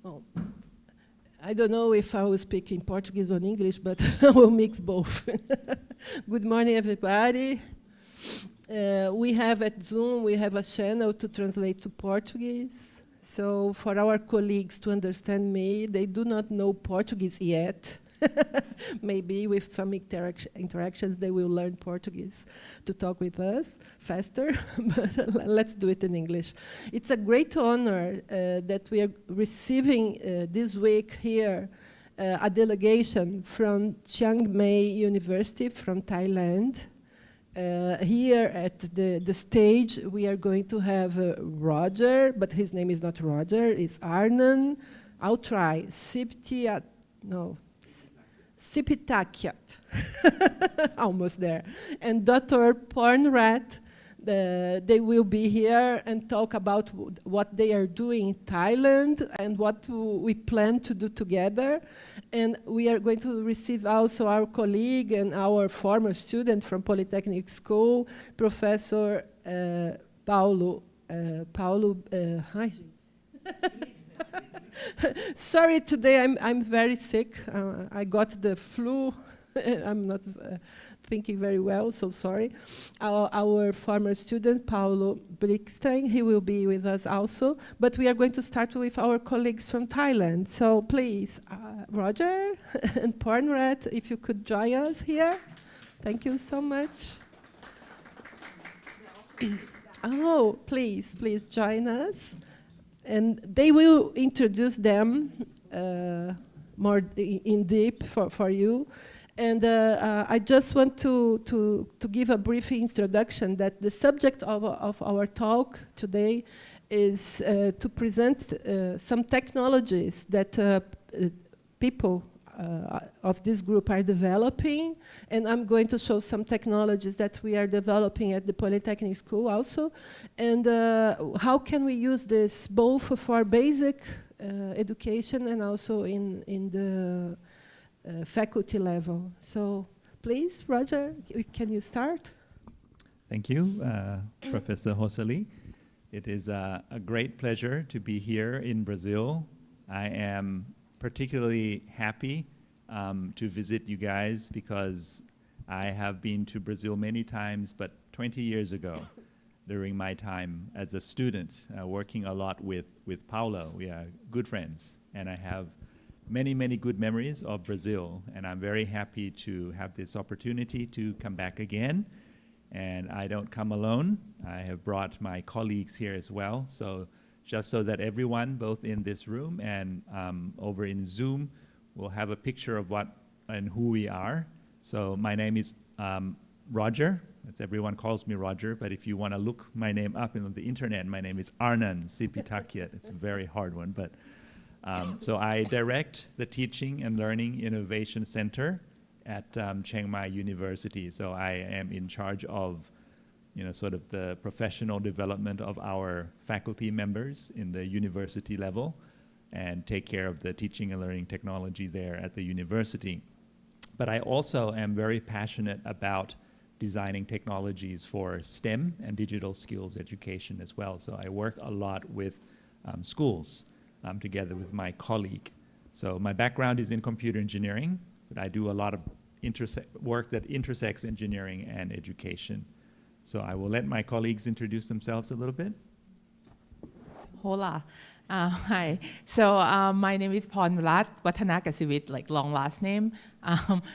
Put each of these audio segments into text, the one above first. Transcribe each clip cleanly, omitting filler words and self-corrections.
Oh, I don't know if I will speak in Portuguese or in English, but I will mix both. Good morning, everybody. We have at Zoom, we have a channel to translate to Portuguese. So for our colleagues to understand me, they do not know Portuguese yet. Maybe with some interactions, they will learn Portuguese to talk with us faster, but let's do it in English. It's a great honor that we are receiving this week here a delegation from Chiang Mai University from Thailand. Here at the stage, we are going to have Roger, but his name is not Roger, it's Arnan. I'll try. Sipitakyat, almost there. And Dr. Pornrat, they will be here and talk about what they are doing in Thailand and what we plan to do together. And we are going to receive also our colleague and our former student from Polytechnic School, Professor Paulo. Hi. Sorry, today I'm very sick. I got the flu. I'm not thinking very well, so sorry. Our former student, Paulo Blickstein, he will be with us also. But we are going to start with our colleagues from Thailand. So please, Roger and Pornrat, if you could join us here. Thank you so much. Oh, please join us. And they will introduce them more in deep for you. And I just want to give a brief introduction that the subject of our talk today is to present some technologies that people of this group are developing, and I'm going to show some technologies that we are developing at the Polytechnic School also, and how can we use this both for basic education and also in the faculty level. So please, Roger, can you start? Thank you, Professor Hosali. It is a great pleasure to be here in Brazil. I am particularly happy to visit you guys because I have been to Brazil many times, but 20 years ago, during my time as a student, working a lot with Paulo. We are good friends, and I have many good memories of Brazil, and I'm very happy to have this opportunity to come back again. And I don't come alone. I have brought my colleagues here as well. So just so that everyone, both in this room and over in Zoom, will have a picture of what and who we are. So my name is Roger. That's everyone calls me Roger, but if you want to look my name up on the internet, my name is Arnan Sipitakyat. It's a very hard one, but so I direct the Teaching and Learning Innovation Center at Chiang Mai University. So I am in charge of sort of the professional development of our faculty members in the university level and take care of the teaching and learning technology there at the university. But I also am very passionate about designing technologies for STEM and digital skills education as well. So I work a lot with schools together with my colleague. So my background is in computer engineering, but I do a lot of work that intersects engineering and education. So I will let my colleagues introduce themselves a little bit. Hola. Hi. So my name is Pornrat Watanakasivit, like long last name.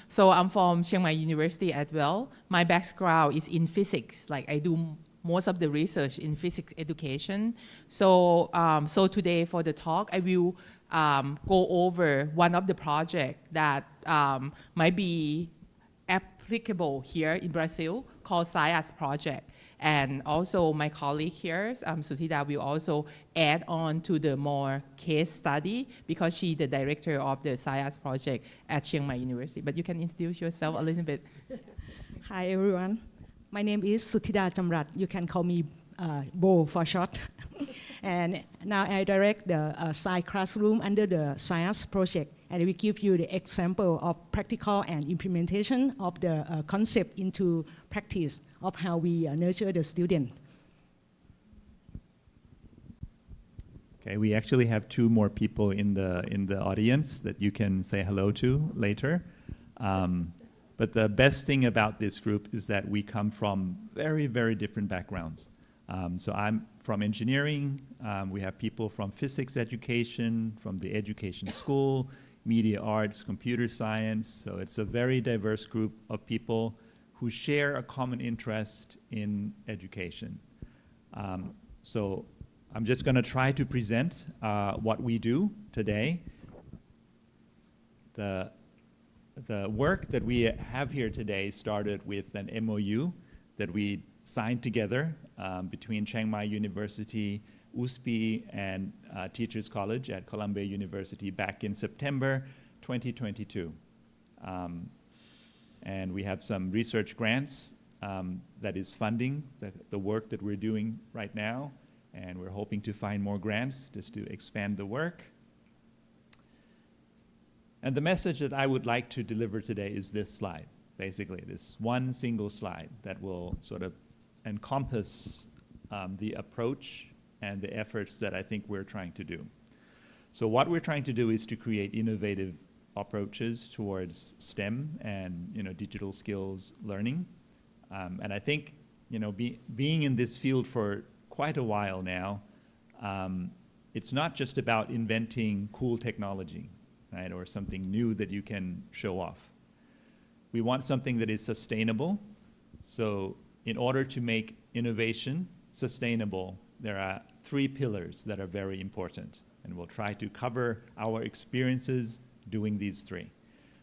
So I'm from Chiang Mai University as well. My background is in physics. Like I do most of the research in physics education. So so today for the talk, I will go over one of the projects that might be applicable here in Brazil called SciAS project. And also my colleague here, Sutida, will also add on to the more case study because she's the director of the SciAS project at Chiang Mai University. But you can introduce yourself a little bit. Hi, everyone. My name is Sutida Chamrat. You can call me Bo for short. And now I direct the Sci classroom under the SciAS project. And we give you the example of practical and implementation of the concept into practice of how we nurture the student. Okay, we actually have 2 more people in the audience that you can say hello to later. But the best thing about this group is that we come from very, very different backgrounds. So I'm from engineering. We have people from physics education, from the education school, media arts, computer science. So it's a very diverse group of people who share a common interest in education. So I'm just going to try to present what we do today. The work that we have here today started with an MOU that we signed together between Chiang Mai University, USP, and Teachers College at Columbia University back in September 2022. And we have some research grants that is funding the work that we're doing right now. And we're hoping to find more grants just to expand the work. And the message that I would like to deliver today is this slide, basically, this one single slide that will sort of encompass the approach and the efforts that I think we're trying to do. So what we're trying to do is to create innovative approaches towards STEM and digital skills learning. And I think being in this field for quite a while now, it's not just about inventing cool technology, right, or something new that you can show off. We want something that is sustainable. So in order to make innovation sustainable, there are 3 pillars that are very important. And we'll try to cover our experiences doing these 3.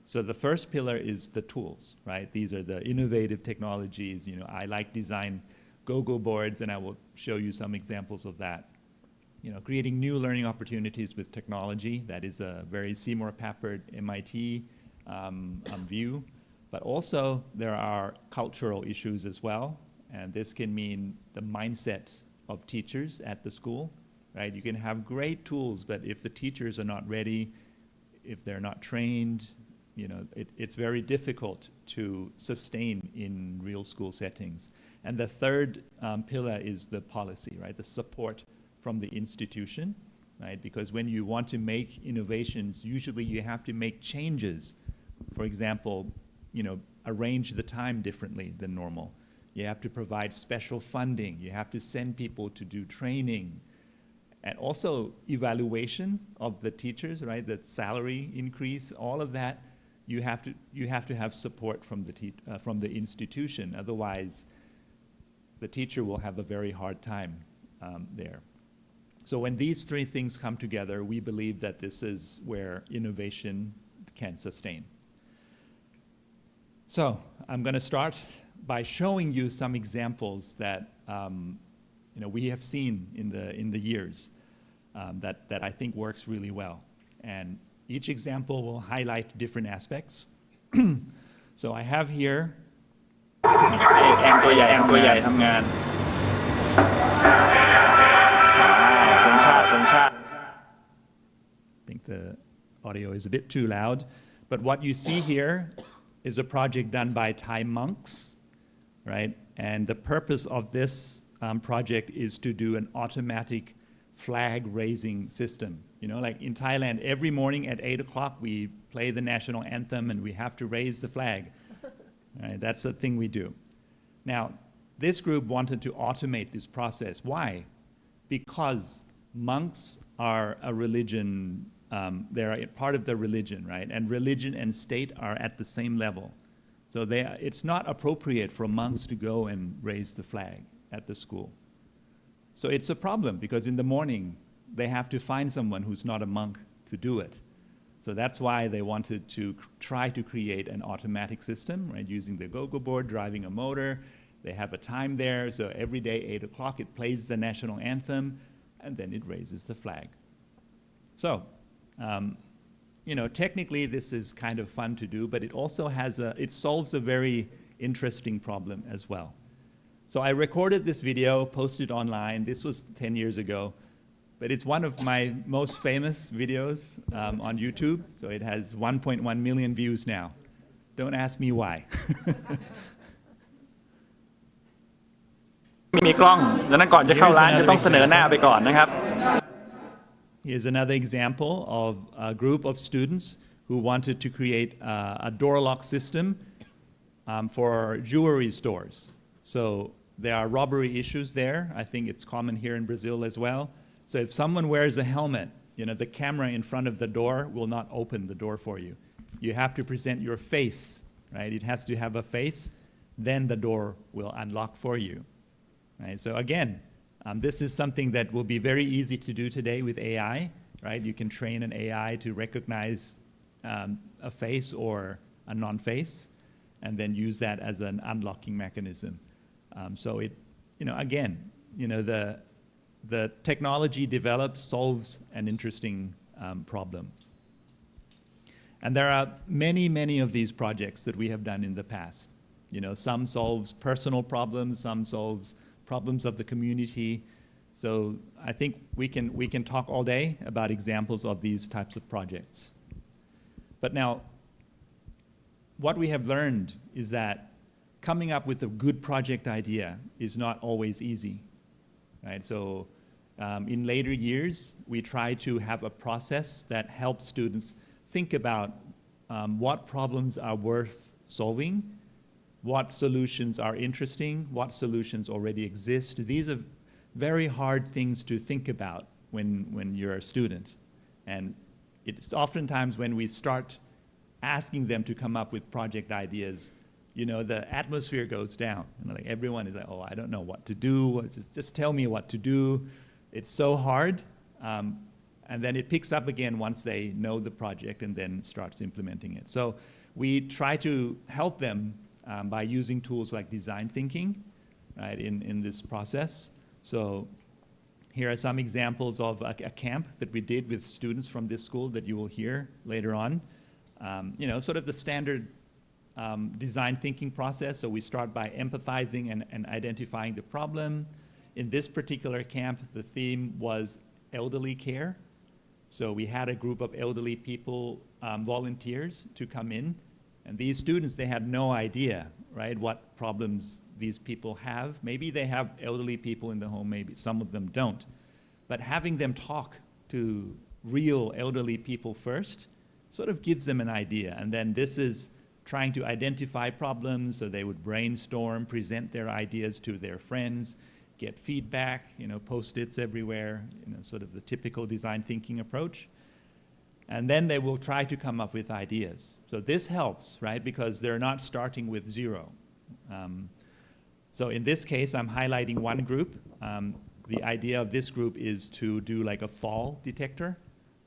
So the first pillar is the tools, right? These are the innovative technologies. I like design go-go boards, and I will show you some examples of that. Creating new learning opportunities with technology. That is a very Seymour Papert, MIT view. But also, there are cultural issues as well. And this can mean the mindset of teachers at the school, right? You can have great tools, but if the teachers are not ready, if they're not trained, it's very difficult to sustain in real school settings. And the third pillar is the policy, right? The support from the institution, right? Because when you want to make innovations, usually you have to make changes. For example, arrange the time differently than normal. You have to provide special funding. You have to send people to do training. And also evaluation of the teachers, right? The salary increase, all of that, you have to have support from the institution. Otherwise, the teacher will have a very hard time there. So when these 3 things come together, we believe that this is where innovation can sustain. So I'm going to start by showing you some examples that we have seen in the years that I think works really well. And each example will highlight different aspects. So I have here. I think the audio is a bit too loud, but what you see here is a project done by Thai monks, right? And the purpose of this project is to do an automatic flag raising system. Like in Thailand, every morning at 8 o'clock, we play the national anthem and we have to raise the flag. Right? That's the thing we do. Now, this group wanted to automate this process. Why? Because monks are a religion, they're a part of the religion, right? And religion and state are at the same level. So it's not appropriate for monks to go and raise the flag at the school. So it's a problem because in the morning, they have to find someone who's not a monk to do it. So that's why they wanted to try to create an automatic system, right? Using the go-go board, driving a motor. They have a time there, so every day, 8 o'clock, it plays the national anthem, and then it raises the flag. So, technically this is kind of fun to do, but it also it solves a very interesting problem as well. So I recorded this video, posted online. This was 10 years ago, but it's one of my most famous videos on YouTube. So it has 1.1 million views now. Don't ask me why. มีกล้องดังนั้นก่อนจะเข้าร้านจะต้องเสนอหน้าไปก่อนนะครับ here's another example of a group of students who wanted to create a door lock system for jewelry stores. So there are robbery issues there. I think it's common here in Brazil as well. So if someone wears a helmet, you know, the camera in front of the door will not open the door for you. You have to present your face, right? It has to have a face, then the door will unlock for you, right? So again, this is something that will be very easy to do today with AI, right? You can train an AI to recognize a face or a non-face, and then use that as an unlocking mechanism. So it, you know, again, you know, the technology develops, solves an interesting problem. And there are many, many of these projects that we have done in the past. You know, some solves personal problems, some solves problems of the community. So I think we can talk all day about examples of these types of projects. But now, what we have learned is that coming up with a good project idea is not always easy, right? So in later years, we try to have a process that helps students think about what problems are worth solving, what solutions are interesting, what solutions already exist. These are very hard things to think about when you're a student. And it's oftentimes when we start asking them to come up with project ideas, you know, the atmosphere goes down. And like everyone is like, oh, I don't know what to do. Just tell me what to do. It's so hard. And then it picks up again once they know the project and then starts implementing it. So we try to help them by using tools like design thinking, right, in this process. So here are some examples of a camp that we did with students from this school that you will hear later on. You know, sort of the standard design thinking process. So we start by empathizing and identifying the problem. In this particular camp, the theme was elderly care. So we had a group of elderly people, volunteers, to come in. And these students, they had no idea, right, what problems these people have. Maybe they have elderly people in the home, maybe some of them don't. But having them talk to real elderly people first sort of gives them an idea. And then this is trying to identify problems, so they would brainstorm, present their ideas to their friends, get feedback, you know, Post-its everywhere, you know, sort of the typical design thinking approach. And then they will try to come up with ideas. So this helps, right, because they're not starting with zero. So in this case, I'm highlighting one group. The idea of this group is to do like a fall detector,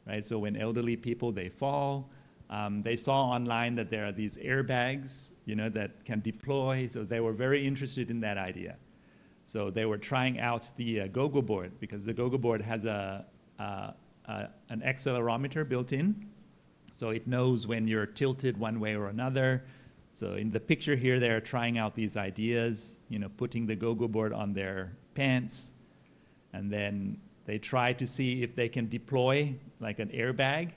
right? So when elderly people, they fall, they saw online that there are these airbags, you know, that can deploy. So they were very interested in that idea. So they were trying out the go-go board, because the go-go board has an accelerometer built in. So it knows when you're tilted one way or another. So in the picture here, they're trying out these ideas, you know, putting the go-go board on their pants. And then they try to see if they can deploy like an airbag.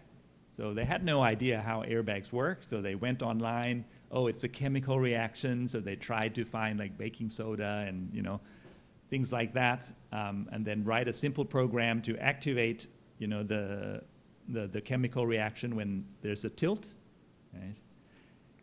So they had no idea how airbags work. So they went online. Oh, it's a chemical reaction. So they tried to find like baking soda and, you know, things like that. And then write a simple program to activate, you know, the chemical reaction when there's a tilt, right?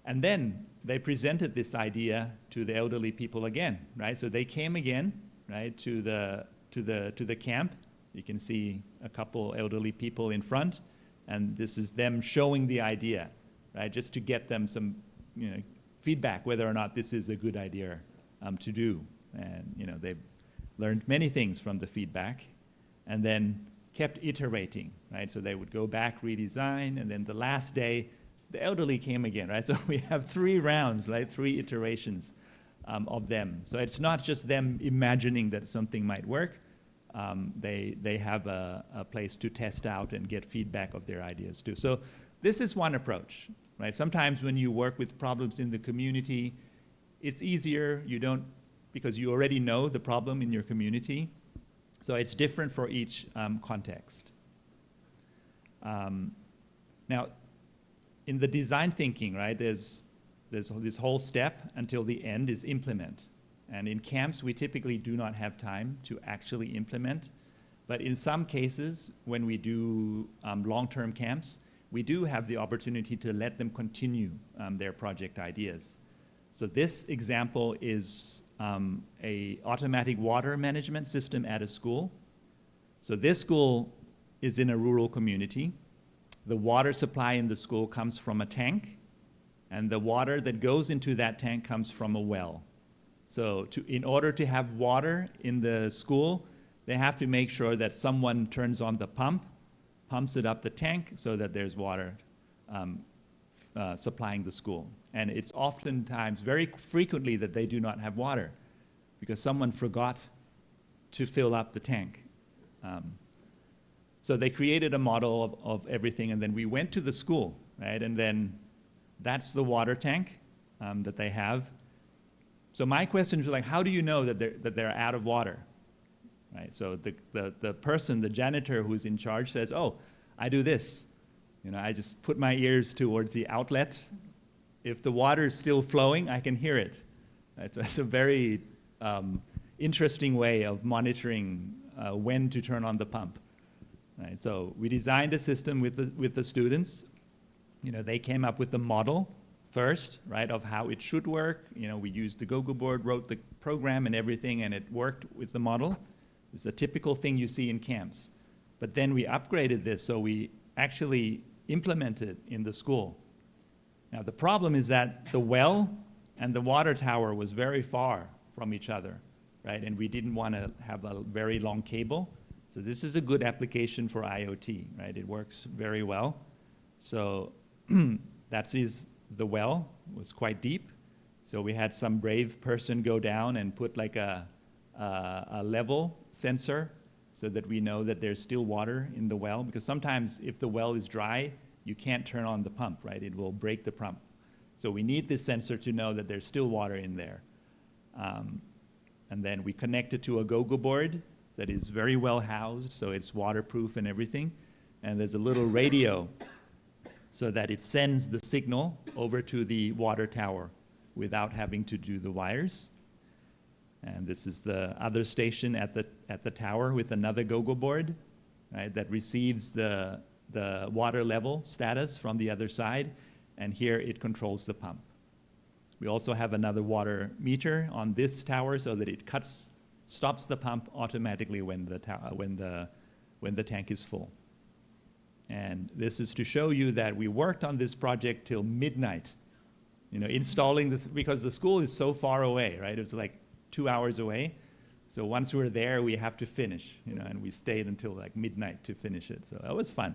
And then they presented this idea to the elderly people again, right? So they came again, right, to the camp. You can see a couple elderly people in front, and this is them showing the idea, right, just to get them some, you know, feedback whether or not this is a good idea to do. And, you know, they've learned many things from the feedback, and then kept iterating, right? So they would go back, redesign, and then the last day, the elderly came again, right? So we have 3 rounds, right? 3 iterations of them. So it's not just them imagining that something might work. They have a place to test out and get feedback of their ideas too. So this is one approach, right? Sometimes when you work with problems in the community, it's easier. You don't, because you already know the problem in your community. So it's different for each context. Now, in the design thinking, right, there's this whole step until the end is implement. And in camps, we typically do not have time to actually implement. But in some cases, when we do long-term camps, we do have the opportunity to let them continue their project ideas. So this example is a automatic water management system at a school. So this school is in a rural community. The water supply in the school comes from a tank, and the water that goes into that tank comes from a well. So in order to have water in the school, they have to make sure that someone turns on the pump, pumps it up the tank so that there's water supplying the school. And it's oftentimes, very frequently, that they do not have water because someone forgot to fill up the tank. So they created a model of everything, and then we went to the school, right? And then that's the water tank that they have. So my question is like, how do you know that they're out of water? Right? So the person, the janitor who's in charge says, oh, I do this. You know, I just put my ears towards the outlet. If the water is still flowing, I can hear it. Right? So it's a very interesting way of monitoring when to turn on the pump. Right? So we designed a system with the students. You know, they came up with the model first, right, of how it should work. You know, we used the Go-Go board, wrote the program and everything, and it worked with the model. It's a typical thing you see in camps. But then we upgraded this, so we actually implemented in the school. Now, the problem is that the well and the water tower was very far from each other, right? And we didn't want to have a very long cable. So this is a good application for IoT, right? It works very well. So the well was quite deep. So we had some brave person go down and put like a level sensor so that we know that there's still water in the well, because sometimes if the well is dry, you can't turn on the pump, right? It will break the pump. So we need this sensor to know that there's still water in there. And then we connect it to a Go-Go board that is very well housed, so it's waterproof and everything. And there's a little radio so that it sends the signal over to the water tower without having to do the wires. And this is the other station at the tower with another Go-Go board, right, that receives the water level status from the other side, and here it controls the pump. We also have another water meter on this tower so that it stops the pump automatically when the tank is full. And this is to show you that we worked on this project till midnight, you know, installing this, because the school is so far away, right? It was like 2 hours away. So once we're there, we have to finish, you know, and we stayed until like midnight to finish it. So that was fun.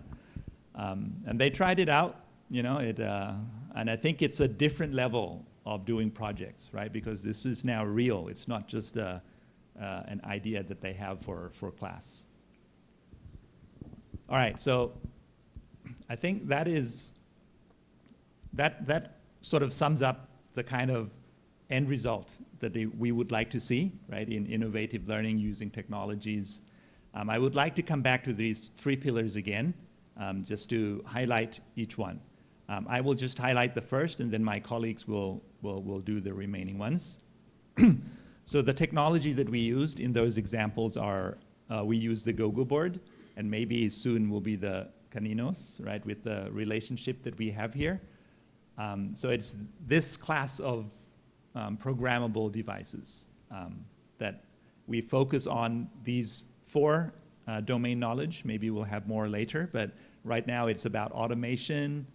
And they tried it out, you know, and I think it's a different level of doing projects, right? Because this is now real. It's not just an idea that they have for class. All right, so I think that sort of sums up the kind of end result that we would like to see, right, in innovative learning using technologies. I would like to come back to these 3 pillars again, just to highlight each one. I will just highlight the first, and then my colleagues will do the remaining ones. So the technology that we used in those examples are, we used the Go-Go board, and maybe soon will be the Caninos, right, with the relationship that we have here. So it's this class of programmable devices that we focus on these 4 domain knowledge. Maybe we'll have more later, but right now it's about automation,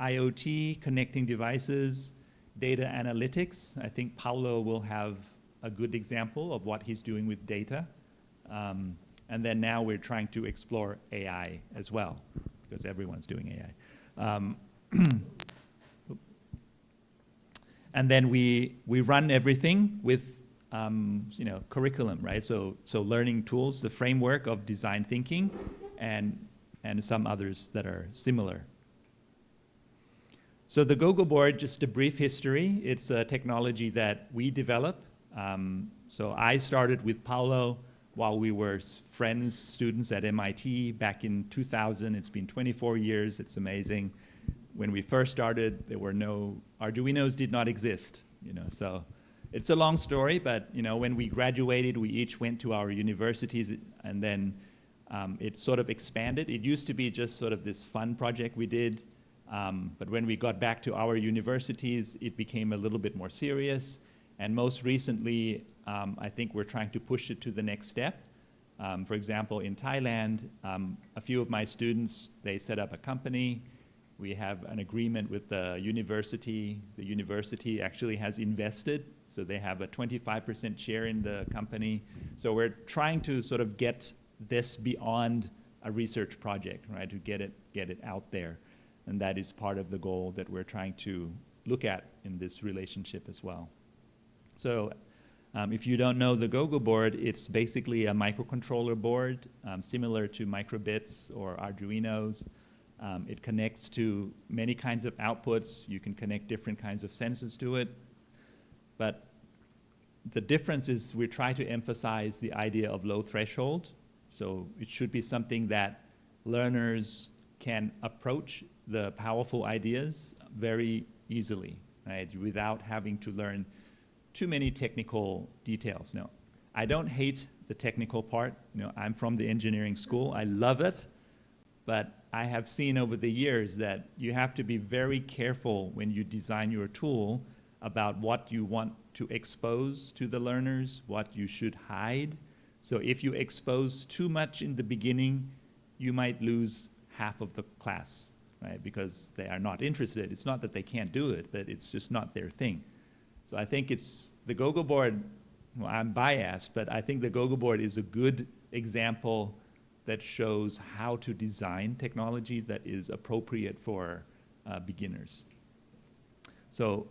IoT, connecting devices, data analytics. I think Paulo will have a good example of what he's doing with data. And then now we're trying to explore AI as well, because everyone's doing AI. And then we run everything with you know, curriculum, right? So learning tools, the framework of design thinking, and some others that are similar. So the Go-Go board, just a brief history. It's a technology that we develop. So I started with Paulo while we were friends, students at MIT back in 2000. It's been 24 years. It's amazing. When we first started, there were no Arduinos did not exist, you know. So it's a long story, but you know, when we graduated, we each went to our universities, and then it sort of expanded. It used to be just sort of this fun project we did, but when we got back to our universities, it became a little bit more serious. And most recently, I think we're trying to push it to the next step. For example, in Thailand, a few of my students, they set up a company. We have an agreement with the university. The university actually has invested, so they have a 25% share in the company. So we're trying to sort of get this beyond a research project, right, to get it out there. And that is part of the goal that we're trying to look at in this relationship as well. So if you don't know the Gogo board, it's basically a microcontroller board similar to microbits or Arduinos. It connects to many kinds of outputs. You can connect different kinds of sensors to it. But the difference is we try to emphasize the idea of low threshold. So it should be something that learners can approach the powerful ideas very easily, right, without having to learn too many technical details. No, I don't hate the technical part. I'm from the engineering school. I love it. But I have seen over the years that you have to be very careful when you design your tool about what you want to expose to the learners, what you should hide. So if you expose too much in the beginning, you might lose half of the class, right? Because they are not interested. It's not that they can't do it, but it's just not their thing. So I think it's the Gogo board, well, I'm biased, but I think the Gogo board is a good example that shows how to design technology that is appropriate for beginners. So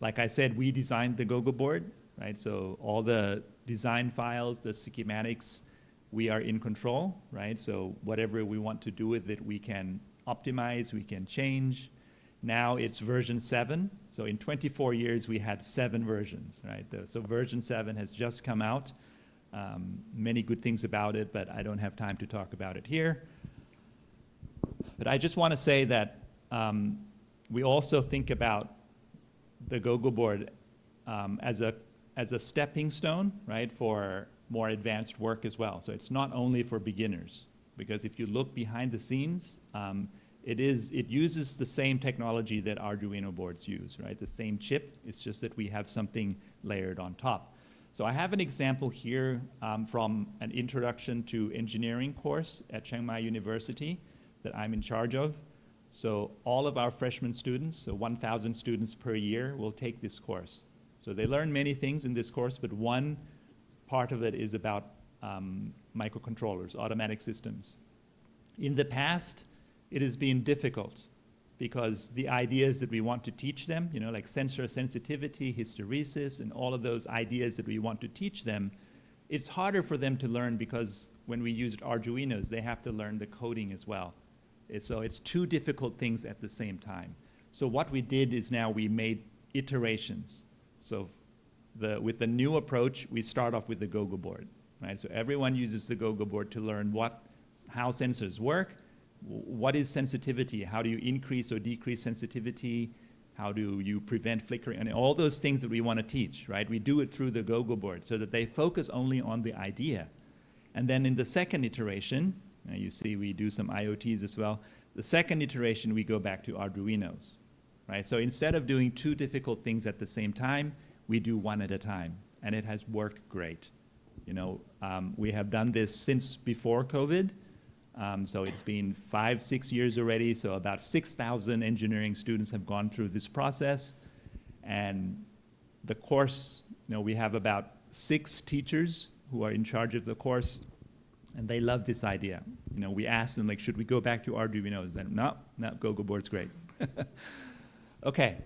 like I said, we designed the Gogo board, right? So all the design files, the schematics, we are in control, right? So whatever we want to do with it, we can optimize, we can change. Now it's version 7. So in 24 years, we had 7 versions, right? So version 7 has just come out. Many good things about it, but I don't have time to talk about it here. But I just want to say that we also think about the Gogo board as a stepping stone, right, for more advanced work as well. So it's not only for beginners, because if you look behind the scenes, it uses the same technology that Arduino boards use, right? The same chip. It's just that we have something layered on top. So I have an example here from an Introduction to Engineering course at Chiang Mai University that I'm in charge of. So all of our freshman students, so 1,000 students per year, will take this course. So they learn many things in this course, but one part of it is about microcontrollers, automatic systems. In the past, it has been difficult because the ideas that we want to teach them, like sensor sensitivity, hysteresis, and all of those ideas that we want to teach them, it's harder for them to learn because when we used Arduinos, they have to learn the coding as well. So it's 2 difficult things at the same time. So what we did is now we made iterations. So with the new approach, we start off with the Gogo board, right? So everyone uses the Gogo board to learn how sensors work. What is sensitivity? How do you increase or decrease sensitivity? How do you prevent flickering? And all those things that we want to teach, right? We do it through the Gogo board so that they focus only on the idea. And then in the second iteration, you see we do some IoTs as well. The second iteration, we go back to Arduinos, right? So instead of doing 2 difficult things at the same time, we do 1 at a time. And it has worked great. We have done this since before COVID. So it's been 5-6 years already, so about 6,000 engineering students have gone through this process. And the course, we have about 6 teachers who are in charge of the course, and they love this idea. We asked them, should we go back to Arduinos? And no, Gogo board's great. Okay,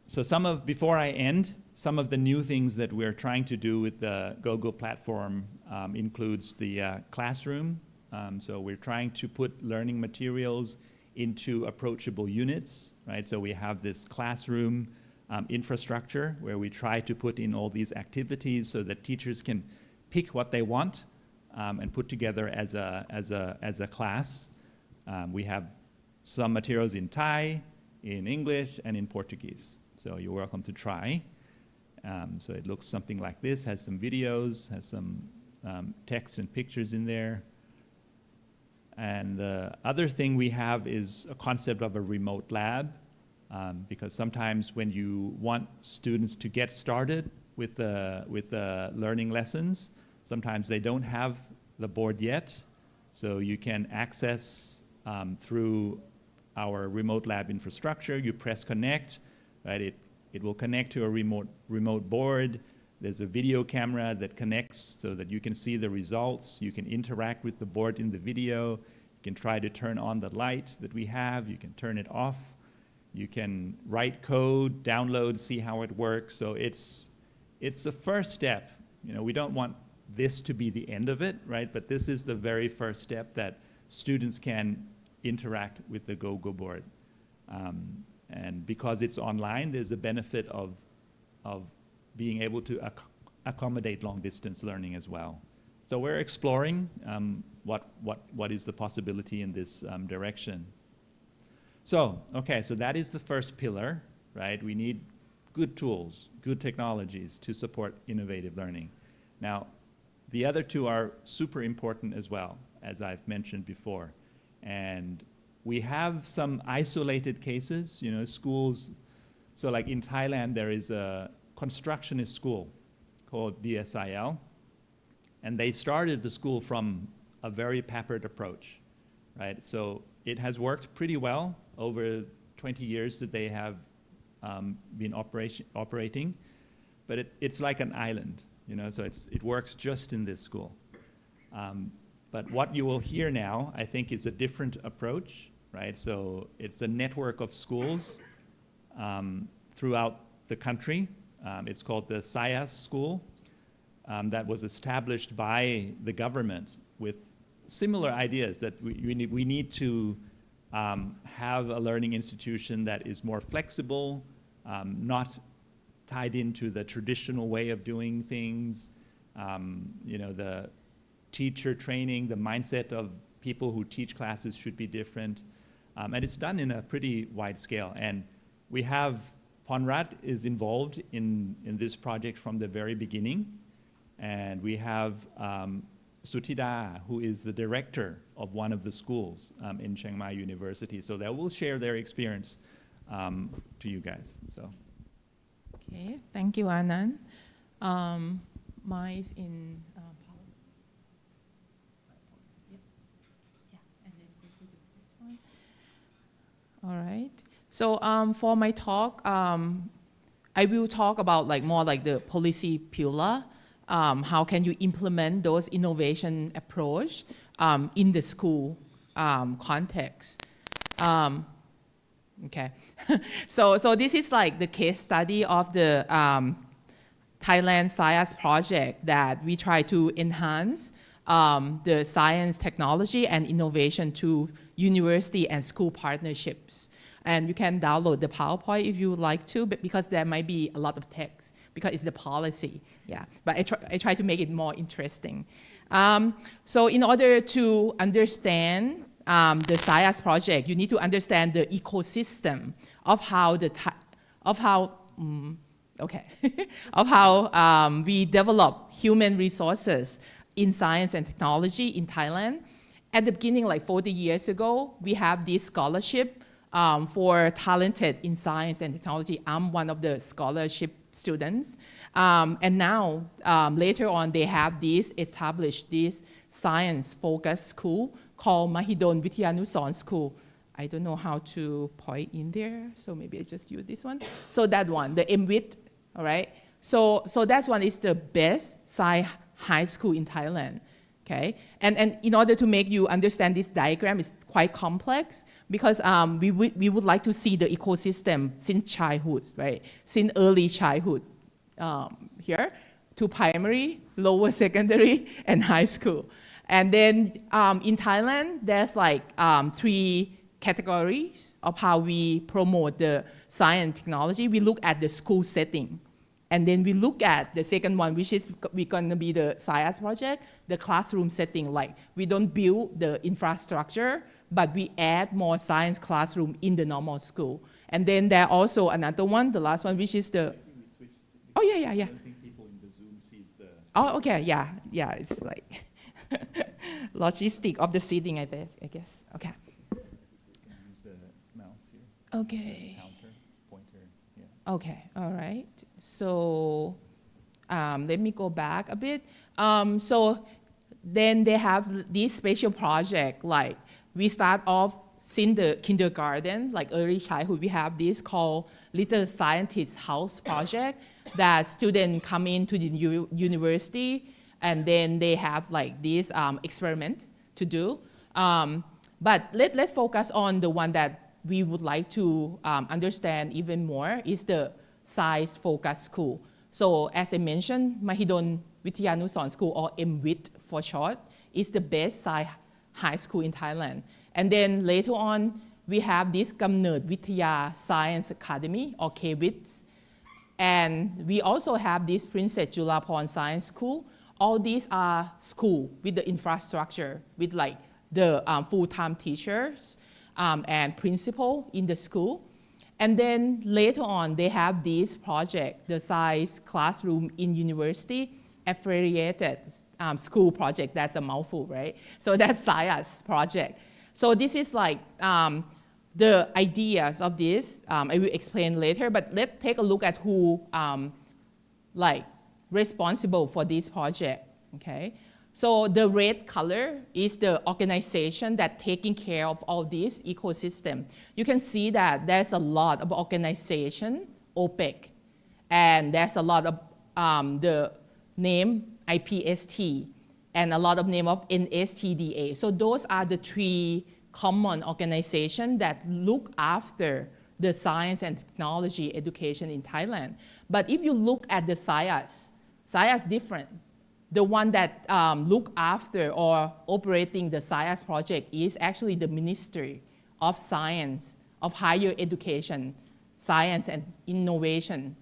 so before I end, some of the new things that we're trying to do with the Gogo platform includes the classroom. So we're trying to put learning materials into approachable units, right? So we have this classroom infrastructure where we try to put in all these activities so that teachers can pick what they want and put together as a class. We have some materials in Thai, in English, and in Portuguese. So you're welcome to try. So it looks something like this, has some videos, has some text and pictures in there. And the other thing we have is a concept of a remote lab, because sometimes when you want students to get started with the learning lessons, sometimes they don't have the board yet. So you can access through our remote lab infrastructure. You press connect, right? It will connect to a remote board. There's a video camera that connects so that you can see the results. You can interact with the board in the video. You can try to turn on the light that we have. You can turn it off. You can write code, download, see how it works. So it's the first step. You know, we don't want this to be the end of it, right? But this is the very first step that students can interact with the GoGo board. And because it's online, there's a benefit of being able to accommodate long-distance learning as well. So we're exploring what is the possibility in this direction. So, okay, so that is the first pillar, right? We need good tools, good technologies to support innovative learning. Now, the other two are super important as well, as I've mentioned before. And we have some isolated cases, you know, schools. So like in Thailand, there is a constructionist school called DSIL. And they started the school from a very peppered approach, right? So it has worked pretty well over 20 years that they have been operating. But it's like an island, you know, so it works just in this school. But what you will hear now, I think, is a different approach, right? So it's a network of schools throughout the country. It's called the SIAS school that was established by the government with similar ideas that we need to have a learning institution that is more flexible, not tied into the traditional way of doing things, you know, the teacher training, the mindset of people who teach classes should be different. And it's done in a pretty wide scale. And we have, Ponrat is involved in this project from the very beginning. And we have Suthida, who is the director of one of the schools in Chiang Mai University. So they will share their experience to you guys. So. Okay, thank you, Anand. Mine is in PowerPoint. Yeah, and then go to the next one. All right. So for my talk, I will talk about more like the policy pillar. How can you implement those innovation approach in the school context? Okay, so this is like the case study of the Thailand Science project that we try to enhance the science, technology, and innovation to university and school partnerships. And you can download the PowerPoint if you would like to, but because there might be a lot of text because it's the policy, yeah. But I try to make it more interesting. So in order to understand the SciAS project, you need to understand the ecosystem of how we develop human resources in science and technology in Thailand. At the beginning, like 40 years ago, we have this scholarship for talented in science and technology. I'm one of the scholarship students. And now, later on, they have established this science-focused school called Mahidol Vityanusaran School. I don't know how to point in there, so maybe I just use this one. So that one, the MVIT, all right? So that one is the best high school in Thailand, okay? And in order to make you understand this diagram, it's quite complex because we would like to see the ecosystem since childhood, right? Since early childhood here to primary, lower secondary, and high school. And then in Thailand, there's like 3 categories of how we promote the science and technology. We look at the school setting. And then we look at the second one, which is going to be the SciAS project, the classroom setting. Like we don't build the infrastructure, but we add more science classroom in the normal school. And then there also another one, the last one, which is the... Oh, yeah. I don't think people in the Zoom sees the... Oh, okay, yeah, it's like logistic of the seating, I guess. Okay. Use the mouse here. Okay. Counter, pointer, yeah. Okay, all right. So let me go back a bit. So then they have this special project, like we start off since the kindergarten, like early childhood, we have this called Little Scientist House project that students come into the university and then they have like this experiment to do. But let's focus on the one that we would like to understand even more is the science focused school. So as I mentioned, Mahidol Wityanusaran School, or MWIT for short, is the best science high school in Thailand. And then later on, we have this Kamnerd Vitya Science Academy, or KVITS. And we also have this Princess Julaporn Science School. All these are schools with the infrastructure, with like the full-time teachers and principal in the school. And then later on, they have this project, the science classroom in university, affiliated school project. That's a mouthful, right? So that's science project. So this is like the ideas of this. I will explain later, but let's take a look at who like responsible for this project, okay? So the red color is the organization that taking care of all this ecosystem. You can see that there's a lot of organization, OPEC, and there's a lot of the name IPST, and a lot of name of NSTDA. So those are the three common organizations that look after the science and technology education in Thailand. But if you look at the SciAS different. The one that look after or operating the SciAS project is actually the Ministry of Science, of Higher Education, Science and Innovation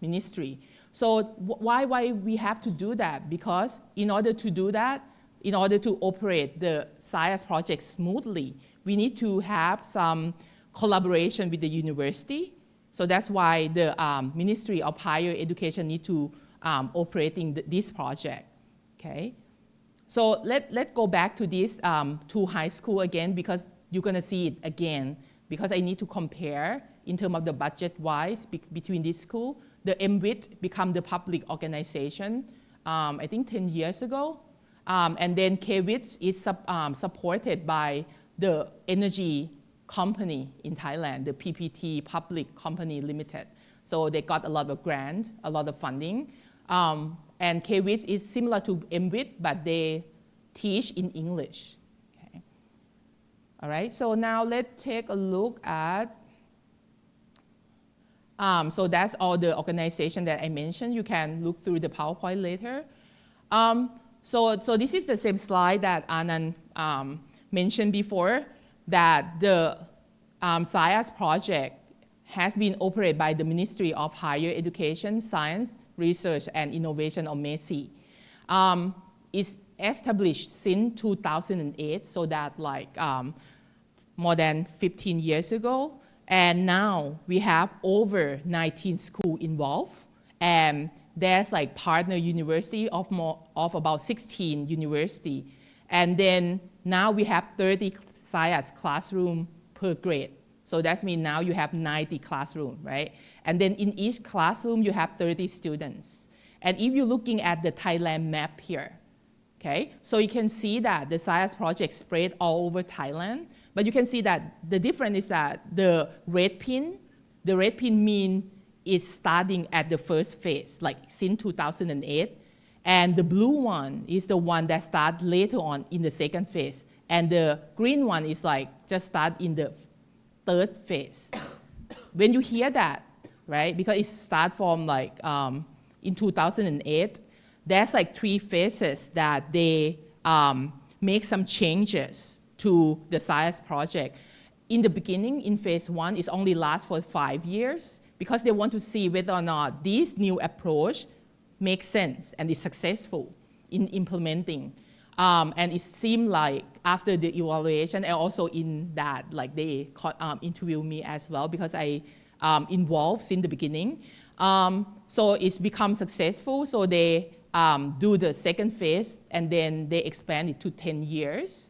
Ministry. So why we have to do that? Because in order to do that, in order to operate the SciAS project smoothly, we need to have some collaboration with the university. So that's why the Ministry of Higher Education need to operating this project, okay? So let's go back to this two high school again, because you're gonna see it again, because I need to compare in terms of the budget-wise between this school. The MWIT become the public organization, I think 10 years ago. And then KWIT is supported by the energy company in Thailand, the PPT Public Company Limited. So they got a lot of grant, a lot of funding. And KWIT is similar to MWIT, but they teach in English. Okay. All right, so now let's take a look at, so that's all the organization that I mentioned. You can look through the PowerPoint later. So this is the same slide that Anand mentioned before, that the SciAS project has been operated by the Ministry of Higher Education, Science, Research and Innovation, or MESI. It's established since 2008, so that like more than 15 years ago. And now we have over 19 schools involved. And there's like partner university of about 16 university. And then now we have 30 SciAS classroom per grade. So that means now you have 90 classrooms, right? And then in each classroom, you have 30 students. And if you're looking at the Thailand map here, okay? So you can see that the SciAS project spread all over Thailand. But you can see that the difference is that the red pin mean it's starting at the first phase, like since 2008. And the blue one is the one that starts later on in the second phase. And the green one is like just start in the third phase. When you hear that, right, because it starts from like in 2008, there's like 3 phases that they make some changes to the SciAS project. In the beginning, in phase 1, it only lasts for 5 years because they want to see whether or not this new approach makes sense and is successful in implementing. And it seemed like after the evaluation, and also in that, like they interviewed me as well because I involved since the beginning. So it's become successful. So they do the second phase, and then they expand it to 10 years.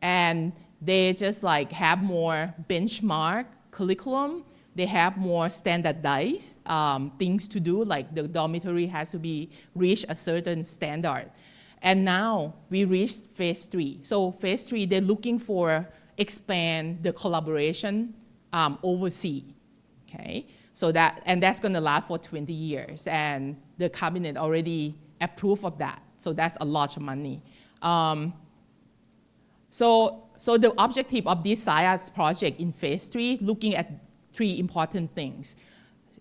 And they just like have more benchmark curriculum. They have more standardized things to do, like the dormitory has to be reach a certain standard. And now we reached phase 3. So phase 3, they're looking for expand the collaboration overseas, okay? So that's gonna last for 20 years, and the cabinet already approved of that. So that's a lot of money. So the objective of this SciAS project in phase 3, looking at 3 important things.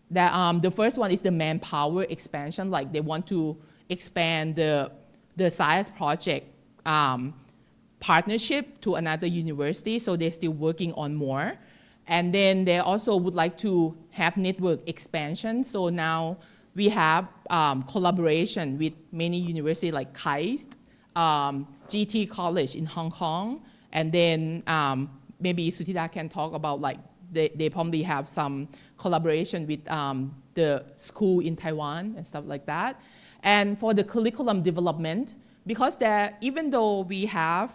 The first one is the manpower expansion, like they want to expand the SciAS project partnership to another university, so they're still working on more. And then they also would like to have network expansion, so now we have collaboration with many universities like KAIST, GT College in Hong Kong, and then maybe Suthida can talk about like they probably have some collaboration with the school in Taiwan and stuff like that. And for the curriculum development, because even though we have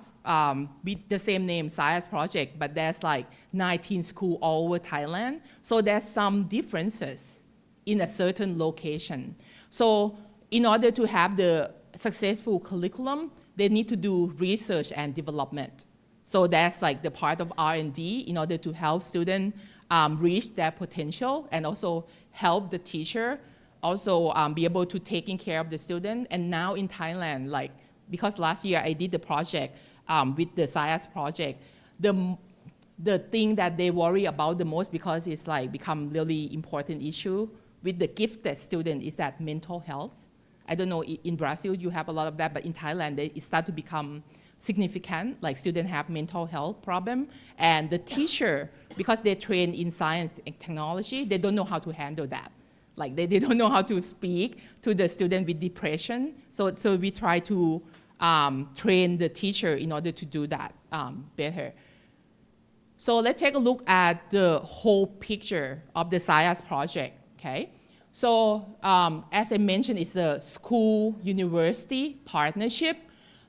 with the same name, SciAS project, but there's like 19 schools all over Thailand, so there's some differences in a certain location. So in order to have the successful curriculum, they need to do research and development. So that's like the part of R&D in order to help students reach their potential and also help the teacher also be able to taking care of the student. And now in Thailand, like, because last year I did the project with the SciAS project, the thing that they worry about the most, because it's like become really important issue with the gifted student, is that mental health. I don't know, in Brazil you have a lot of that, but in Thailand it start to become significant, like students have mental health problem, and the teacher, because they train in science and technology, they don't know how to handle that. Like they don't know how to speak to the student with depression. So we try to train the teacher in order to do that better. So let's take a look at the whole picture of the SciAS project, okay? So as I mentioned, it's a school-university partnership.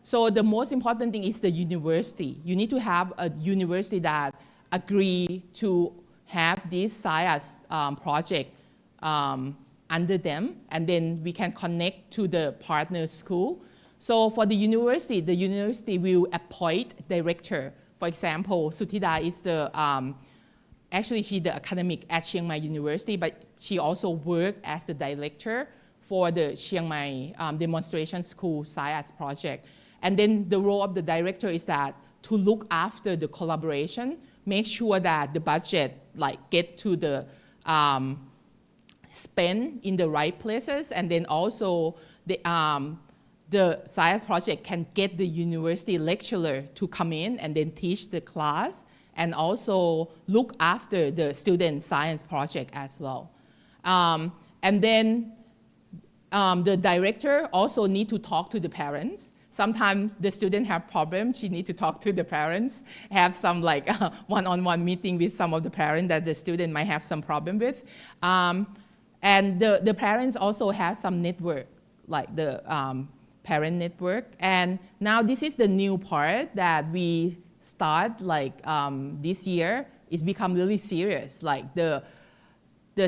So the most important thing is the university. You need to have a university that agree to have this SciAS project under them, and then we can connect to the partner school. So for the university will appoint director. For example, Suthida is the, actually she's the academic at Chiang Mai University, but she also worked as the director for the Chiang Mai demonstration school SciAS project. And then the role of the director is that to look after the collaboration, make sure that the budget like get to the spend in the right places, and then also the SciAS project can get the university lecturer to come in and then teach the class, and also look after the student science project as well. And then the director also need to talk to the parents. Sometimes the student have problems, she need to talk to the parents, have some like one-on-one meeting with some of the parents that the student might have some problem with. And the parents also have some network, like the parent network. And now this is the new part that we start like this year. It's become really serious, like the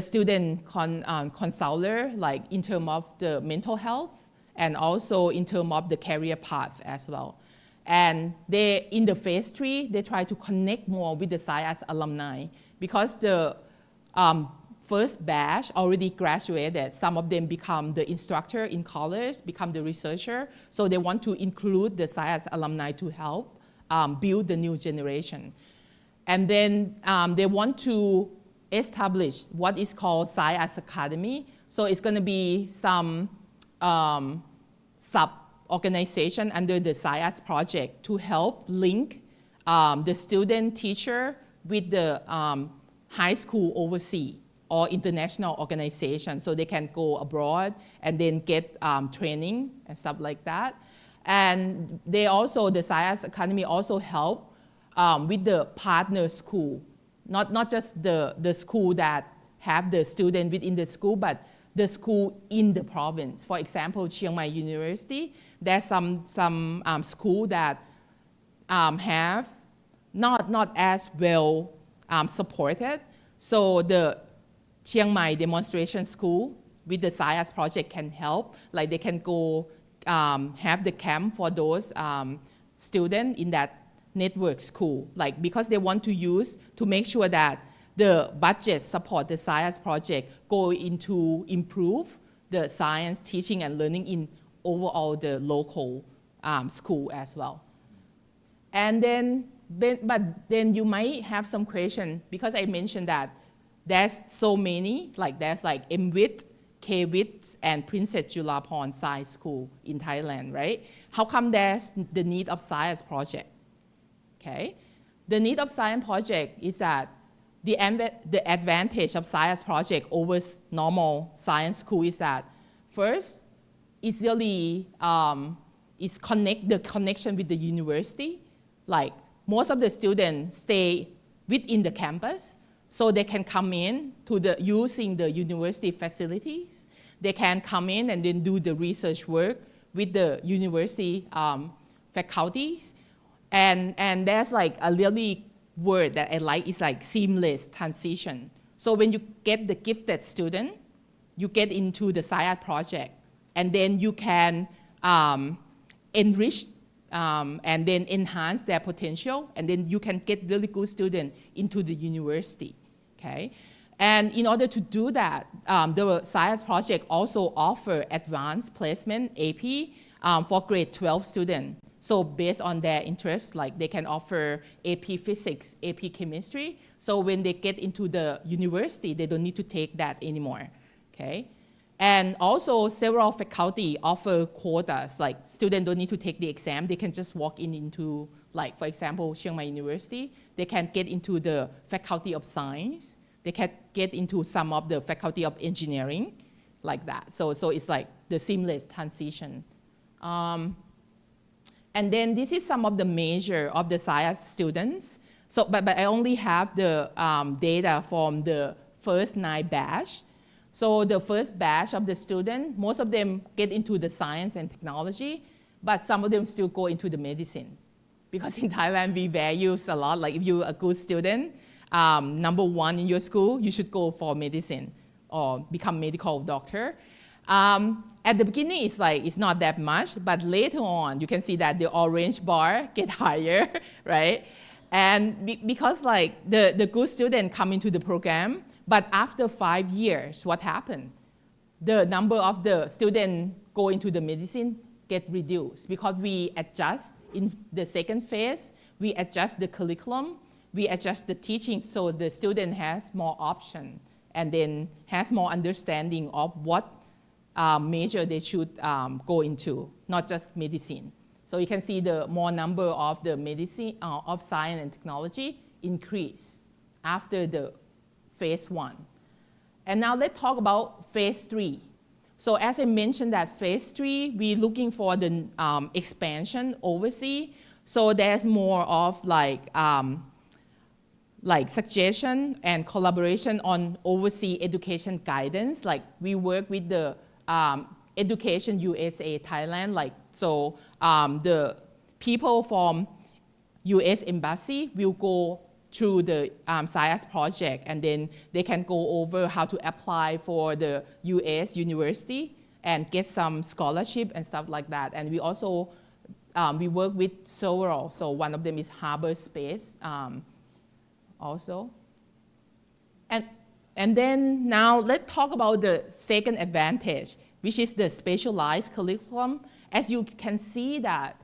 student counselor, like in terms of the mental health, and also in terms of the career path as well. And in the phase 3, they try to connect more with the SciAS alumni, because the first batch already graduated. Some of them become the instructor in college, become the researcher. So they want to include the SciAS alumni to help build the new generation. And then they want to establish what is called SciAS Academy. So it's going to be some sub-organization under the SciAS project to help link the student teacher with the high school overseas or international organization, so they can go abroad and then get training and stuff like that. And they also, the SciAS Academy also help with the partner school, not just the school that have the student within the school, but the school in the province. For example, Chiang Mai University, there's some school that have not as well supported. So the Chiang Mai demonstration school with the SciAS project can help. Like they can go have the camp for those students in that network school. Like because they want to use to make sure that the budget support the SciAS project go into improve the science teaching and learning in overall the local school as well. And then, but then you might have some question because I mentioned that there's so many, like there's like MWIT, KWIT, and Princess Julapon Science School in Thailand, right? How come there's the need of science project? Okay, the need of science project is that the advantage of science project over normal science school is that first, it's really the connection with the university. Like most of the students stay within the campus, so they can come in to using the university facilities. They can come in and then do the research work with the university faculties. And there's like a really word that I like is like seamless transition. So when you get the gifted student, you get into the SciAS project, and then you can enrich and then enhance their potential, and then you can get really good students into the university, okay? And in order to do that, the SciAS project also offer advanced placement, AP, for grade 12 students. So based on their interest, like they can offer AP Physics, AP Chemistry. So when they get into the university, they don't need to take that anymore, okay? And also several faculty offer quotas, like students don't need to take the exam, they can just walk into, like for example, Chiang Mai University, they can get into the Faculty of Science, they can get into some of the Faculty of Engineering, like that. So it's like the seamless transition. And then this is some of the measure of the SciAS students. So, but I only have the data from the first 9 batch. So the first batch of the students, most of them get into the science and technology, but some of them still go into the medicine. Because in Thailand, we value a lot, like if you're a good student, number 1 in your school, you should go for medicine or become medical doctor. At the beginning, it's not that much, but later on, you can see that the orange bar get higher, right? And because like the good student come into the program, but after 5 years, what happened? The number of the students go into the medicine get reduced because we adjust in the second phase, we adjust the curriculum, we adjust the teaching so the student has more option and then has more understanding of what major they should go into, not just medicine. So you can see the more number of the medicine, of science and technology increase after the phase 1. And now let's talk about phase 3. So as I mentioned that phase 3, we're looking for the expansion overseas. So there's more of like suggestion and collaboration on overseas education guidance. Like we work with the Education USA Thailand, like so the people from US Embassy will go through the SciAS project, and then they can go over how to apply for the US university and get some scholarship and stuff like that. And we also we work with several, so one of them is Harbor Space also. And then now let's talk about the second advantage, which is the specialized curriculum. As you can see that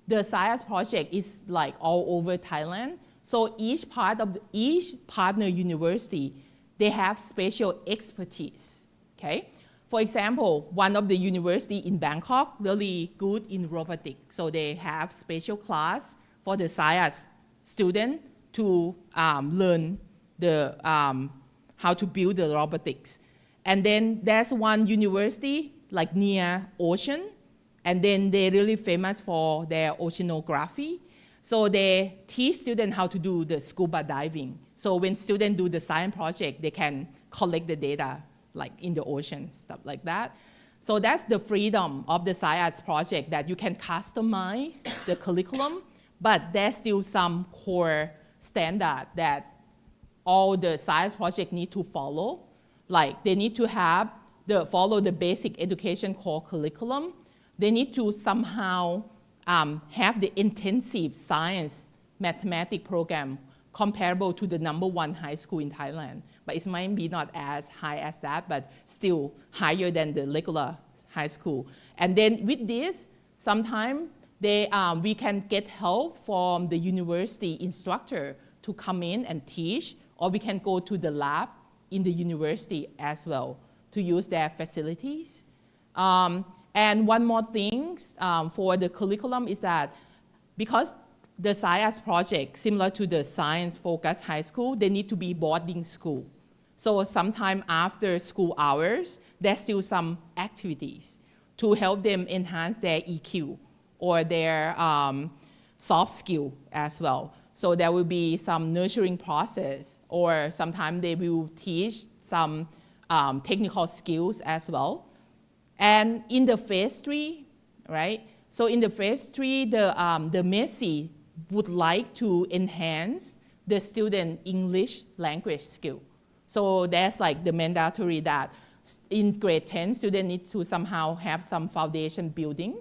the SciAS project is like all over Thailand. So each partner university, they have special expertise, okay? For example, one of the university in Bangkok, really good in robotics. So they have special class for the SciAS student to learn the how to build the robotics. And then there's one university like near ocean, and then they're really famous for their oceanography. So they teach students how to do the scuba diving. So when students do the science project, they can collect the data like in the ocean, stuff like that. So that's the freedom of the science project, that you can customize the curriculum, but there's still some core standard that all the science project need to follow. Like they need to have follow the basic education core curriculum. They need to somehow have the intensive science mathematics program comparable to the #1 high school in Thailand. But it might be not as high as that, but still higher than the regular high school. And then with this, sometimes we can get help from the university instructor to come in and teach, or we can go to the lab in the university as well to use their facilities. And one more thing for the curriculum is that because the science project, similar to the science-focused high school, they need to be boarding school. So sometime after school hours, there's still some activities to help them enhance their EQ or their soft skill as well. So there will be some nurturing process, or sometimes they will teach some technical skills as well. And in the phase 3, right? So in the phase 3, the MESI would like to enhance the student English language skill. So that's like the mandatory that in grade 10, students need to somehow have some foundation building.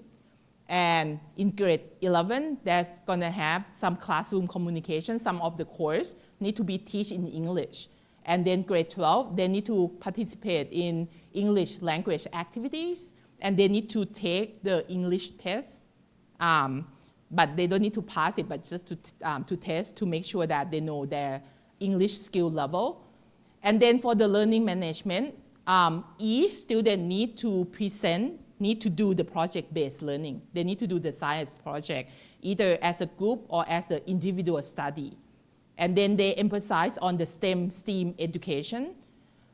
And in grade 11, there's gonna have some classroom communication. Some of the course need to be taught in English. And then grade 12, they need to participate in English language activities, and they need to take the English test. But they don't need to pass it, but just to test to make sure that they know their English skill level. And then for the learning management, each student need to do the project-based learning. They need to do the science project, either as a group or as the individual study. And then they emphasize on the STEM education.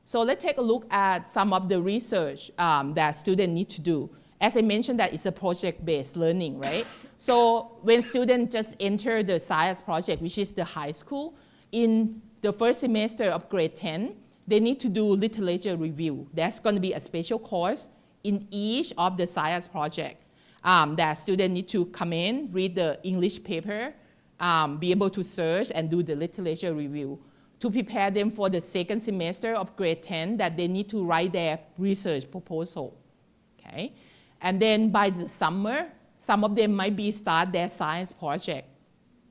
So let's take a look at some of the research that students need to do. As I mentioned, that it's a project-based learning, right? So when students just enter the science project, which is the high school, in the first semester of grade 10, they need to do literature review. That's going to be a special course in each of the science project that students need to come in, read the English paper, be able to search and do the literature review to prepare them for the second semester of grade 10 that they need to write their research proposal, okay? And then by the summer, some of them might start their science project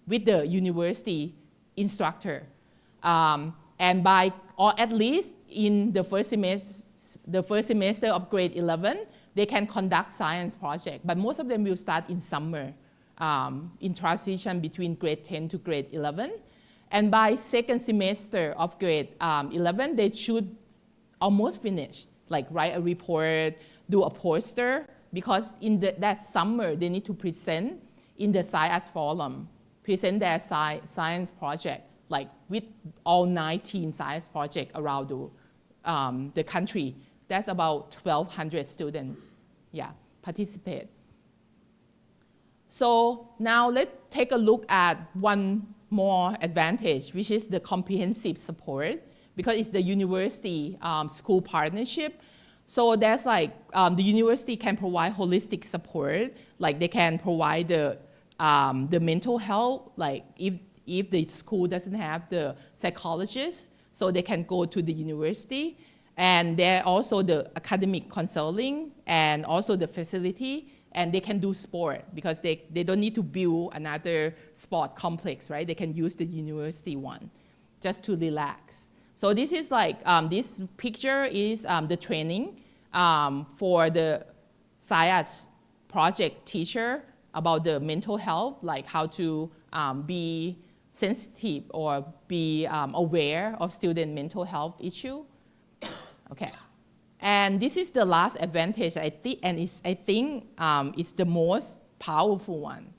with the university instructor. Or at least in the first semester of grade 11, they can conduct science project, but most of them will start in summer, in transition between grade 10 to grade 11. And by second semester of grade 11, they should almost finish, like write a report, do a poster, because in that summer, they need to present in the science forum, present their science project, like with all 19 science projects around the country. That's about 1,200 students, participate. So now let's take a look at one more advantage, which is the comprehensive support, because it's the university school partnership. So that's like the university can provide holistic support, like they can provide the mental health, like if the school doesn't have the psychologist, so they can go to the university. And there also the academic counseling and also the facility, and they can do sport because they don't need to build another sport complex, right? They can use the university one just to relax. So this is like, this picture is the training for the science project teacher about the mental health, like how to be sensitive or be aware of student mental health issue. Okay, and this is the last advantage, I think, and I think it's the most powerful one.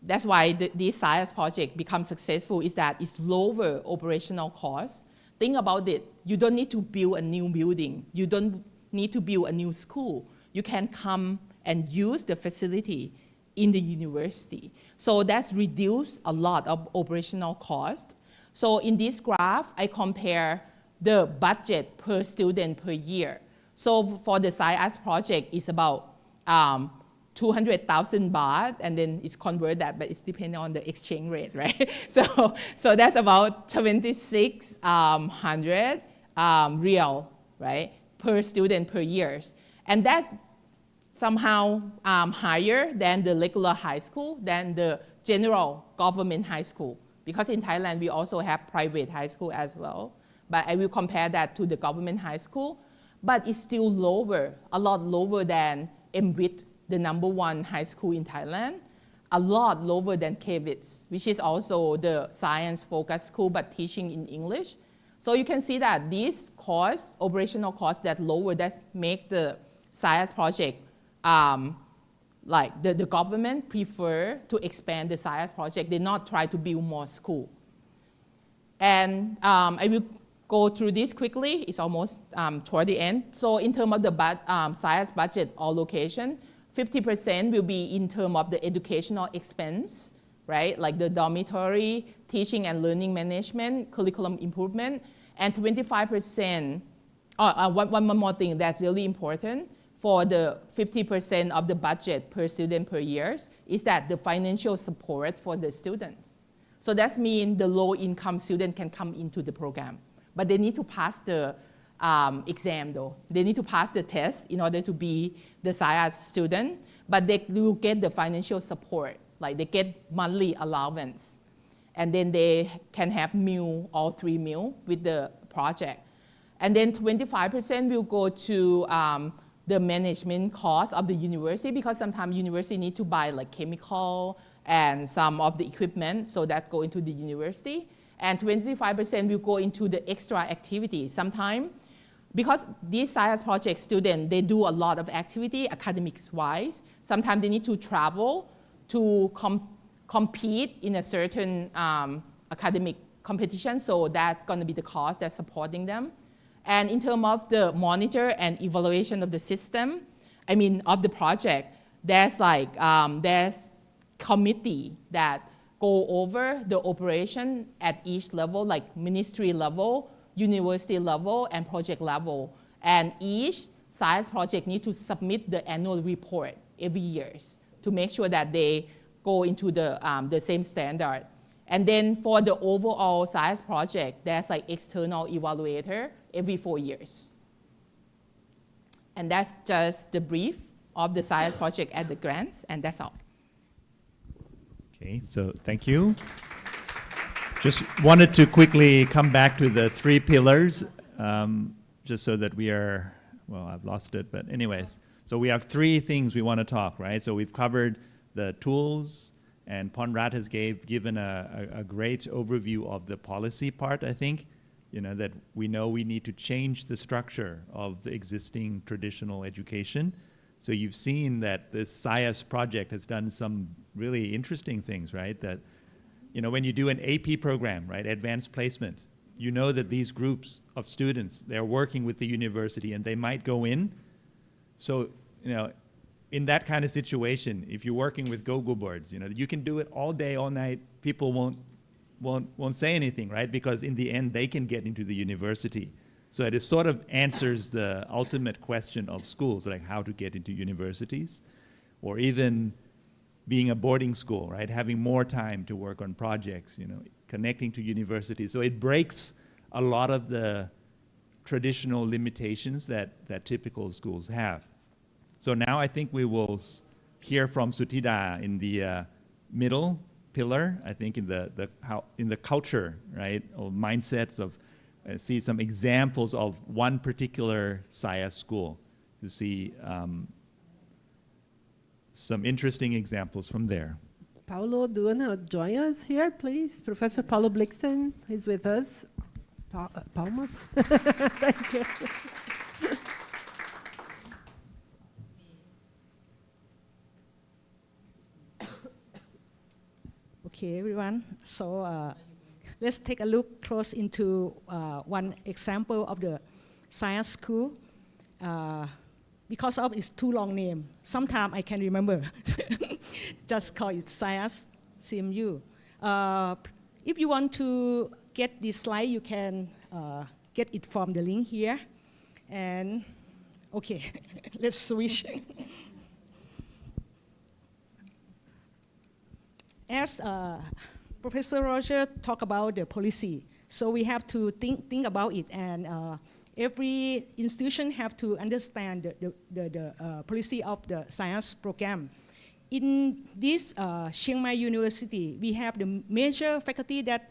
That's why this science project becomes successful, is that it's lower operational costs. Think about it, you don't need to build a new building. You don't need to build a new school. You can come and use the facility in the university. So that's reduced a lot of operational cost. So in this graph, I compare the budget per student per year. So for the SciAS project, it's about 200,000 baht, and then it's converted that, but it's depending on the exchange rate, right? So that's about 2,600 real, right, per student per year. And that's somehow higher than the regular high school, than the general government high school. Because in Thailand, we also have private high school as well. But I will compare that to the government high school. But it's still lower, a lot lower than MWIT, the #1 high school in Thailand, a lot lower than KVITS, which is also the science-focused school but teaching in English. So you can see that these costs, operational costs that lower, that make the SciAS project, like the government prefer to expand the SciAS project. They not try to build more school. And I will go through this quickly. It's almost toward the end. So in terms of the SciAS budget allocation, 50% will be in terms of the educational expense, right? Like the dormitory, teaching and learning management, curriculum improvement, and 25%, one more thing that's really important for the 50% of the budget per student per year is that the financial support for the students. So that means the low-income student can come into the program, but they need to pass the exam though. They need to pass the test in order to be the SciAS student, but they will get the financial support, like they get monthly allowance. And then they can have meal, all 3 meals with the project. And then 25% will go to the management cost of the university, because sometimes university need to buy like chemical and some of the equipment, so that go into the university. And 25% will go into the extra activities. Sometimes, because these SciAS project students, they do a lot of activity academics-wise. Sometimes they need to travel to compete in a certain academic competition, so that's going to be the cost that's supporting them. And in terms of the monitor and evaluation of the system, I mean of the project, there's like there's committee that go over the operation at each level, like ministry level, university level, and project level. And each SciAS project needs to submit the annual report every year to make sure that they go into the same standard. And then for the overall SciAS project, there's like external evaluator every 4 years. And that's just the brief of the SciAS project at the grants, and that's all. Okay, so thank you. Just wanted to quickly come back to the 3 pillars, just so that we are, well, I've lost it, but anyways. So we have 3 things we want to talk, right? So we've covered the tools, and Ponrat has given a great overview of the policy part, I think. You know, that we know we need to change the structure of the existing traditional education. So you've seen that this SciAS project has done some really interesting things, right? That, you know, when you do an AP program, right, advanced placement, you know that these groups of students, they're working with the university and they might go in. So, you know, in that kind of situation, if you're working with Google boards, you know, you can do it all day, all night. People won't say anything, right? Because in the end, they can get into the university. So it is sort of answers the ultimate question of schools, like how to get into universities, or even being a boarding school, right? Having more time to work on projects, you know, connecting to universities. So it breaks a lot of the traditional limitations that typical schools have. So now I think we will hear from Suthida in the middle pillar, I think in the culture, right, or mindsets of, see some examples of one particular SciAS school, to see some interesting examples from there. Paulo, do you want to join us here, please? Professor Paulo Blixten is with us. Palmas? Thank you. Okay, everyone. So let's take a look close into one example of the SciAS school. Because of its too long name, sometimes I can remember. Just call it SciAS CMU. If you want to get this slide, you can get it from the link here. And okay, let's switch. As Professor Roger talked about the policy, so we have to think about it, and every institution have to understand the policy of the science program. In this Chiang Mai University, we have the major faculty that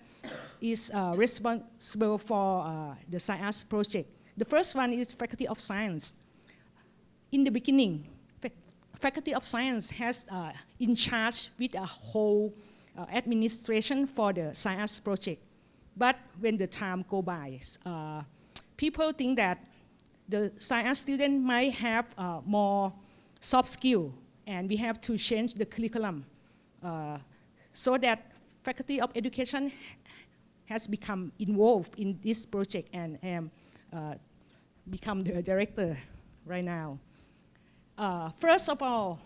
is responsible for the science project. The first one is Faculty of Science. In the beginning, Faculty of Science has in charge with a whole administration for the science project. But when the time go by, people think that the science student might have more soft skill, and we have to change the curriculum so that Faculty of Education has become involved in this project and become the director right now. First of all,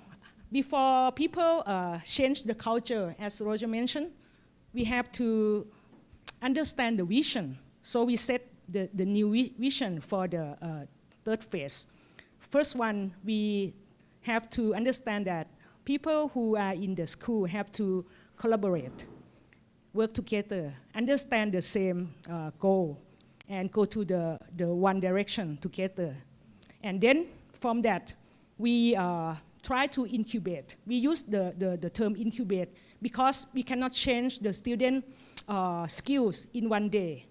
before people change the culture, as Roger mentioned, we have to understand the vision. So we set the new vision for the third phase. First one, we have to understand that people who are in the school have to collaborate, work together, understand the same goal, and go to the one direction together. And then from that, we try to incubate. We use the term incubate because we cannot change the student skills in one day.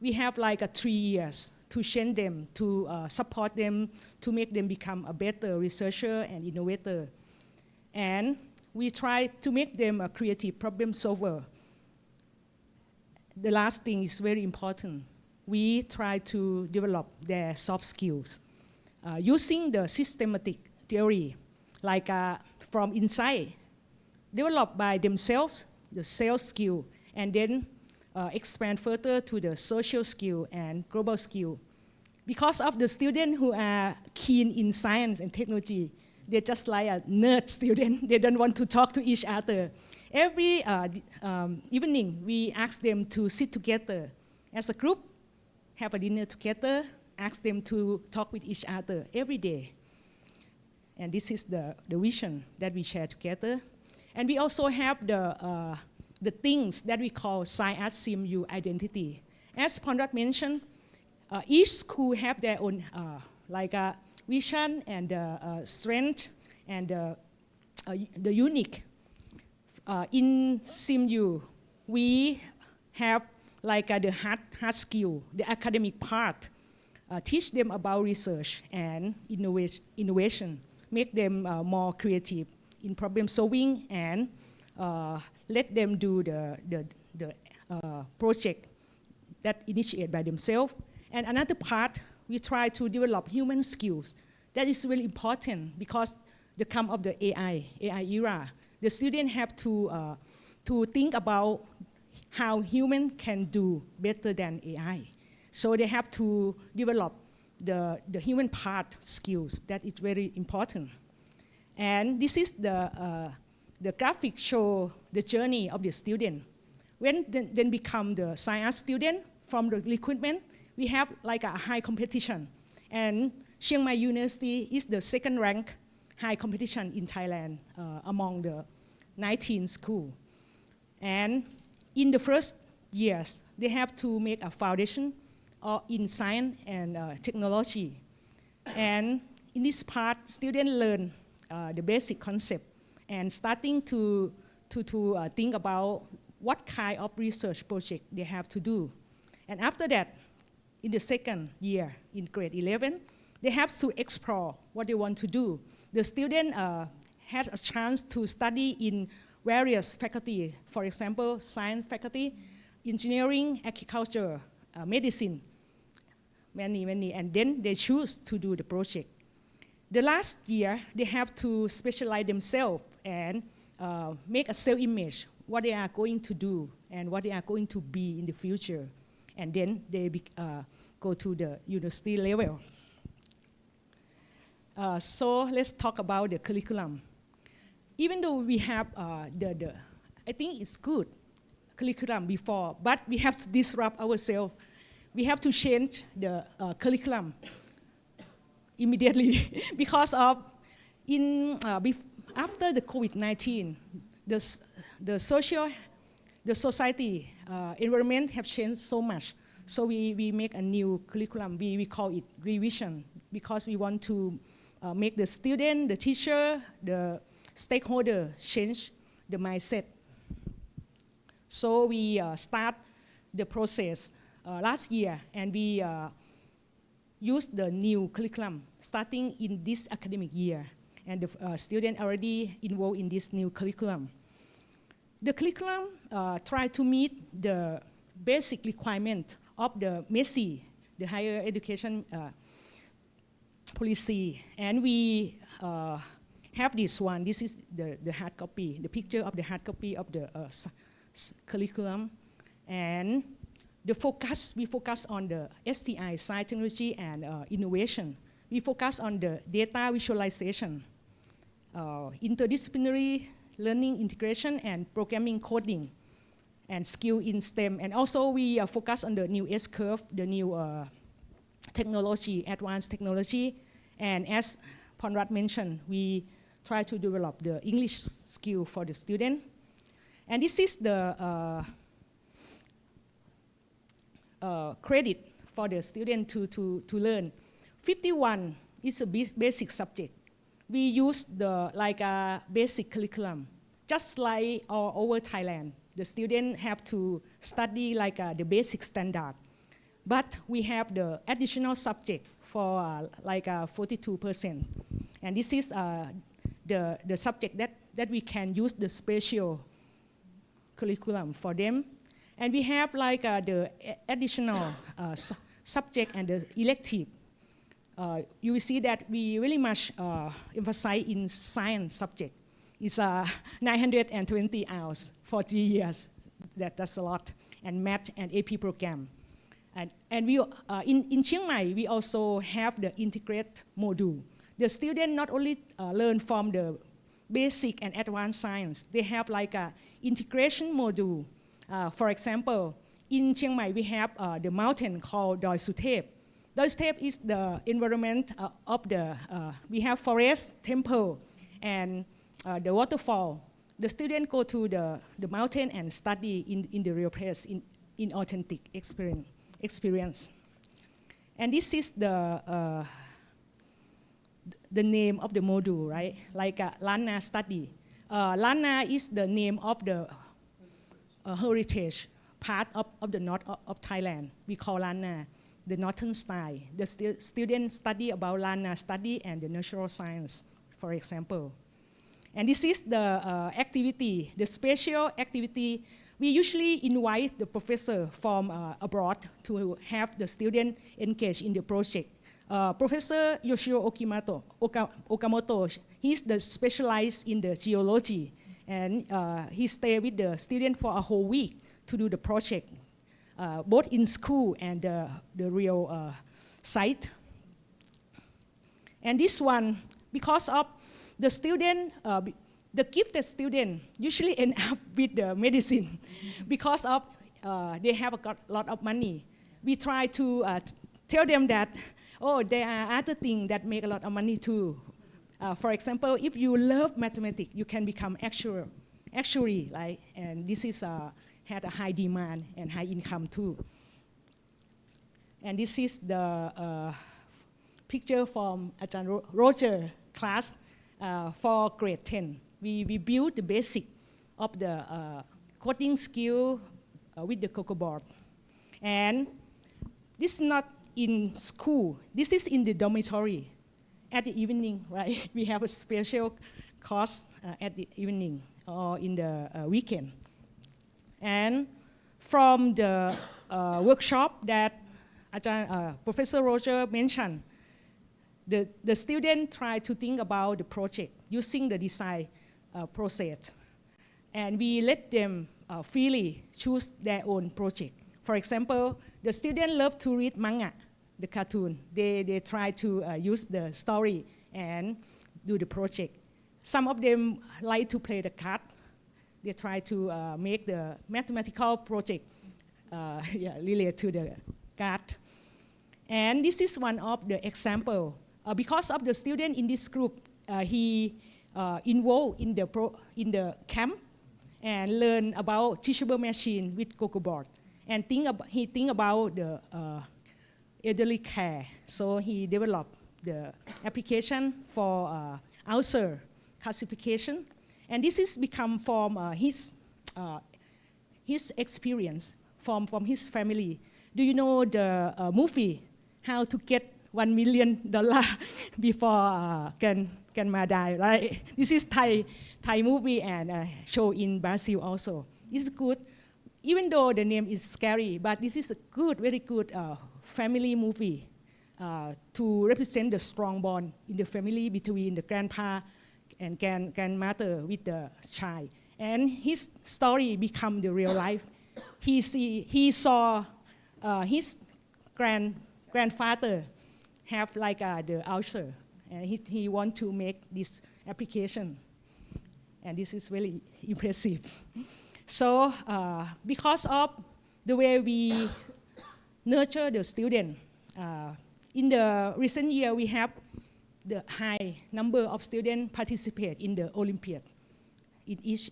We have like 3 years to change them, to support them, to make them become a better researcher and innovator. And we try to make them a creative problem solver. The last thing is very important. We try to develop their soft skills using the systematic theory, like from inside, developed by themselves, the self skill, and then expand further to the social skill and global skill. Because of the students who are keen in science and technology, they're just like a nerd student. They don't want to talk to each other. Every evening, we ask them to sit together as a group, have a dinner together, ask them to talk with each other every day. And this is the vision that we share together. And we also have the things that we call Science CMU identity. As Ponrat mentioned, each school have their own vision and strength and the unique. In CMU, we have like the hard skill, the academic part, teach them about research and innovation, make them more creative in problem solving, and let them do the project that initiated by themselves. And another part, we try to develop human skills. That is really important because the come of the AI era. The students have to think about how human can do better than AI. So they have to develop the human part skills. That is very important. And this is the graphic show the journey of the student. When then become the science student from the recruitment, we have like a high competition. And Chiang Mai University is the second ranked high competition in Thailand among the 19 schools. And in the first years, they have to make a foundation in science and technology. And in this part, students learn the basic concept and starting to think about what kind of research project they have to do. And after that, in the second year, in grade 11, they have to explore what they want to do. The student has a chance to study in various faculty, for example, science faculty, engineering, agriculture, medicine, many, and then they choose to do the project. The last year, they have to specialize themselves and make a self-image, what they are going to do and what they are going to be in the future. And then they go to the university level. So let's talk about the curriculum. Even though we have I think it's good curriculum before, but we have to disrupt ourselves. we have to change the curriculum immediately because of after the COVID-19, the society environment have changed so much. So we make a new curriculum. We call it revision because we want to make the student, the teacher, the stakeholder change the mindset. So we start the process last year, and we use the new curriculum starting in this academic year. And the students already involved in this new curriculum. The curriculum try to meet the basic requirement of the MESI, the higher education policy. And we have this one. This is the hard copy, the picture of the hard copy of the curriculum. And we focus on the STI, science, technology, and innovation. We focus on the data visualization, interdisciplinary learning integration, and programming coding, and skill in STEM. And also we focus on the new S-curve, the new technology, advanced technology. And as Ponrad mentioned, we try to develop the English skill for the student. And this is the credit for the student to learn. 51 is a basic subject. We use the basic curriculum, just like all over Thailand. The students have to study the basic standard. But we have the additional subject for 42%. And this is the subject that we can use the special curriculum for them. And we have the additional subject and the elective. You will see that we really much emphasize in science subject. It's 920 hours for 3 years. That's a lot. And math and AP program. And we, in Chiang Mai, we also have the integrated module. The student not only learn from the basic and advanced science, they have a integration module. For example, in Chiang Mai, we have the mountain called Doi Suthep. Doi Suthep is the environment of the, we have forest, temple, and the waterfall. The students go to the mountain and study in the real place, in authentic experience. And this is the name of the module, right? Lana study. Lana is the name of the heritage part of the north of Thailand. We call Lana the northern style. The students study about Lana study and the natural science, for example. And this is the activity, the special activity. We usually invite the professor from abroad to have the student engage in the project. Professor Yoshio Okamoto, he's the specialized in the geology, and he stay with the student for a whole week to do the project, both in school and the real site. And this one, because of the student, the gifted student usually end up with the medicine because of they have a lot of money. We try to tell them that, oh, there are other things that make a lot of money too. For example, if you love mathematics, you can become actuary, right? And this is had a high demand and high income too. And this is the picture from Ajahn Roger class for grade 10. We build the basic of the coding skill with the Cocoa board. And this is not in school. This is in the dormitory at the evening, right? We have a special course at the evening or in the weekend. And from the workshop that Professor Roger mentioned, the student try to think about the project using the design process. And we let them freely choose their own project. For example, the students love to read manga, the cartoon. They try to use the story and do the project. Some of them like to play the card. They try to make the mathematical project related to the card. And this is one of the example. Because of the student in this group, he involved in the camp and learn about teachable machine with Cocoa board. And he think about the elderly care. So he developed the application for ulcer classification. And this is become from his experience from his family. Do you know the movie, How to Get $1 Million before grandma die, right? This is Thai movie and show in Brazil also. This is good, even though the name is scary, but this is a good, very good family movie to represent the strong bond in the family between the grandpa and grandmother with the child. And his story become the real life. He saw his grandfather have like the ulcer, and he want to make this application, and this is really impressive. So because of the way we nurture the student, in the recent year we have the high number of students participate in the Olympiad in each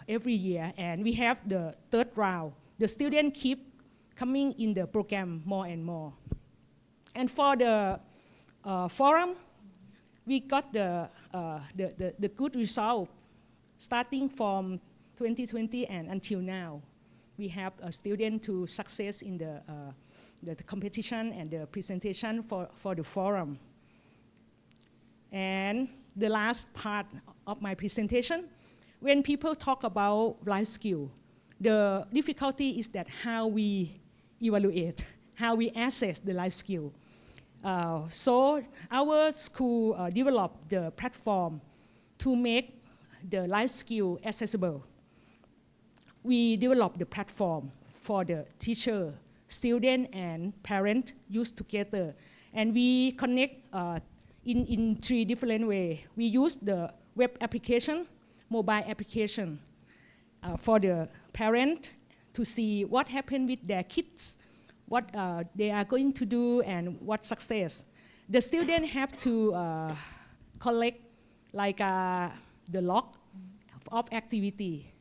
every year, and we have the third round. The students keep coming in the program more and more. And for the forum, we got the good result starting from 2020 and until now. We have a student to success in the competition and the presentation for the forum. And the last part of my presentation, when people talk about life skill, the difficulty is that how we evaluate, how we assess the life skill. So our school developed the platform to make the life skill accessible. We developed the platform for the teacher, student, and parent use together. And we connect in 3 different ways. We use the web application, mobile application for the parent to see what happened with their kids, what they are going to do, and what success. The students have to collect like the log of activity.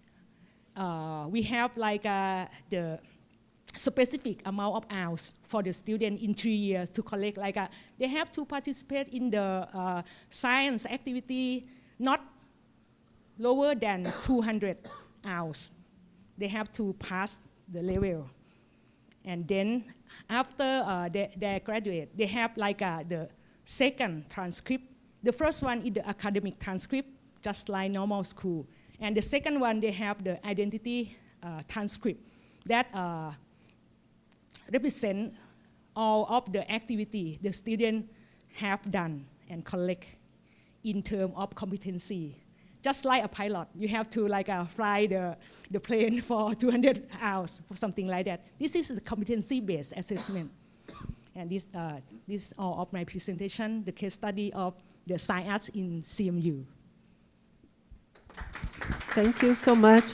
We have like the specific amount of hours for the student in 3 years to collect. Like they have to participate in the science activity not lower than 200 hours. They have to pass the level. And then after they graduate, they have like the second transcript. The first one is the academic transcript, just like normal school. And the second one, they have the identity transcript that represent all of the activity the student have done and collect in terms of competency. Just like a pilot, you have to like fly the plane for 200 hours or something like that. This is the competency-based assessment. And this is all of my presentation, the case study of the science in CMU. Thank you so much.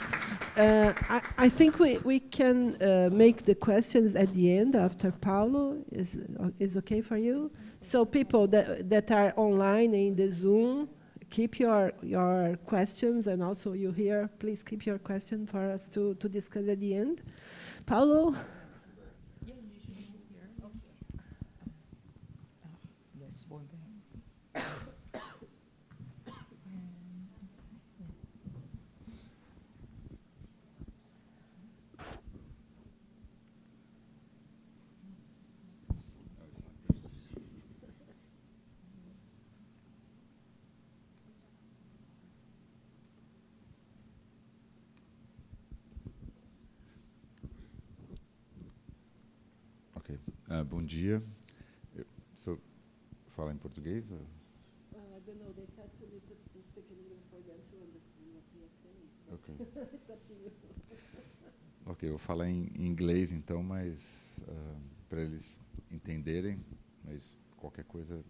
I think we can make the questions at the end after Paulo. Is okay for you? So people that are online in the Zoom, keep your questions, and also you here, please keep your question for us to discuss at the end. Paulo? Yeah, you should be here. Okay. Yes, one back. Ok. Bom dia. Eu falo em português? Ou? I don't know. They said to me to speak in English for them to understand what we are saying. Ok. It's up to you. Ok, eu vou falar em inglês então, mas para eles entenderem, mas qualquer coisa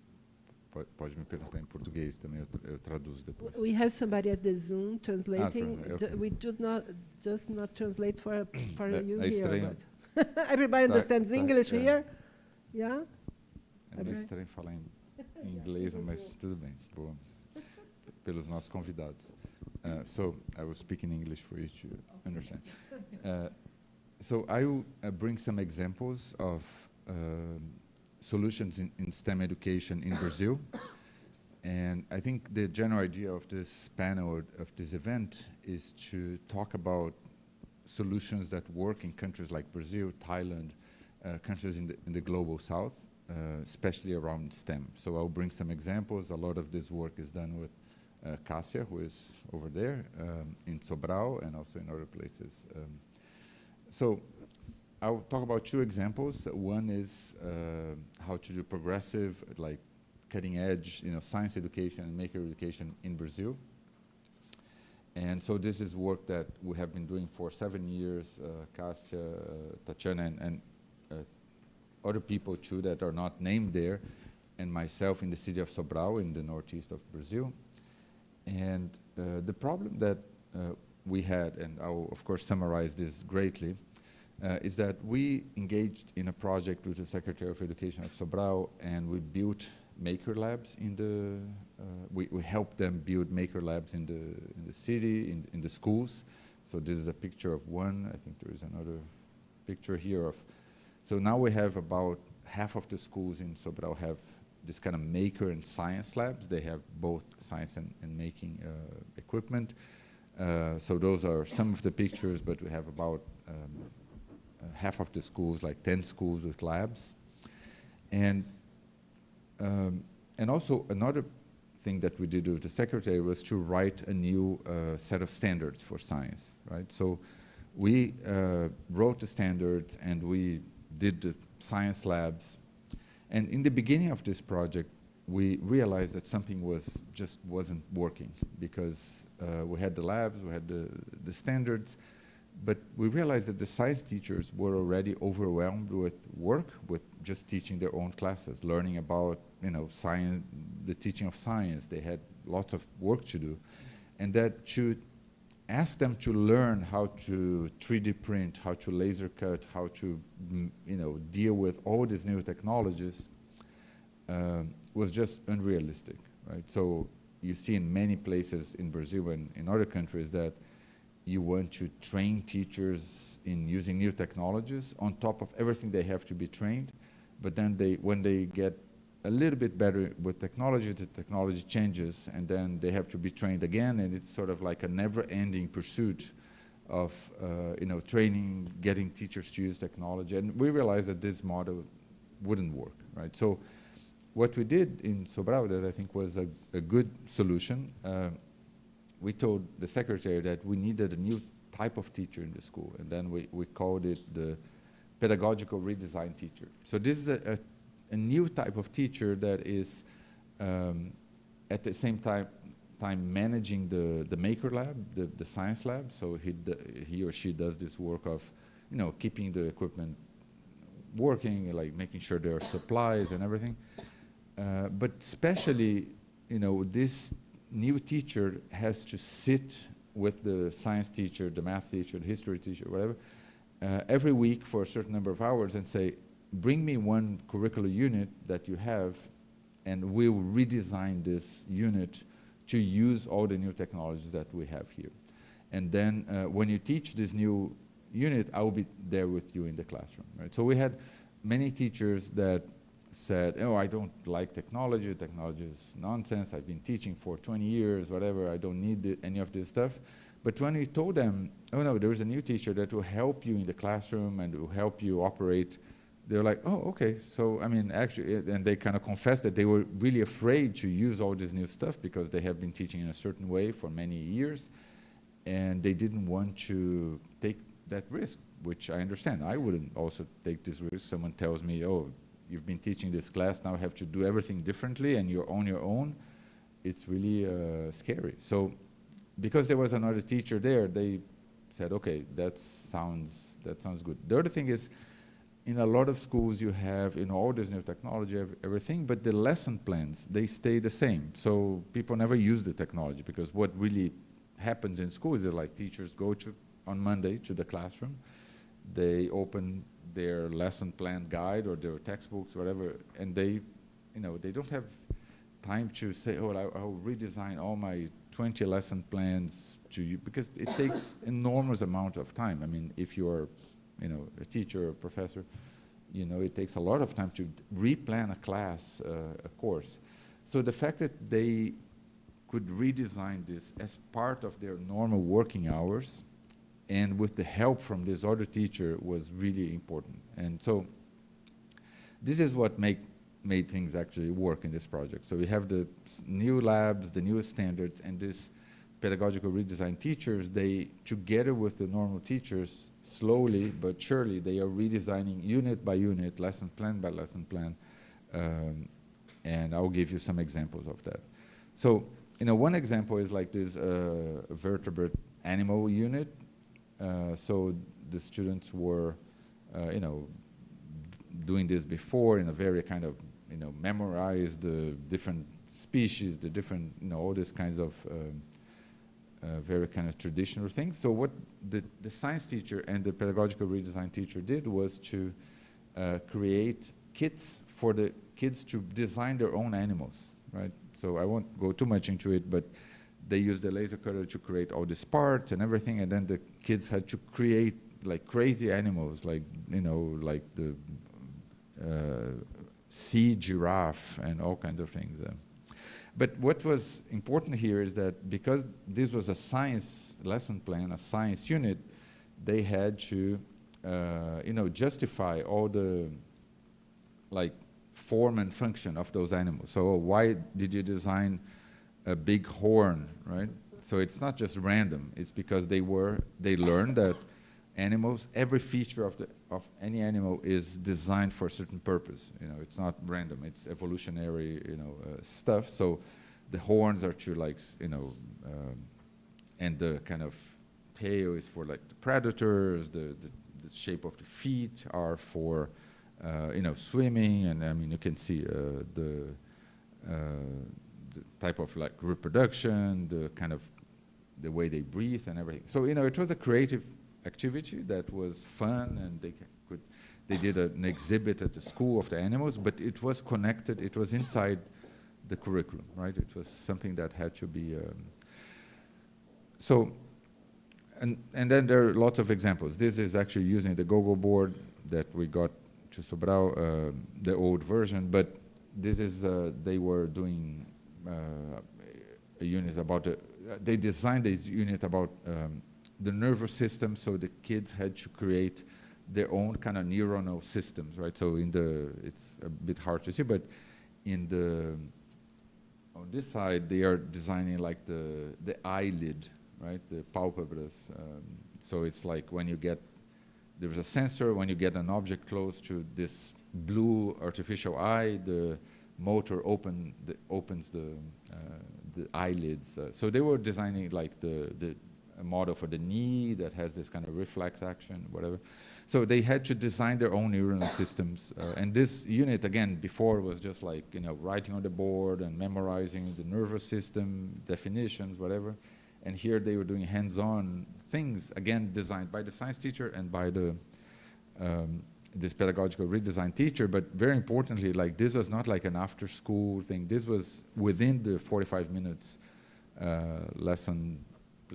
pode me perguntar em português também, eu traduzo depois. We have somebody at the Zoom translating. Okay. We just not translate for you É here. estranho. But Everybody understands tá, English é. here? Yeah? É meio estranho falar em inglês, mas tudo bem, pelos nossos convidados. So I will speak in English for you to understand. So I will bring some examples of solutions in STEM education in Brazil. And I think the general idea of this panel, or of this event, is to talk about solutions that work in countries like Brazil, Thailand, countries in the global south, especially around STEM. So I'll bring some examples. A lot of this work is done with Cássia, who is over there, in Sobral and also in other places. So I'll talk about two examples. One is how to do progressive, like cutting edge, science education and maker education in Brazil. And so this is work that we have been doing for 7 years, Cássia, Tatiana, and other people too that are not named there, and myself in the city of Sobral in the northeast of Brazil. And the problem that we had, and I will of course summarize this greatly, is that we engaged in a project with the Secretary of Education of Sobral, and we built maker labs in the, we helped them build maker labs in the city, in the schools. So this is a picture of one. I think there is another picture here of, so now we have about half of the schools in Sobral have this kind of maker and science labs. They have both science and making equipment. So those are some of the pictures, but we have about half of the schools, like 10 schools with labs. And also another thing that we did with the secretary was to write a new set of standards for science, right? So we wrote the standards and we did the science labs. And in the beginning of this project, we realized that something wasn't working, because we had the labs, we had the standards, but we realized that the science teachers were already overwhelmed with work, with just teaching their own classes, learning about science, the teaching of science. They had lots of work to do, and that should ask them to learn how to 3D print, how to laser cut, how to deal with all these new technologies was just unrealistic, right? So you see in many places in Brazil and in other countries that you want to train teachers in using new technologies on top of everything they have to be trained, but then when they get a little bit better with technology, the technology changes, and then they have to be trained again, and it's sort of like a never-ending pursuit of training, getting teachers to use technology. And we realized that this model wouldn't work, right? So what we did in Sobral that I think was a good solution, we told the secretary that we needed a new type of teacher in the school, and then we called it the pedagogical redesign teacher. So this is a new type of teacher that is at the same time managing the maker lab, the science lab. So he or she does this work of keeping the equipment working, like making sure there are supplies and everything. But especially, this new teacher has to sit with the science teacher, the math teacher, the history teacher, whatever, every week for a certain number of hours and say, bring me one curricular unit that you have, and we'll redesign this unit to use all the new technologies that we have here. And then when you teach this new unit, I will be there with you in the classroom, right? So we had many teachers that said, oh, I don't like technology is nonsense, I've been teaching for 20 years, whatever, I don't need any of this stuff. But when we told them, oh no, there is a new teacher that will help you in the classroom and will help you operate, they were like, oh, okay. So, I mean, actually, and they kind of confessed that they were really afraid to use all this new stuff because they have been teaching in a certain way for many years, and they didn't want to take that risk, which I understand. I wouldn't also take this risk. Someone tells me, oh, you've been teaching this class, now have to do everything differently, and you're on your own. It's really scary. So, because there was another teacher there, they said, okay, that sounds good. The other thing is, in a lot of schools you have all this new technology, everything, but the lesson plans, they stay the same. So people never use the technology, because what really happens in schools is like teachers go on Monday to the classroom, they open their lesson plan guide or their textbooks, whatever, and they don't have time to say, oh, I'll redesign all my 20 lesson plans to you, because it takes enormous amount of time. I mean, if you're, a teacher or a professor, it takes a lot of time to replan a class, a course. So the fact that they could redesign this as part of their normal working hours and with the help from this other teacher was really important. And so this is what made things actually work in this project. So we have the new labs, the newest standards, and this pedagogical redesign teachers, they, together with the normal teachers, slowly but surely, they are redesigning unit by unit, lesson plan by lesson plan, and I'll give you some examples of that. So, one example is like this vertebrate animal unit. So the students were, doing this before in a very kind of, memorize the different species, the different, all these kinds of very kind of traditional things. So what the science teacher and the pedagogical redesign teacher did was to create kits for the kids to design their own animals, right? So I won't go too much into it, but they used the laser cutter to create all these parts and everything, and then the kids had to create like crazy animals, like, like the sea giraffe and all kinds of things. But what was important here is that because this was a science lesson plan, a science unit, they had to, justify all the, like, form and function of those animals. So why did you design a big horn, right? So it's not just random. It's because they learned that animals, every feature of any animal is designed for a certain purpose. It's not random. It's evolutionary, stuff. So the horns are to, like, and the kind of tail is for, like, the predators. The shape of the feet are for, swimming. And I mean, you can see the type of, like, reproduction, the kind of the way they breathe and everything. So it was a creative activity that was fun, and they did an exhibit at the School of the Animals, but it was connected, it was inside the curriculum, right? It was something that had to be, and then there are lots of examples. This is actually using the Gogo board that we got to Sobral, the old version, but this is, they were doing a unit about, they designed this unit about the nervous system, so the kids had to create their own kind of neuronal systems, right? So it's a bit hard to see, but on this side, they are designing like the eyelid, right? The palpebras. So it's like when you get, there's a sensor, when you get an object close to this blue artificial eye, the motor opens the eyelids. So they were designing like a model for the knee that has this kind of reflex action, whatever. So they had to design their own neuronal systems. And this unit, again, before was just like, writing on the board and memorizing the nervous system, definitions, whatever. And here they were doing hands-on things, again, designed by the science teacher and by this pedagogical redesign teacher. But very importantly, like, this was not like an after-school thing. This was within the 45 minutes lesson.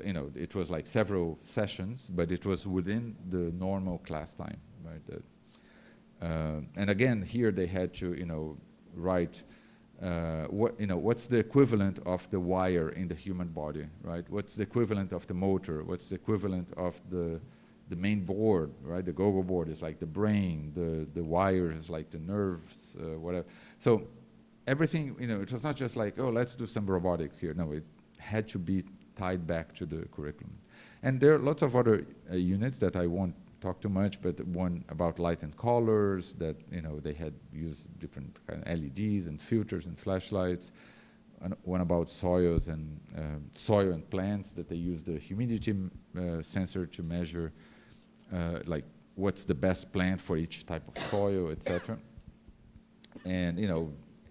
It was like several sessions, but it was within the normal class time, right? And again, here they had to, write what's the equivalent of the wire in the human body, right? What's the equivalent of the motor? What's the equivalent of the main board, right? The Gogo board is like the brain, the wire is like the nerves, whatever. So everything, it was not just like, oh, let's do some robotics here. No, it had to be tied back to the curriculum. And there are lots of other units that I won't talk too much, but one about light and colors that, they had used different kind of LEDs and filters and flashlights. And one about soils and soil and plants that they use the humidity sensor to measure, like what's the best plant for each type of soil, etc. And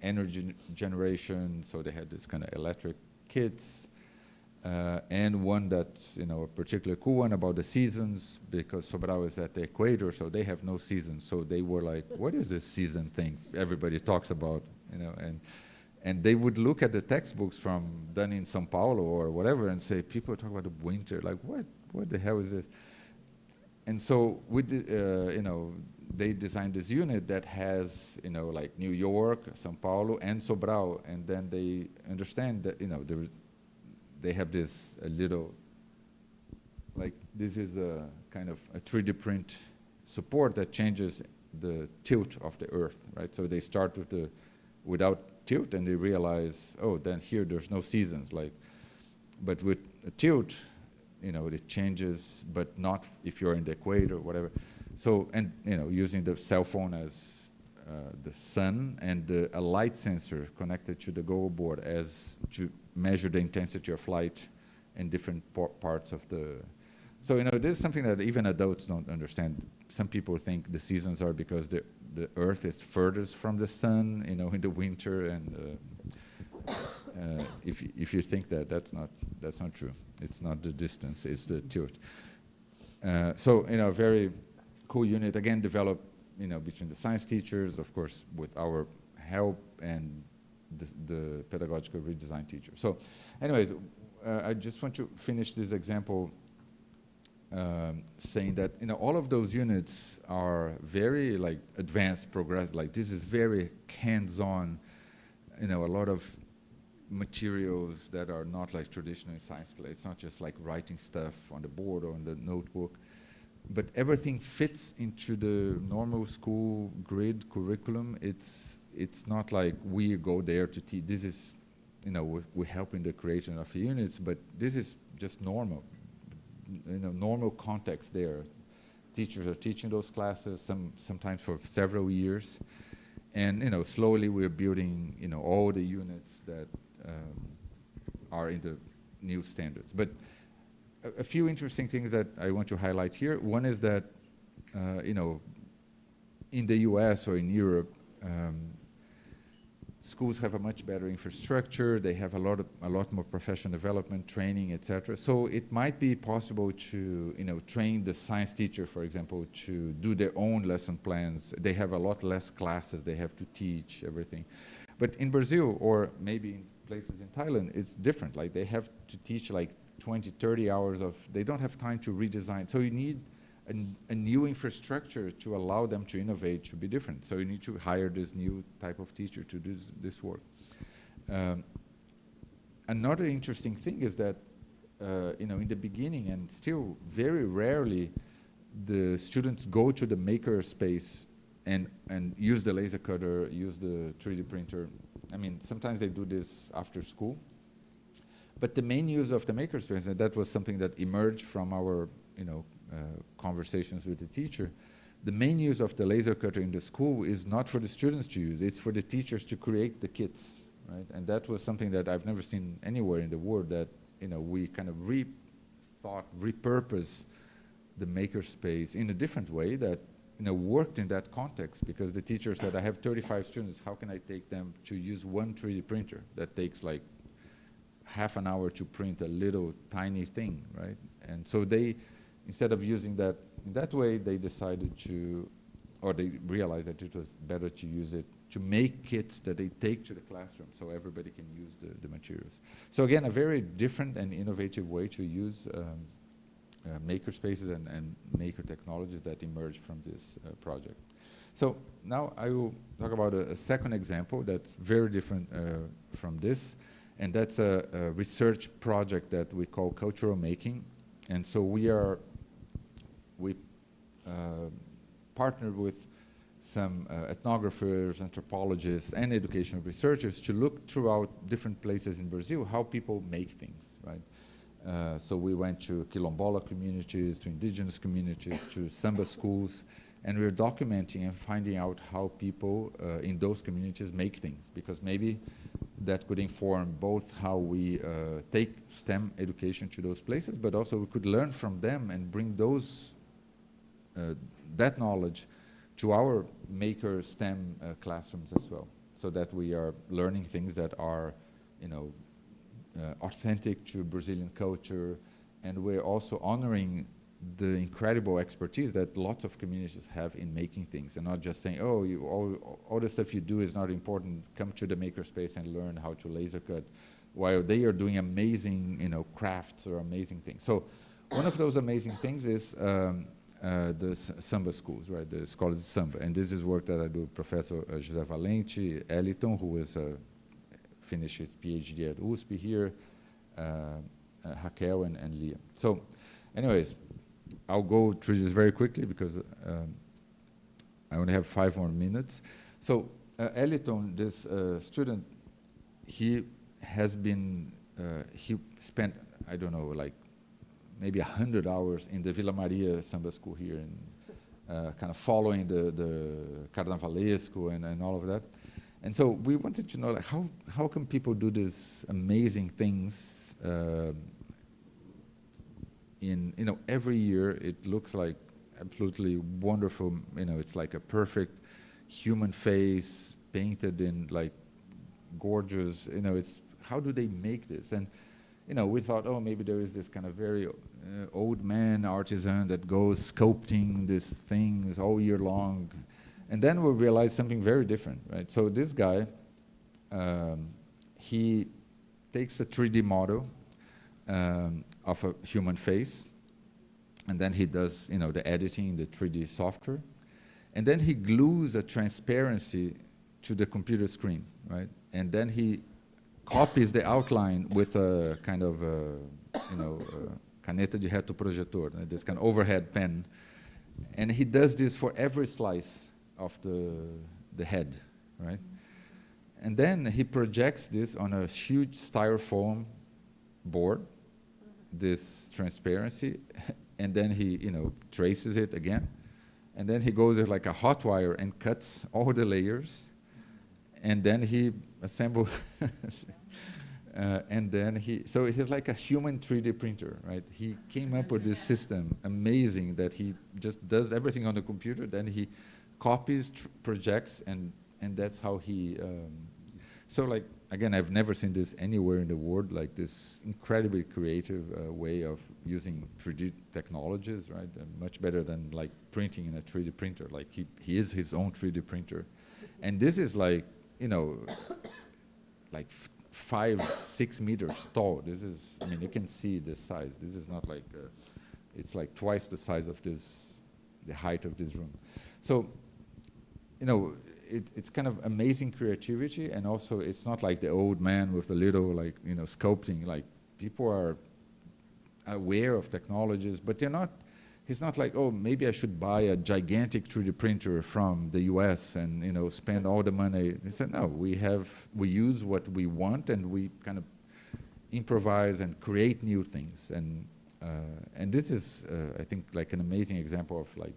energy generation. So they had this kind of electric kits. and one that's, you know, a particularly cool one about the seasons, because Sobral is at the equator, so they have no seasons. So they were like, what is this season thing everybody talks about, you know? And they would look at the textbooks done in São Paulo or whatever and say, people talk about the winter, like what the hell is this? And so you know, they designed this unit that has, you know, like New York, São Paulo, and Sobral, and then they understand that, you know, they have this a little, like this is a kind of a 3D print support that changes the tilt of the Earth, right? So they start without tilt, and they realize, oh, then here there's no seasons, like, but with a tilt, you know, it changes, but not if you're in the equator or whatever. So, and, you know, using the cell phone as the sun and a light sensor connected to the Go board as to measure the intensity of light in different parts of the. So, you know, this is something that even adults don't understand. Some people think the seasons are because the Earth is furthest from the sun, you know, in the winter, and if you think that, that's not true. It's not the distance, it's the tilt. So, you know, very cool unit, again, developed, you know, between the science teachers, of course, with our help, and the pedagogical redesign teacher. So, anyways, I just want to finish this example saying that, you know, all of those units are very, like, advanced, progressive, like, this is very hands-on, you know, a lot of materials that are not like traditional in science class. It's not just like writing stuff on the board or on the notebook, but everything fits into the normal school grid curriculum. It's not like we go there to teach. This is, you know, we help in the creation of units, but this is just normal, you know, normal context there. Teachers are teaching those classes, sometimes for several years, and, you know, slowly we're building, you know, all the units that are in the new standards. But a few interesting things that I want to highlight here. One is that, you know, in the US or in Europe, schools have a much better infrastructure. They have a lot more professional development, training, etc. So it might be possible to, you know, train the science teacher, for example, to do their own lesson plans. They have a lot less classes. They have to teach everything. But in Brazil, or maybe in places in Thailand, it's different. Like, they have to teach like 20, 30 hours they don't have time to redesign. So you need a new infrastructure to allow them to innovate, to be different. So you need to hire this new type of teacher to do this work. Another interesting thing is that, you know, in the beginning, and still very rarely, the students go to the maker space and use the laser cutter, use the 3D printer. I mean, sometimes they do this after school. But the main use of the makerspace, and that was something that emerged from our, you know, conversations with the teacher, the main use of the laser cutter in the school is not for the students to use, it's for the teachers to create the kits, right? And that was something that I've never seen anywhere in the world, that, you know, we kind of repurpose the makerspace in a different way that, you know, worked in that context, because the teacher said, I have 35 students, how can I take them to use one 3D printer that takes like half an hour to print a little tiny thing, right? And so they, instead of using that in that way, they decided to, or they realized that it was better to use it to make kits that they take to the classroom so everybody can use the materials. So again, a very different and innovative way to use maker spaces and maker technologies that emerged from this project. So now I will talk about a second example that's very different from this, and that's a research project that we call Cultural Making. And so we partnered with some ethnographers, anthropologists, and educational researchers to look throughout different places in Brazil how people make things, right? So we went to Quilombola communities, to indigenous communities, to Samba schools, and we were documenting and finding out how people in those communities make things, because maybe that could inform both how we take STEM education to those places, but also we could learn from them and bring that knowledge to our maker STEM classrooms as well, so that we are learning things that are, you know, authentic to Brazilian culture, and we're also honoring the incredible expertise that lots of communities have in making things, and not just saying, oh, all the stuff you do is not important, come to the makerspace and learn how to laser cut, while they are doing amazing, crafts or amazing things. So one of those amazing things is the samba schools, right? The scholars of samba, and this is work that I do with Professor José Valente, Eliton, who is finished his PhD at USP here, Raquel and Leah. So, anyways, I'll go through this very quickly because I only have 5 more minutes. So, Eliton, this student, he has been, he spent, I don't know, like maybe 100 hours in the Vila Maria Samba School here, and kind of following the Carnavalesco and all of that. And so we wanted to know, like, how can people do these amazing things in, every year it looks like absolutely wonderful, it's like a perfect human face painted in like gorgeous, it's, how do they make this? And, we thought, oh, maybe there is this kind of very old man artisan that goes sculpting these things all year long. And then we realized something very different, right? So this guy, he takes a 3D model of a human face, and then he does, the editing in the 3D software, and then he glues a transparency to the computer screen, right? And then he copies the outline with a kind of, caneta de reto projetor, this kind of overhead pen, and he does this for every slice of the head, right? And then he projects this on a huge styrofoam board, this transparency, and then he, traces it again, and then he goes with like a hot wire and cuts all the layers, and then he assembles, and then so he's like a human 3D printer, right? He came up with this system, amazing, that he just does everything on the computer, then he copies, projects, and that's how he, so like, again, I've never seen this anywhere in the world, like this incredibly creative way of using 3D technologies, right? Much better than like printing in a 3D printer. Like he is his own 3D printer. And this is like, like 5-6 meters tall. This is, you can see this size. This is not like, it's like twice the size of the height of this room. So, it's kind of amazing creativity, and also it's not like the old man with the little, like, sculpting. Like, people are aware of technologies, but he's not like, oh, maybe I should buy a gigantic 3D printer from the US and, spend all the money. He said, no, we use what we want, and we kind of improvise and create new things. And this is, I think, like an amazing example of, like,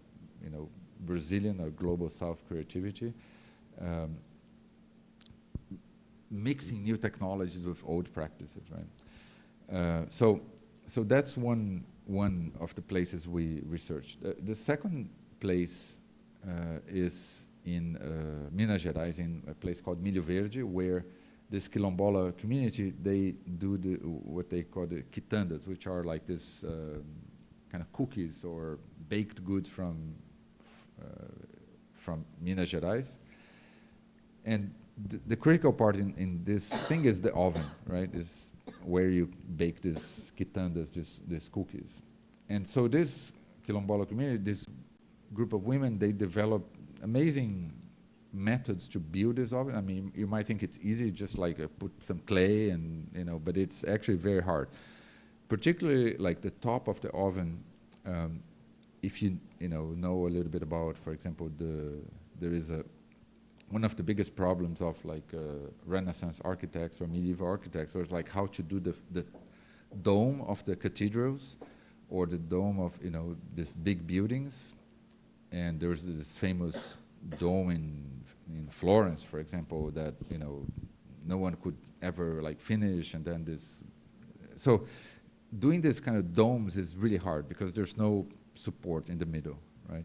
Brazilian or global South creativity, mixing new technologies with old practices, right? So that's one of the places we researched. The second place is in Minas Gerais, in a place called Milho Verde, where this Quilombola community, they do what they call the quitandas, which are like this kind of cookies or baked goods from Minas Gerais. And the critical part in this thing is the oven, right? Is where you bake these quitandas, these cookies. And so this Quilombola community, this group of women, they develop amazing methods to build this oven. You might think it's easy, just like put some clay and, but it's actually very hard. Particularly like the top of the oven, if you know a little bit about, for example, there is one of the biggest problems of like Renaissance architects or medieval architects was like how to do the dome of the cathedrals or the dome of these big buildings. And there's this famous dome in Florence, for example, that no one could ever like finish, and then so doing this kind of domes is really hard because there's no support in the middle, right?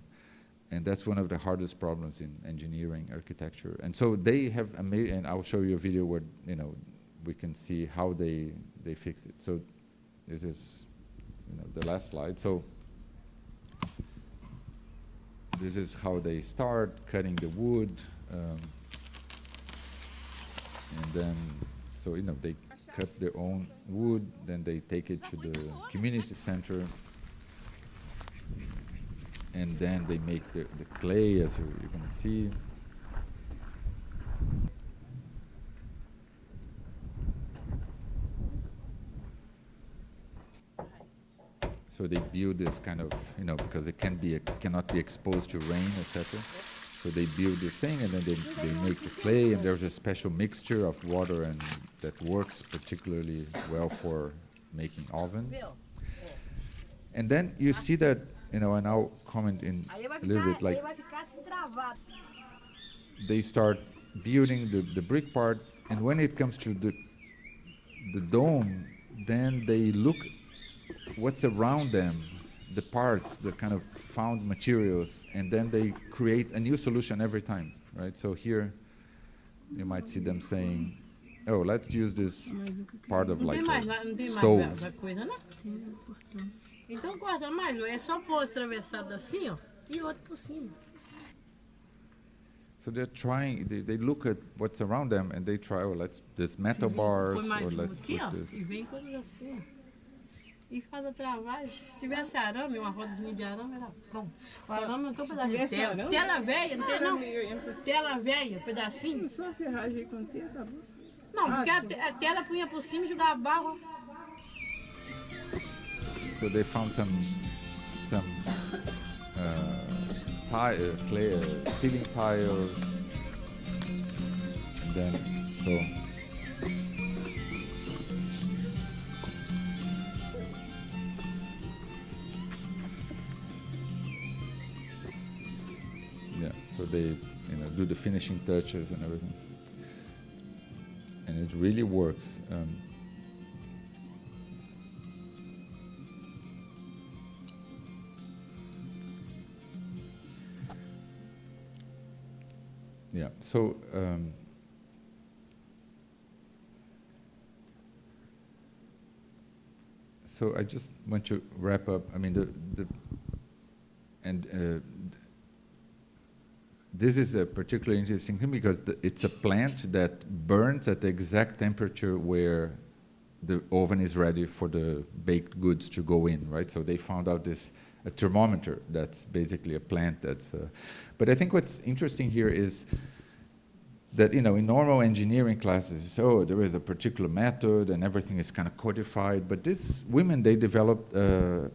And that's one of the hardest problems in engineering architecture. And so they have and I'll show you a video where we can see how they fix it. So this is, the last slide. So this is how they start cutting the wood, and then, so they cut their own wood, then they take it to the community center, and then they make the clay, as you're going to see. So they build this kind of, because it cannot be exposed to rain, etc. So they build this thing, and then they make the clay, and there's a special mixture of water and that works particularly well for making ovens. And then you see that, and I'll comment in a little bit, like they start building the brick part, and when it comes to the dome, then they look what's around them, the parts, the kind of found materials, and then they create a new solution every time, right? So here you might see them saying, oh, let's use this part of like a stove. Então corta mais, não é só pôr atravessado assim, ó, e outro por cima. So they're trying, they look at what's around them and they try, oh, let's this metal bars, or let's put this. E vem coisas assim, ó. E faz a travagem. Se tivesse arame, uma rodinha de arame, era pronto. O arame não tem um pedacinho de tela. Tela velha, não tem não. Tela velha, pedacinho. Só a ferragem com tela, tá bom? Não, porque a tela punha por cima e jogava barro. So they found some clay, ceiling tiles, and then so they do the finishing touches and everything, and it really works. Yeah, so so I just want to wrap up. I mean, this is a particularly interesting thing because it's a plant that burns at the exact temperature where the oven is ready for the baked goods to go in, right? So they found out a thermometer that's basically a plant that's. But I think what's interesting here is that in normal engineering classes, there is a particular method and everything is kind of codified. But these women, they developed a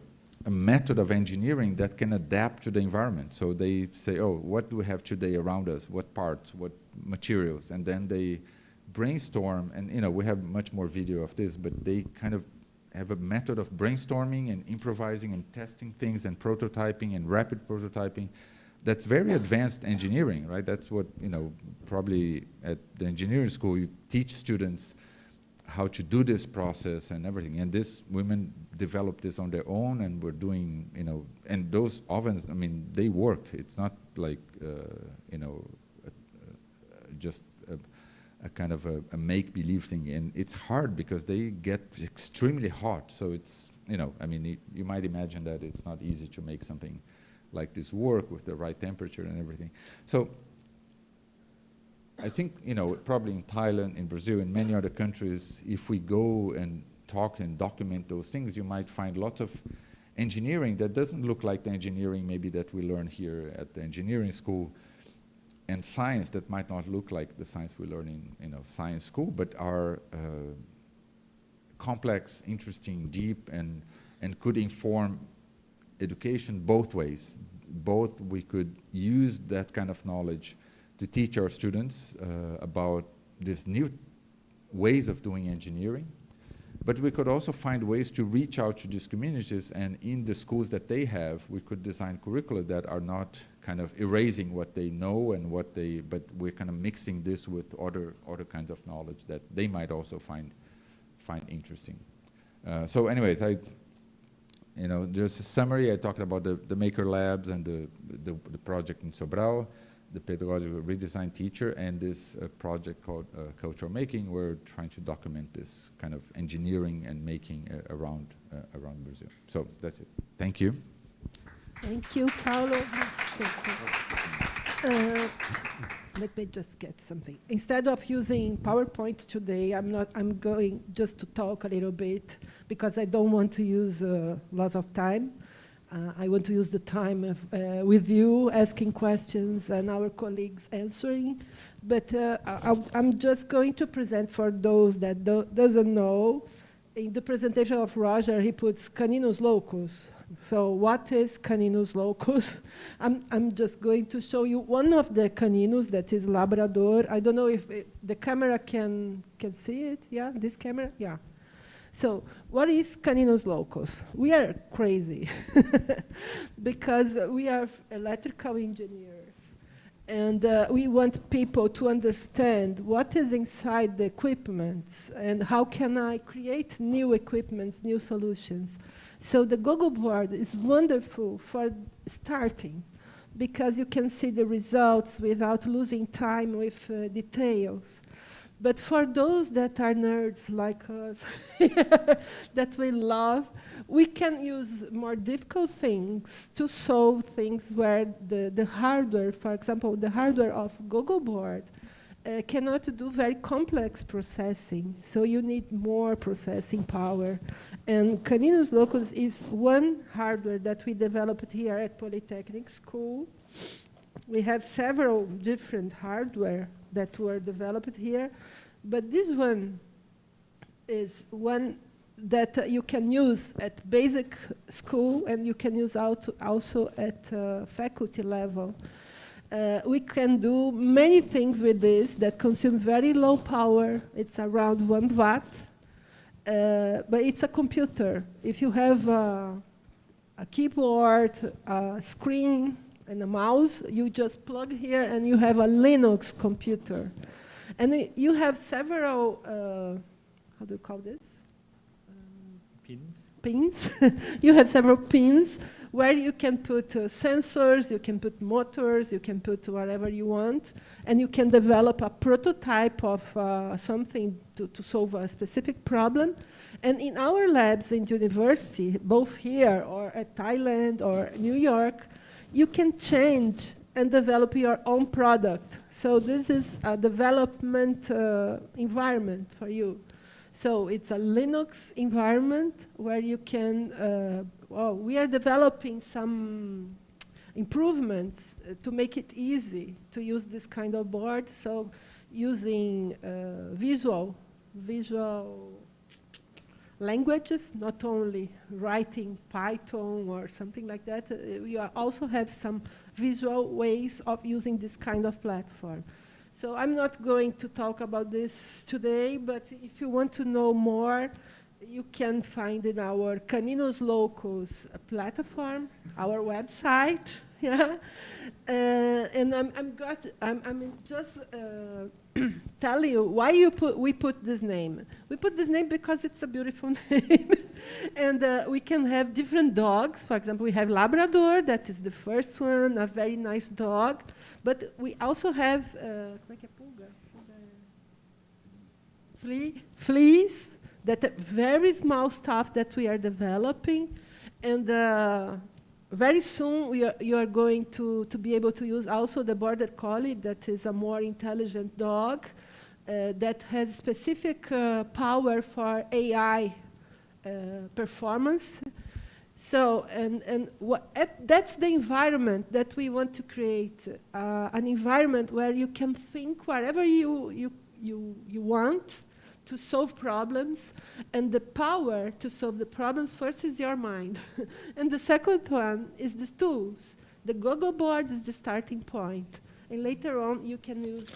method of engineering that can adapt to the environment. So they say, oh, what do we have today around us? What parts? What materials? And then they brainstorm. And we have much more video of this, but they kind of have a method of brainstorming and improvising and testing things and prototyping and rapid prototyping. That's very advanced engineering, right? That's what, probably at the engineering school, you teach students how to do this process and everything. And these women developed this on their own, and we're doing, and those ovens, I mean, they work. It's not like, just a kind of a make-believe thing. And it's hard because they get extremely hot. So it's, I mean, you might imagine that it's not easy to make something like this work with the right temperature and everything. So I think, probably in Thailand, in Brazil, in many other countries, if we go and talk and document those things, you might find lots of engineering that doesn't look like the engineering maybe that we learn here at the engineering school, and science that might not look like the science we learn in science school, but are complex, interesting, deep, and could inform education both ways. Both we could use that kind of knowledge to teach our students about these new ways of doing engineering, but we could also find ways to reach out to these communities, and in the schools that they have, we could design curricula that are not kind of erasing what they know and but we're kind of mixing this with other kinds of knowledge that they might also find interesting. So anyways, just a summary. I talked about the Maker Labs and the project in Sobral. the pedagogical redesign teacher, and this project called Cultural Making. We're trying to document this kind of engineering and making around Brazil. So that's it. Thank you. Thank you, Paulo. Let me just get something. Instead of using PowerPoint today, I'm going just to talk a little bit because I don't want to use lots of time. I want to use the time with you asking questions and our colleagues answering. But I'm just going to present for those that doesn't know. In the presentation of Roger, he puts caninus locus. So what is caninus locus? I'm just going to show you one of the caninus, that is Labrador. I don't know if the camera can see it. Yeah, this camera? Yeah. So what is caninus locus? We are crazy because we are electrical engineers. And we want people to understand what is inside the equipments and how can I create new equipments, new solutions. So the Google board is wonderful for starting because you can see the results without losing time with details. But for those that are nerds like us, that we love, we can use more difficult things to solve things where the hardware, for example, the hardware of Google board cannot do very complex processing. So you need more processing power. And caninus locus is one hardware that we developed here at Polytechnic School. We have several different hardware that were developed here, but this one is one that you can use at basic school and you can use also at faculty level. We can do many things with this that consume very low power. It's around 1 watt, but it's a computer. If you have a keyboard, a screen, and a mouse, you just plug here and you have a Linux computer. And you have several, how do you call this? Pins. Pins. You have several pins where you can put sensors, you can put motors, you can put whatever you want, and you can develop a prototype of something to solve a specific problem. And in our labs in university, both here or at Thailand or New York, you can change and develop your own product. So this is a development environment for you. So it's a Linux environment where you can, we are developing some improvements to make it easy to use this kind of board. So using visual languages, not only writing Python or something like that, we also have some visual ways of using this kind of platform. So I'm not going to talk about this today, but if you want to know more, you can find in our Caninus Locus platform, our website. Yeah, and I'm just tell you why we put this name. We put this name because it's a beautiful name, and we can have different dogs. For example, we have Labrador, that is the first one, a very nice dog. But we also have fleas, that are very small stuff that we are developing, and very soon you are going to be able to use also the Border Collie, that is a more intelligent dog that has specific power for AI performance. So, that's the environment that we want to create, an environment where you can think whatever you want to solve problems, and the power to solve the problems first is your mind. And the second one is the tools. The Google board is the starting point. And later on, you can use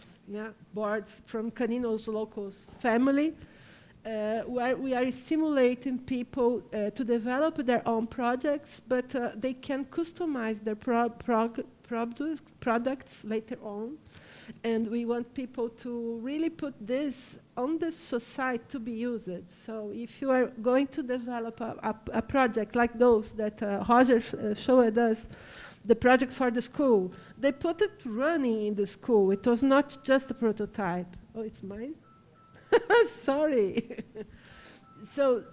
boards from Caninus Locus family, where we are stimulating people to develop their own projects, but they can customize their products later on. And we want people to really put this on the society to be used. So if you are going to develop a project like those that Roger showed us, the project for the school. They put it running in the school. It was not just a prototype. Oh, it's mine? Sorry. So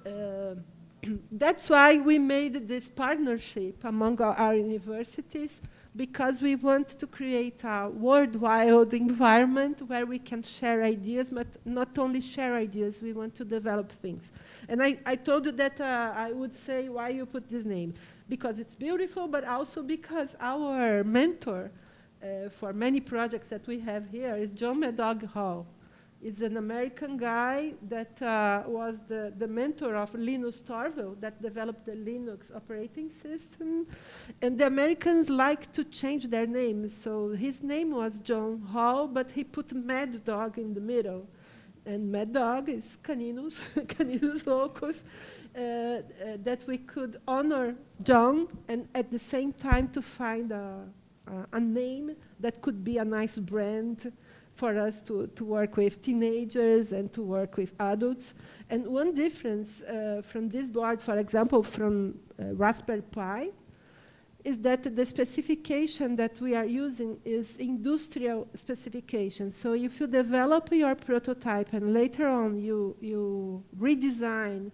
that's why we made this partnership among our universities, because we want to create a worldwide environment where we can share ideas, but not only share ideas, we want to develop things. And I told you that I would say why you put this name. Because it's beautiful, but also because our mentor for many projects that we have here is John Madog Hall. He's an American guy that was the mentor of Linus Torvalds that developed the Linux operating system. And the Americans like to change their names. So his name was John Hall, but he put Mad Dog in the middle. And Mad Dog is Caninus, Caninus Locus, that we could honor John and at the same time to find a name that could be a nice brand for us to work with teenagers and to work with adults. And one difference from this board, for example, from Raspberry Pi, is that the specification that we are using is industrial specification. So if you develop your prototype and later on you redesign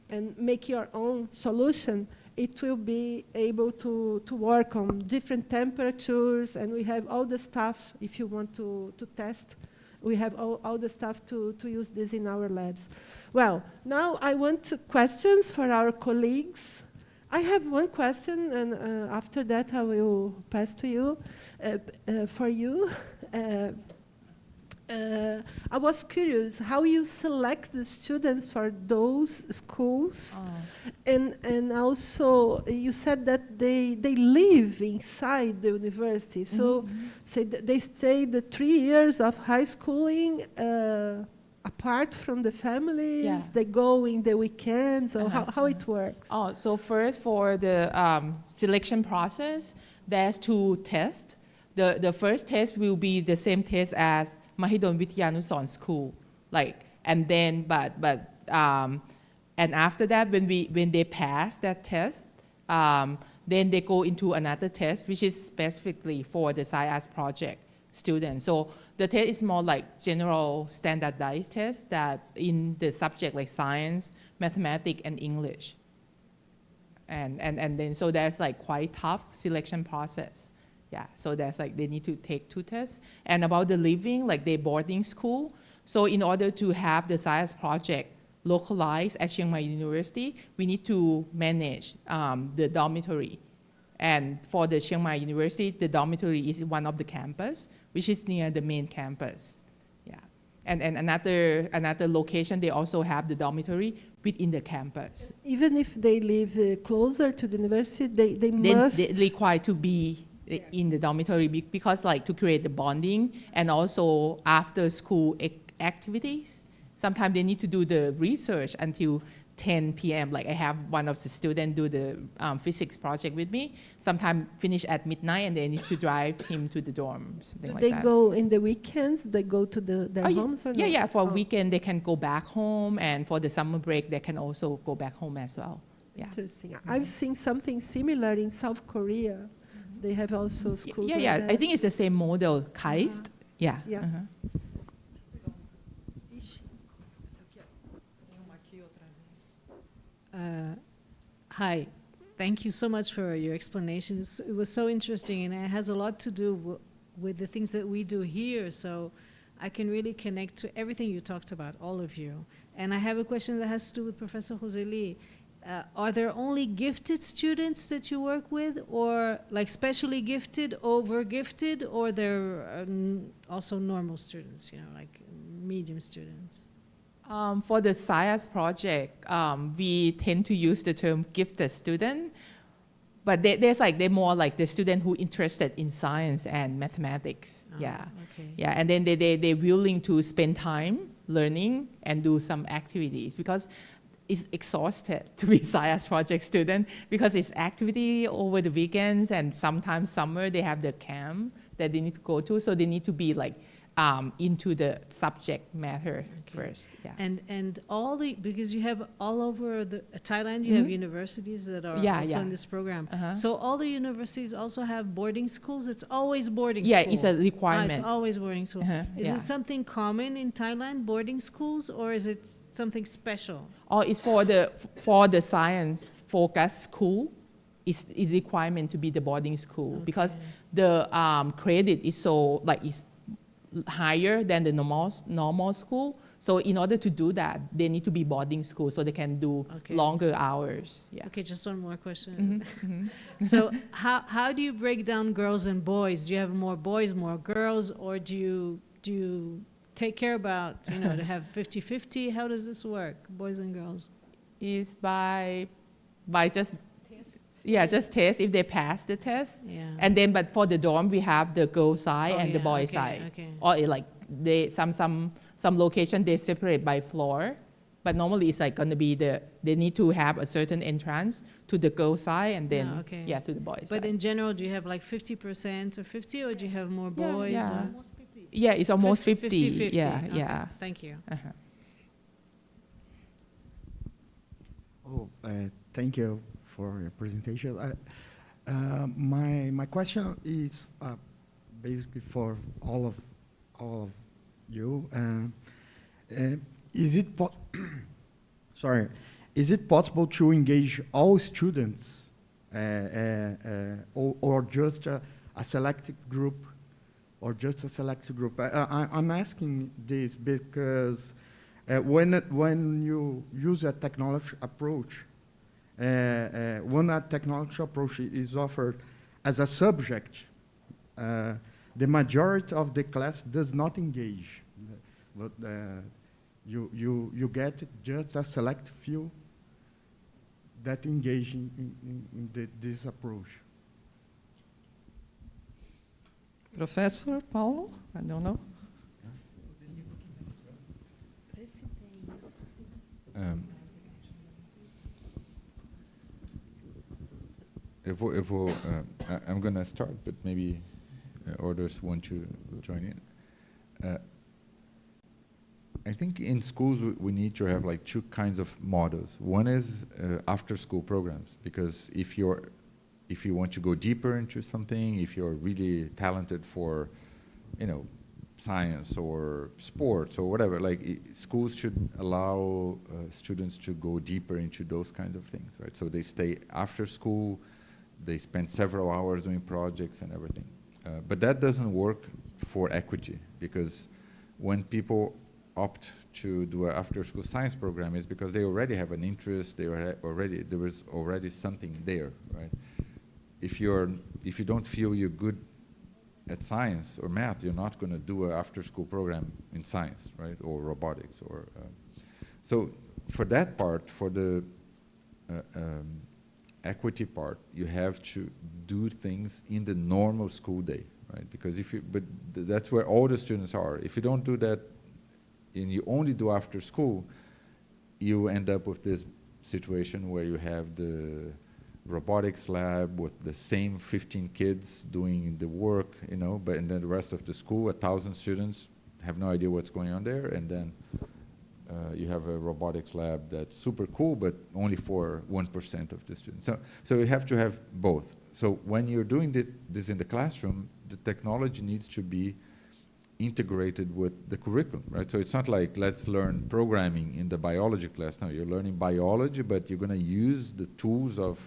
and make your own solution, it will be able to work on different temperatures, and we have all the stuff, if you want to test, we have all the stuff to use this in our labs. Well, now I want questions for our colleagues. I have one question, and after that I will pass to you. For you, I was curious how you select the students for those schools, and also you said that they live inside the university. So say they stay the 3 years of high schooling apart from the families. Yeah. They go in the weekends, or how it works. Oh, so first for the selection process, there's 2 tests. The first test will be the same test as Mahidol Vidyanusaran School, and after that, when they pass that test, then they go into another test, which is specifically for the SciArts project students. So the test is more like general standardized test that in the subject like science, mathematics, and English. And then so there's like quite tough selection process. Yeah, so that's like they need to take 2 tests. And about the living, like they boarding school. So in order to have the science project localized at Chiang Mai University, we need to manage the dormitory. And for the Chiang Mai University, the dormitory is one of the campus, which is near the main campus. Yeah, and another location, they also have the dormitory within the campus. Even if they live closer to the university, they must... They require to be in the dormitory because like to create the bonding, and also after school activities. Sometimes they need to do the research until 10 p.m. Like I have one of the students do the physics project with me. Sometimes finish at midnight and they need to drive him to the dorm. Do they go in the weekends? They go to their homes or not? Yeah, for weekend they can go back home, and for the summer break they can also go back home as well. Yeah. Interesting. I've seen something similar in South Korea. They have also schools. Yeah. I think it's the same model, KAIST. Yeah. Hi, thank you so much for your explanations. It was so interesting, and it has a lot to do with the things that we do here, so I can really connect to everything you talked about, all of you. And I have a question that has to do with Professor Joseli. Are there only gifted students that you work with, or like specially gifted, over gifted, or there are also normal students, like medium students? For the science project, we tend to use the term gifted student, but they're more like the student who interested in science and mathematics. Okay. Yeah, and then they're willing to spend time learning and do some activities, because it's exhausted to be science project student, because it's activity over the weekends, and sometimes summer they have the camp that they need to go to, so they need to be like into the subject matter first. Yeah. And all the, because you have all over Thailand, you have universities that are also in this program. So all the universities also have boarding schools. It's always boarding school. Yeah, it's a requirement. It's always boarding school. Is it something common in Thailand, boarding schools, or is it something special? Or it's for the science focused school. It's a requirement to be the boarding school because the credit is so is higher than the normal school. So in order to do that, they need to be boarding school so they can do longer hours. Yeah. Okay, just one more question. So how do you break down girls and boys? Do you have more boys, more girls, or do you take care about, to have 50-50? How does this work, boys and girls? Is by just just test if they pass the test. Yeah. And then, but for the dorm, we have the girl side and the boy side. Okay. Or they some location they separate by floor, but normally it's going to be they need to have a certain entrance to the girl side and then to the boy side. But in general, do you have 50% or 50, or do you have more boys? Yeah, or? Yeah, it's almost 50. 50-50. Yeah, Okay. yeah. Thank you. Thank you for your presentation. My question is basically for all of you. Is it possible to engage all students or just a selected group? Or just a selected group? I'm asking this because when you use a technology approach, when a technology approach is offered as a subject, the majority of the class does not engage. But you get just a select few that engage in this approach. Professor Paulo, I don't know. I'm going to start, but maybe others want to join in. I think in schools we need to have two kinds of models. One is after-school programs, because if you want to go deeper into something, if you're really talented for, science or sports or whatever, schools should allow students to go deeper into those kinds of things, right? So they stay after school, they spend several hours doing projects and everything. But that doesn't work for equity, because when people opt to do an after-school science program, is because they already have an interest, there was already something there, right? If you don't feel you're good at science or math, you're not going to do an after-school program in science, right, or robotics, or so for that part, for the equity part, you have to do things in the normal school day, right? Because that's where all the students are. If you don't do that, and you only do after school, you end up with this situation where you have the robotics lab with the same 15 kids doing the work, but and then the rest of the school, 1,000 students, have no idea what's going on there, and then you have a robotics lab that's super cool, but only for 1% of the students. So you have to have both. So when you're doing this in the classroom, the technology needs to be integrated with the curriculum, right? So it's not like, let's learn programming in the biology class. No, you're learning biology, but you're going to use the tools of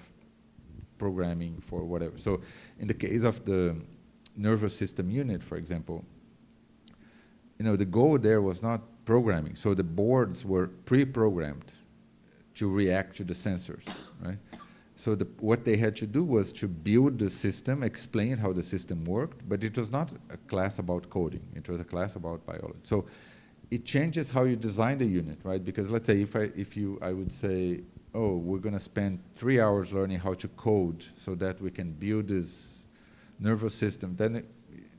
programming for whatever. So in the case of the nervous system unit, for example, the goal there was not programming. So the boards were pre-programmed to react to the sensors, right? So what they had to do was to build the system, explain how the system worked, but it was not a class about coding. It was a class about biology. So it changes how you design the unit, right? Because let's say I would say, oh, we're going to spend 3 hours learning how to code so that we can build this nervous system, then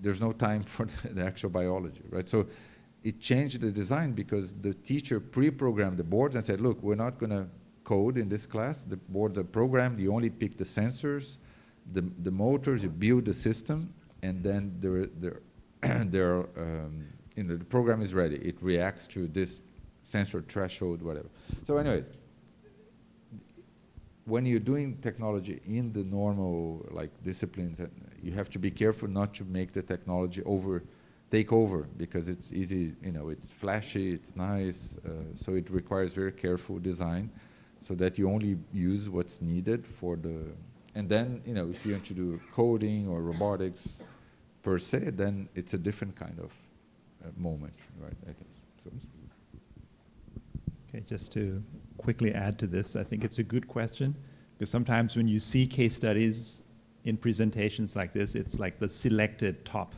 there's no time for the actual biology, right? So it changed the design because the teacher pre-programmed the boards and said, look, we're not going to code in this class. The boards are programmed. You only pick the sensors, the motors, you build the system, and then there are the program is ready. It reacts to this sensor threshold, whatever. So anyways, when you're doing technology in the normal disciplines, you have to be careful not to make the technology take over, because it's easy, it's flashy, it's nice, so it requires very careful design so that you only use what's needed for and then, if you want to do coding or robotics per se, then it's a different kind of moment, right? I think so. Okay, just to quickly add to this, I think it's a good question, because sometimes when you see case studies in presentations like this, it's like the selected top,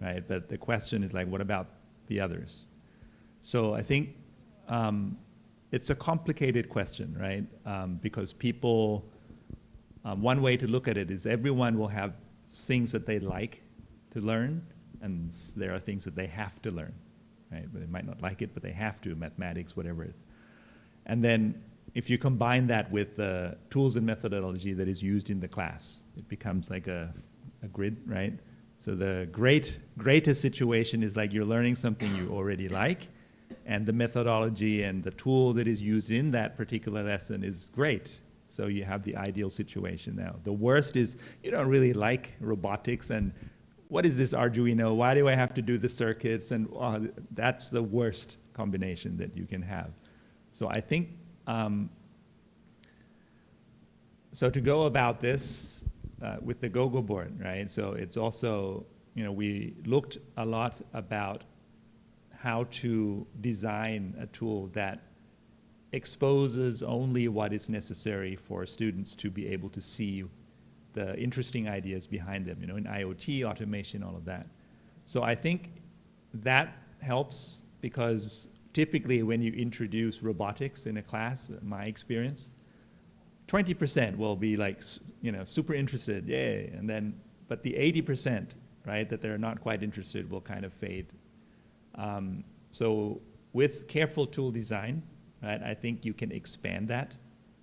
right? But the question is what about the others? So I think it's a complicated question, right? Because people, one way to look at it is everyone will have things that they like to learn, and there are things that they have to learn, right? But they might not like it, but they have to, mathematics, whatever. And then if you combine that with the tools and methodology that is used in the class, it becomes like a grid, right? So the greatest situation is you're learning something you already like, and the methodology and the tool that is used in that particular lesson is great. So you have the ideal situation now. The worst is you don't really like robotics, and what is this Arduino? Why do I have to do the circuits? And that's the worst combination that you can have. So I think, so to go about this with the GoGo board, right? So it's also, we looked a lot about how to design a tool that exposes only what is necessary for students to be able to see the interesting ideas behind them, in IoT, automation, all of that. So I think that helps, because typically when you introduce robotics in a class, my experience, 20% will be super interested, yay, and then, but the 80%, right, that they're not quite interested will kind of fade. So with careful tool design, right, I think you can expand that,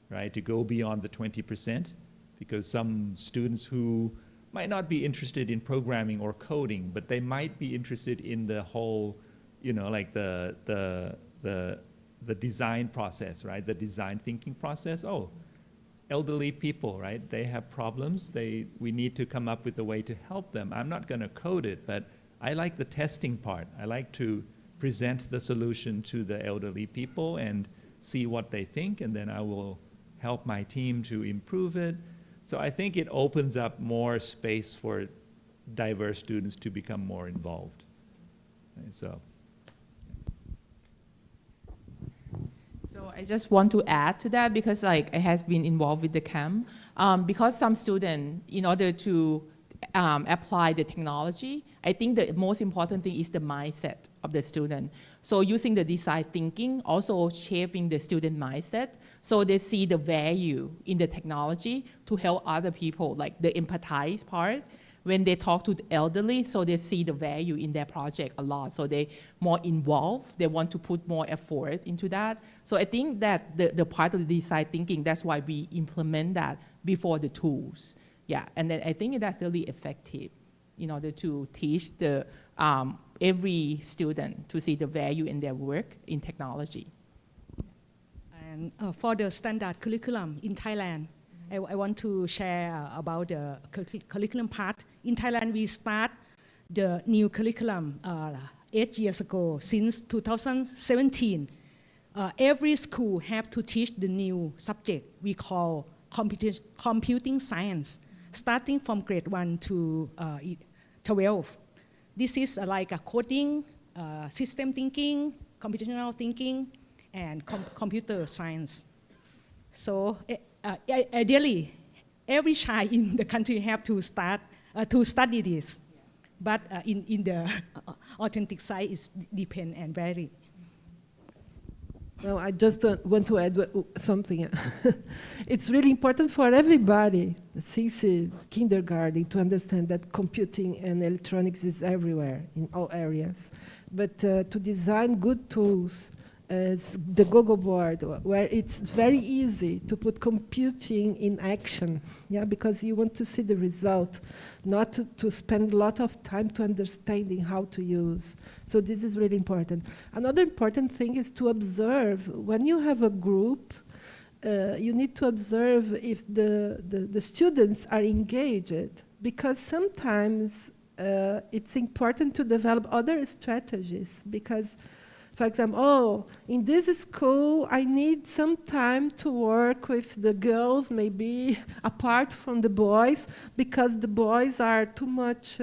right, to go beyond the 20%, because some students who might not be interested in programming or coding, but they might be interested in the whole, the design process, right, the design thinking process. Oh, elderly people, right, they have problems. We need to come up with a way to help them. I'm not going to code it, but I like the testing part. I like to present the solution to the elderly people and see what they think, and then I will help my team to improve it. So I think it opens up more space for diverse students to become more involved. And so I just want to add to that, because I have been involved with the camp, because some students, in order to apply the technology, I think the most important thing is the mindset of the student. So using the design thinking, also shaping the student mindset, so they see the value in the technology to help other people, like the empathize part. When they talk to the elderly, so they see the value in their project a lot. So they more involved, they want to put more effort into that. So I think that the part of the design thinking, that's why we implement that before the tools. Yeah, and then I think that's really effective in order to teach the every student to see the value in their work in technology. And for the standard curriculum in Thailand, I want to share about the curriculum part. In Thailand, we start the new curriculum 8 years ago. Since 2017, every school have to teach the new subject we call computing science, starting from grade 1 to 12. This is like a coding, system thinking, computational thinking, and computer science. So ideally, every child in the country have to start to study this. But in the authentic side, it depends and vary. Well, I just want to add something. It's really important for everybody, since kindergarten, to understand that computing and electronics is everywhere, in all areas. But to design good tools as the Google board, where it's very easy to put computing in action, yeah, because you want to see the result, not to spend a lot of time to understanding how to use. So this is really important. Another important thing is to observe. When you have a group, you need to observe if the students are engaged, because sometimes it's important to develop other strategies, because for example, in this school, I need some time to work with the girls, maybe apart from the boys, because the boys are too much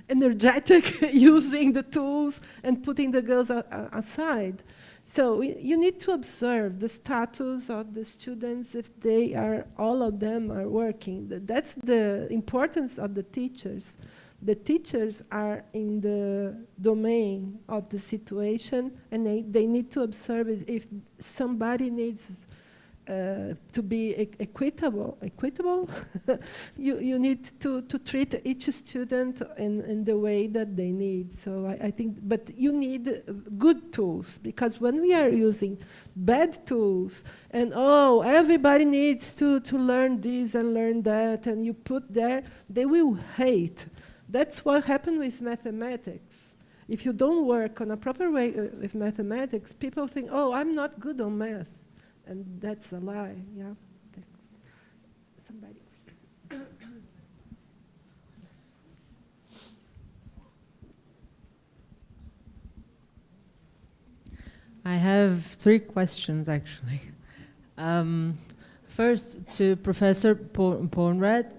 energetic using the tools and putting the girls aside. So you need to observe the status of the students, if they are, all of them are working. That's the importance of the teachers. The teachers are in the domain of the situation, and they need to observe it. If somebody needs to be equitable, you need to treat each student in the way that they need. So I think, but you need good tools, because when we are using bad tools, and everybody needs to learn this and learn that, and you put there, they will hate. That's what happened with mathematics. If you don't work on a proper way with mathematics, people think, I'm not good on math. And that's a lie, yeah. Somebody. I have 3 questions, actually. First, to Professor Pornrad.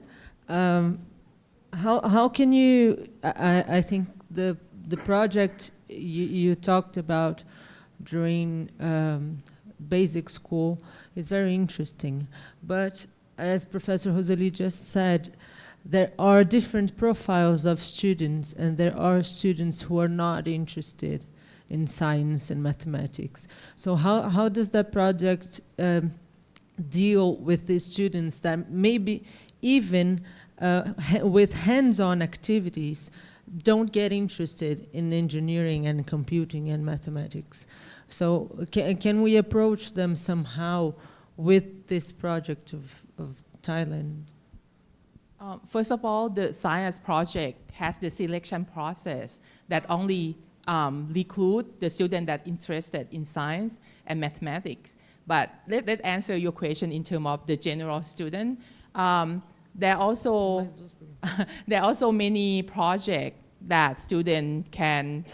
How can you, I think the project you talked about during basic school is very interesting, but as Professor Rosalie just said, there are different profiles of students, and there are students who are not interested in science and mathematics. So how does that project deal with these students that maybe even with hands-on activities don't get interested in engineering and computing and mathematics? So can we approach them somehow with this project of Thailand? First of all, the science project has the selection process that only recruit the student that interested in science and mathematics. But let's answer your question in terms of the general student. There are also many projects that students can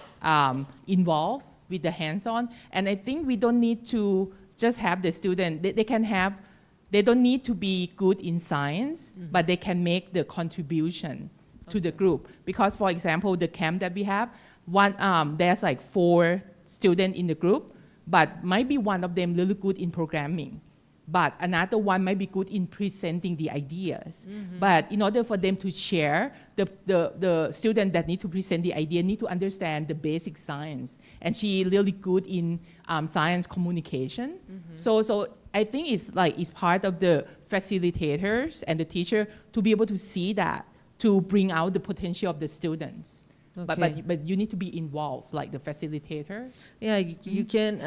involve with the hands-on, and I think we don't need to just have the student. They don't need to be good in science, but they can make the contribution to the group. Because, for example, the camp that we have, there's like 4 students in the group, but might be one of them really good in programming. But another one might be good in presenting the ideas. But in order for them to share, the student that need to present the idea need to understand the basic science. And she really good in science communication. So I think it's part of the facilitators and the teacher to be able to see that, to bring out the potential of the students. Okay. But you need to be involved, like the facilitator. Yeah, you can.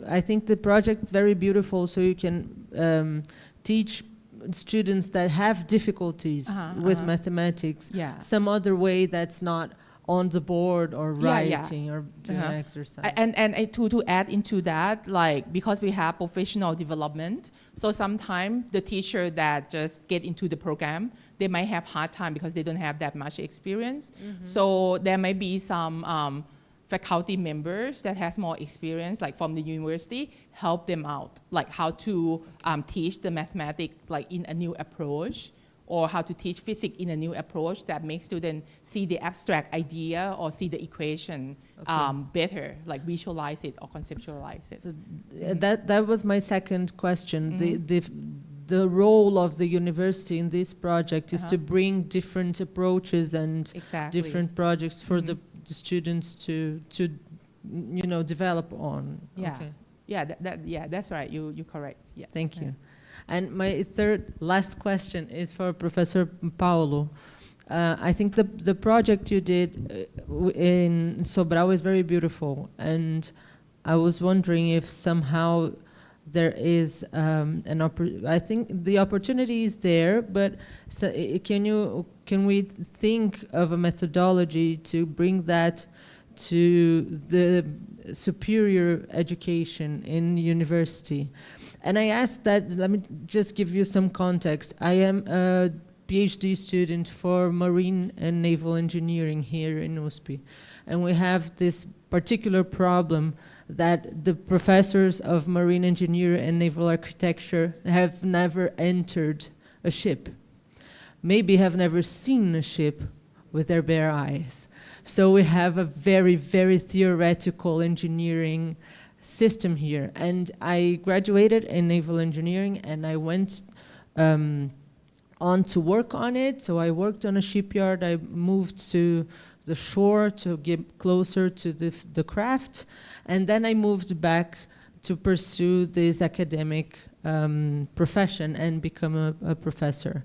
I think the project is very beautiful, so you can teach students that have difficulties with mathematics some other way that's not on the board or writing or doing exercise. And to add into that, like, because we have professional development, so sometimes the teacher that just get into the program, they might have hard time because they don't have that much experience. So there may be some faculty members that has more experience, like from the university, help them out, like how to teach the mathematics like in a new approach, or how to teach physics in a new approach that makes students see the abstract idea or see the equation better, like visualize it or conceptualize it. So that was my second question. The role of the university in this project is to bring different approaches and different projects for the students to develop on. Yeah, okay. That's right. You're correct. Yeah. Thank you. And my last question is for Professor Paulo. I think the project you did in Sobral is very beautiful, and I was wondering if somehow there is I think the opportunity is there, but so can we think of a methodology to bring that to the superior education in university? And I asked that, let me just give you some context. I am a PhD student for marine and naval engineering here in USP. And we have this particular problem that the professors of marine engineering and naval architecture have never entered a ship. Maybe have never seen a ship with their bare eyes. So we have a very, very theoretical engineering system here. And I graduated in naval engineering, and I went on to work on it. So I worked on a shipyard. I moved to the shore to get closer to the craft. And then I moved back to pursue this academic profession and become a professor.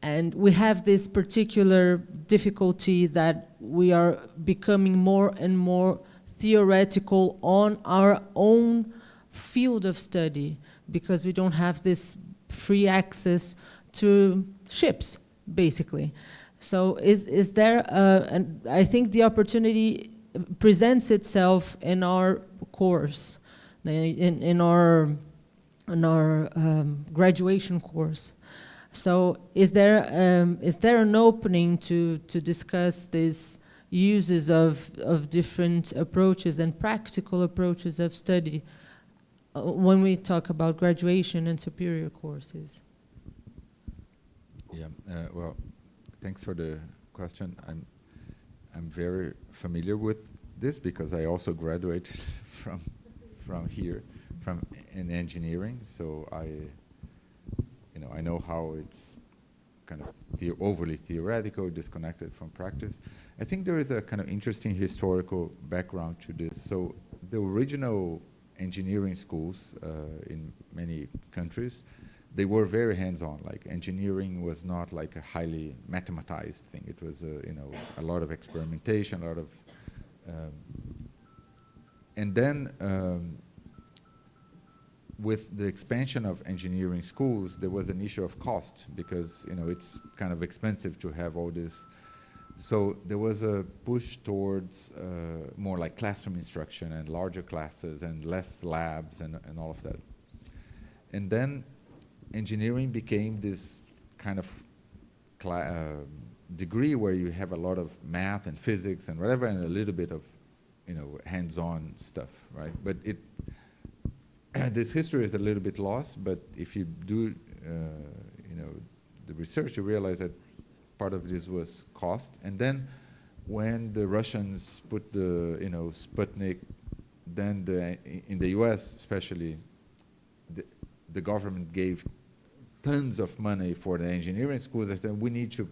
And we have this particular difficulty that we are becoming more and more theoretical on our own field of study, because we don't have this free access to ships, basically. So is there, and I think the opportunity presents itself in our course, in our graduation course. So is there an opening to discuss these uses of different approaches and practical approaches of study when we talk about graduation and superior courses? Yeah, well, thanks for the question. I'm very familiar with this because I also graduated from in engineering. So I know how it's kind of overly theoretical, disconnected from practice. I think there is a kind of interesting historical background to this. So the original engineering schools in many countries, they were very hands-on. Like engineering was not like a highly mathematized thing. It was a lot of experimentation, a lot of, and then with the expansion of engineering schools, there was an issue of cost because it's kind of expensive to have all this. So there was a push towards more like classroom instruction and larger classes and less labs and all of that. And then engineering became this kind of degree where you have a lot of math and physics and whatever, and a little bit of hands-on stuff, right? But this history is a little bit lost. But if you do the research, you realize that part of this was cost. And then when the Russians put the Sputnik, then in the US especially, the government gave tons of money for the engineering schools. They said we need to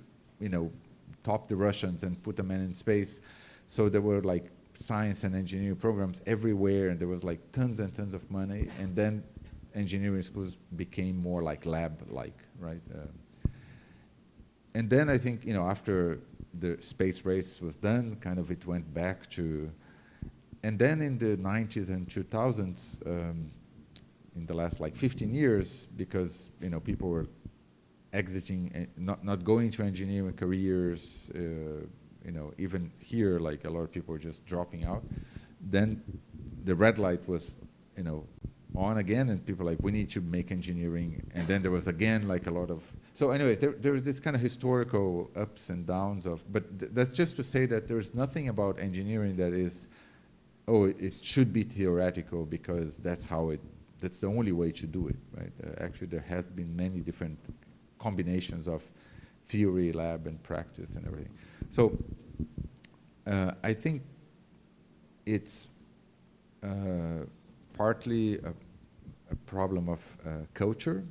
top the Russians and put a man in space. So there were like science and engineering programs everywhere, and there was like tons and tons of money. And then engineering schools became more like lab-like, right? And then I think after the space race was done, kind of it went back to, and then in the 90s and 2000s, in the last like 15 years, because people were exiting and not going to engineering careers, even here, like a lot of people were just dropping out. Then the red light was, on again, and people were like, we need to make engineering. And then there was again like a lot of, so anyways, there was this kind of historical ups and downs of, but that's just to say that there's nothing about engineering that is, it should be theoretical because that's the only way to do it, right? Actually, there have been many different combinations of theory, lab, and practice and everything. So I think it's partly a problem of culture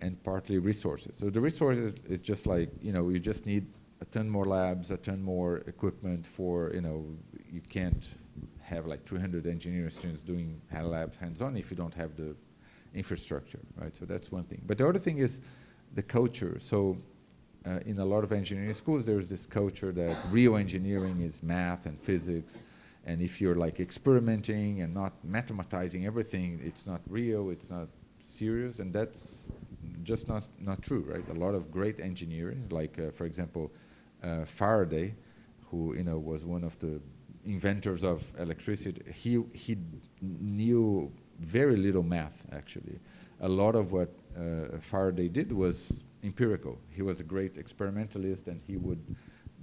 and partly resources. So the resources is just like, you just need a ton more labs, a ton more equipment for, you can't have like 300 engineering students doing labs hands-on if you don't have the infrastructure, right? So that's one thing. But the other thing is the culture. So in a lot of engineering schools, there's this culture that real engineering is math and physics, And if you're like experimenting and not mathematizing everything, it's not real, it's not serious, and that's just not true, right? A lot of great engineering, like for example, Faraday, who was one of the inventors of electricity. He knew very little math, actually. A lot of what Faraday did was empirical. He was a great experimentalist, and he would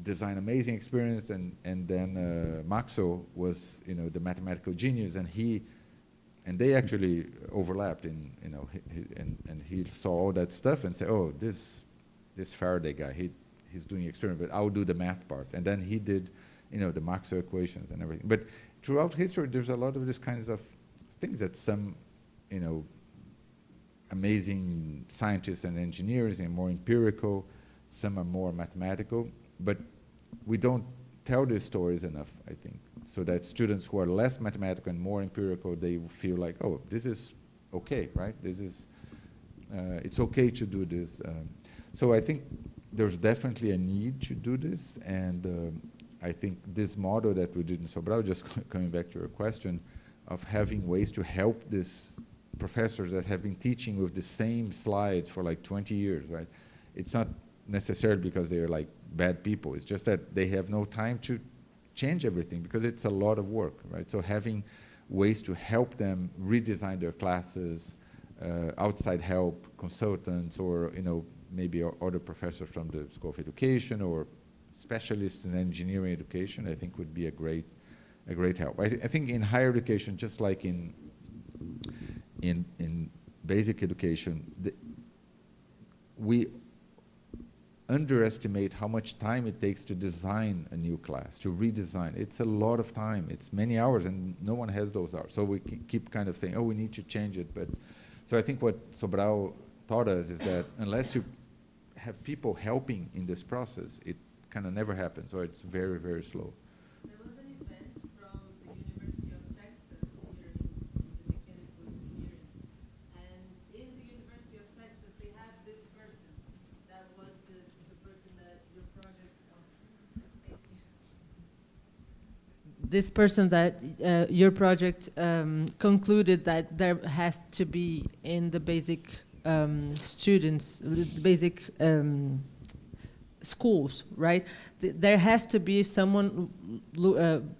design amazing experiments. And then Maxwell was, the mathematical genius, and they actually overlapped in, and he saw all that stuff and said, oh, this Faraday guy, he's doing experiment, but I'll do the math part. And then he did, the Maxwell equations and everything. But throughout history, there's a lot of these kinds of things that some, amazing scientists and engineers are more empirical, some are more mathematical, but we don't tell these stories enough, I think, so that students who are less mathematical and more empirical, they feel like, oh, this is okay, right? This is, it's okay to do this. So I think there's definitely a need to do this, and I think this model that we did in Sobral, just coming back to your question, of having ways to help these professors that have been teaching with the same slides for like 20 years, right? It's not necessarily because they're like bad people, it's just that they have no time to change everything because it's a lot of work, right? So having ways to help them redesign their classes, outside help, consultants, or maybe other professors from the School of Education or specialists in engineering education, I think would be a great help. I think in higher education, just like in basic education, we underestimate how much time it takes to design a new class, to redesign. It's a lot of time. It's many hours, and no one has those hours. So we keep kind of saying, oh, we need to change it. But so I think what Sobral taught us is that unless you have people helping in this process, it kind of never happens, or it's very, very slow. There was an event from the University of Texas here in the mechanical engineering, and in the University of Texas they have this person that was the person that your project. Thank you. This person that your project concluded that there has to be in the basic students, the basic schools, right? There has to be someone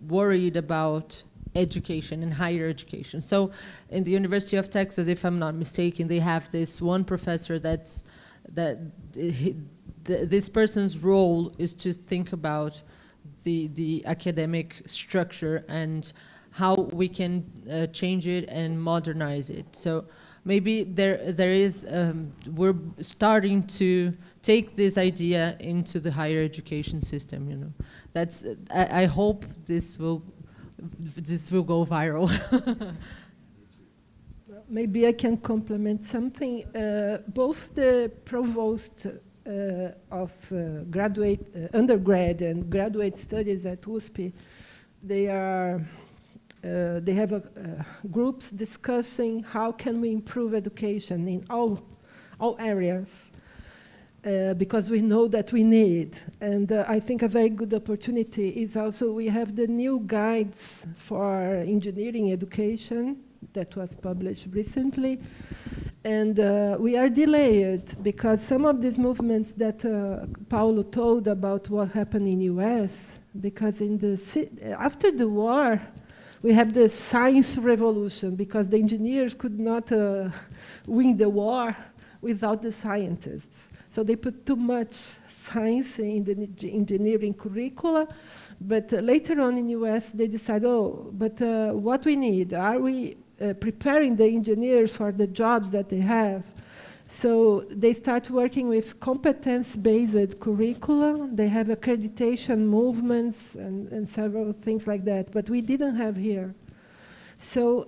worried about education and higher education. So in the University of Texas, if I'm not mistaken, they have this one professor this person's role is to think about the academic structure and how we can change it and modernize it. So maybe there is, we're starting to take this idea into the higher education system, That's, I hope this will go viral. Maybe I can complement something. Both the provost of undergrad and graduate studies at USP, they have groups discussing how can we improve education in all areas, because we know that we need. And I think a very good opportunity is also we have the new guides for engineering education that was published recently. And we are delayed because some of these movements that Paulo told about what happened in US, because after the war, we have the science revolution because the engineers could not win the war without the scientists. So they put too much science in the engineering curricula, but later on in US they decide, what we need, are we preparing the engineers for the jobs that they have? So they start working with competence-based curricula. They have accreditation movements and several things like that, but we didn't have here. So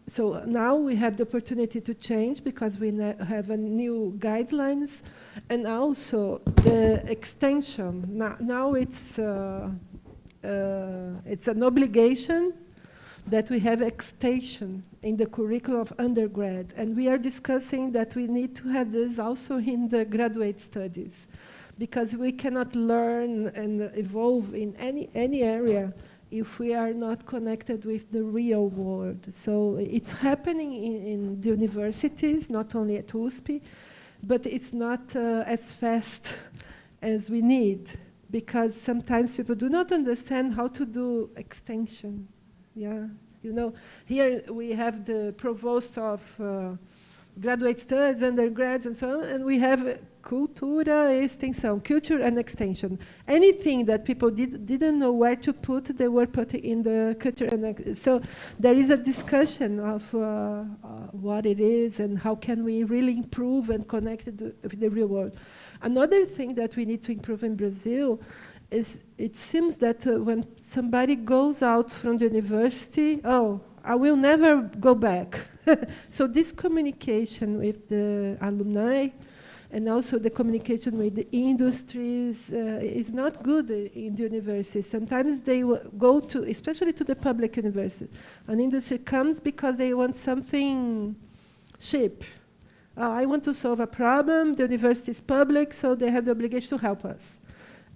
so now we have the opportunity to change because we have a new guidelines, and also the extension. Now it's an obligation that we have extension in the curriculum of undergrad, and we are discussing that we need to have this also in the graduate studies, because we cannot learn and evolve in any area if we are not connected with the real world. So it's happening in the universities, not only at USP, but it's not as fast as we need, because sometimes people do not understand how to do extension. Yeah, you know, here we have the provost of graduate studies, undergrads, and so on, and we have cultura e extensão, culture and extension. Anything that people didn't know where to put, they were putting in the culture and so there is a discussion of what it is and how can we really improve and connect it with the real world. Another thing that we need to improve in Brazil is it seems that when somebody goes out from the university, oh, I will never go back. So this communication with the alumni and also the communication with the industries is not good in the university. Sometimes they go to, especially to the public university, an industry comes because they want something cheap. I want to solve a problem, the university is public, so they have the obligation to help us.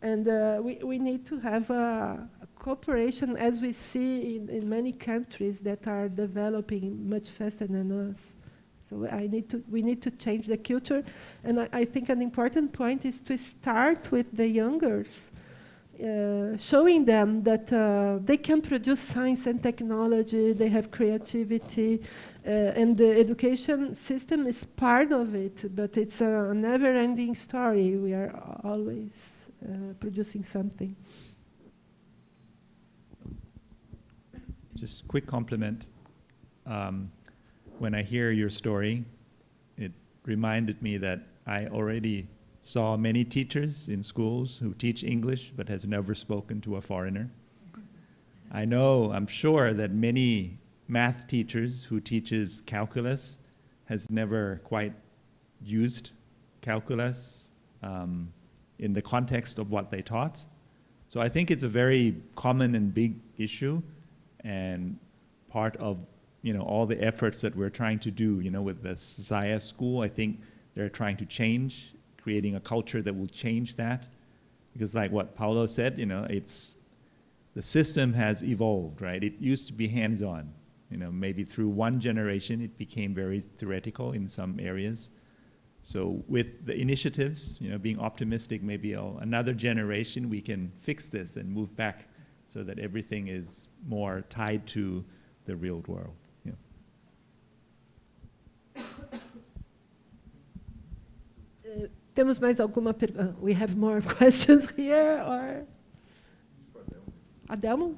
And we need to have a cooperation, as we see in many countries that are developing much faster than us. So we need to change the culture. And I think an important point is to start with the youngers, showing them that they can produce science and technology, they have creativity, and the education system is part of it, but it's a never-ending story. We are always producing something. Just quick compliment. When I hear your story, it reminded me that I already saw many teachers in schools who teach English but has never spoken to a foreigner. I'm sure that many math teachers who teaches calculus has never quite used calculus in the context of what they taught. So I think it's a very common and big issue, and part of all the efforts that we're trying to do, with the SIA school. I think they're trying to change, creating a culture that will change that. Because like what Paulo said, the system has evolved, right? It used to be hands-on. Maybe through one generation, it became very theoretical in some areas. So with the initiatives, being optimistic, maybe another generation, we can fix this and move back so that everything is more tied to the real world. Temos mais alguma pergunta? We have more questions here, or? Adelmo?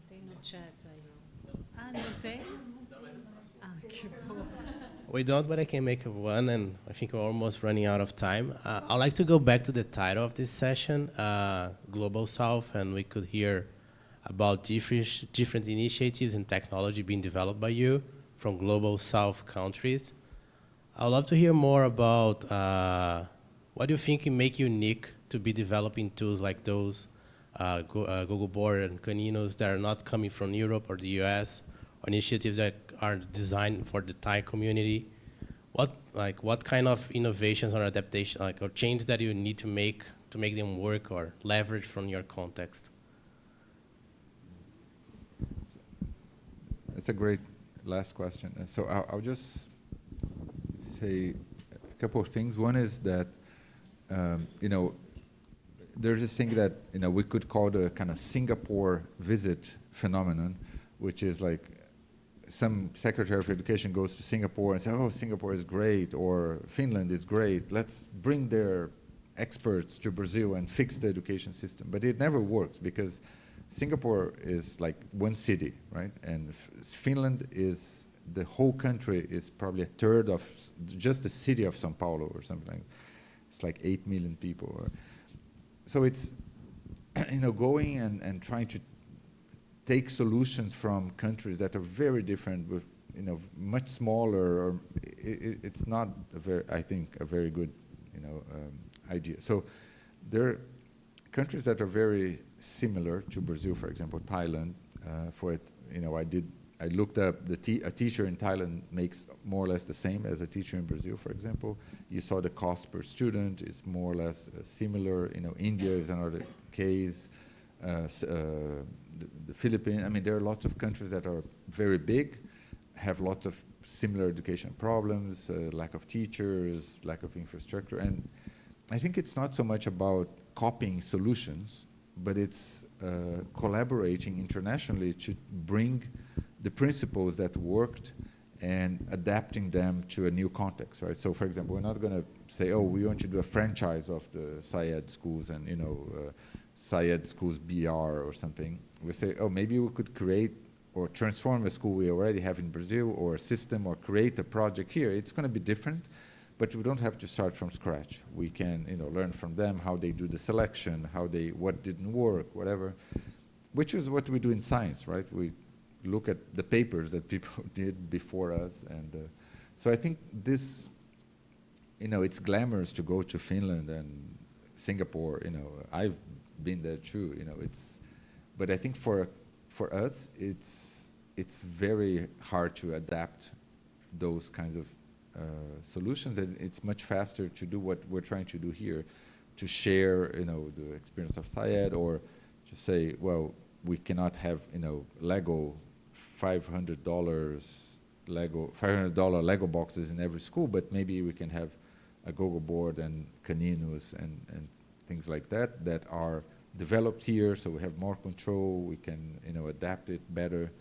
Tem no chat aí. Não tem? Que bom. We don't, but I can make one, and I think we're almost running out of time. I'd like to go back to the title of this session, Global South, and we could hear about different initiatives and technology being developed by you from Global South countries. I would love to hear more about what do you think make you unique to be developing tools like those, Google Board and Caninos, that are not coming from Europe or the US, or initiatives that are designed for the Thai community. What kind of innovations or adaptation, or change that you need to make them work or leverage from your context? That's a great last question. So I'll just say a couple of things. One is that, there's this thing that, we could call the kind of Singapore visit phenomenon, which is like some Secretary of Education goes to Singapore and says, oh, Singapore is great, or Finland is great. Let's bring their experts to Brazil and fix the education system. But it never works, because Singapore is like one city, right? And Finland is, the whole country is probably a third of just the city of São Paulo or something like that. It's like 8 million people. So it's, going and trying to take solutions from countries that are very different with, much smaller, or it's not I think a very good, idea. So there are countries that are very similar to Brazil, for example, Thailand. I I looked up, a teacher in Thailand makes more or less the same as a teacher in Brazil, for example. You saw the cost per student is more or less similar. You know, India is another case. The Philippines, I mean, there are lots of countries that are very big, have lots of similar education problems, lack of teachers, lack of infrastructure. And I think it's not so much about copying solutions, but it's collaborating internationally to bring the principles that worked and adapting them to a new context, right? So, for example, we're not going to say, oh, we want to do a franchise of the Syed schools and, you know, Syed schools BR or something. We say, oh, maybe we could create or transform a school we already have in Brazil, or a system, or create a project here. It's going to be different, but we don't have to start from scratch. We can, you know, learn from them how they do the selection, what didn't work, whatever, which is what we do in science, right? We look at the papers that people did before us, and so I think this, you know, it's glamorous to go to Finland and Singapore. You know, I've been there too. You know, but I think for us, it's very hard to adapt those kinds of solutions. And it's much faster to do what we're trying to do here, to share, you know, the experience of Syed, or to say, well, we cannot have, you know, Lego $500 Lego boxes in every school, but maybe we can have a Google board and Caninos and things like that are developed here, so we have more control. We can, you know, adapt it better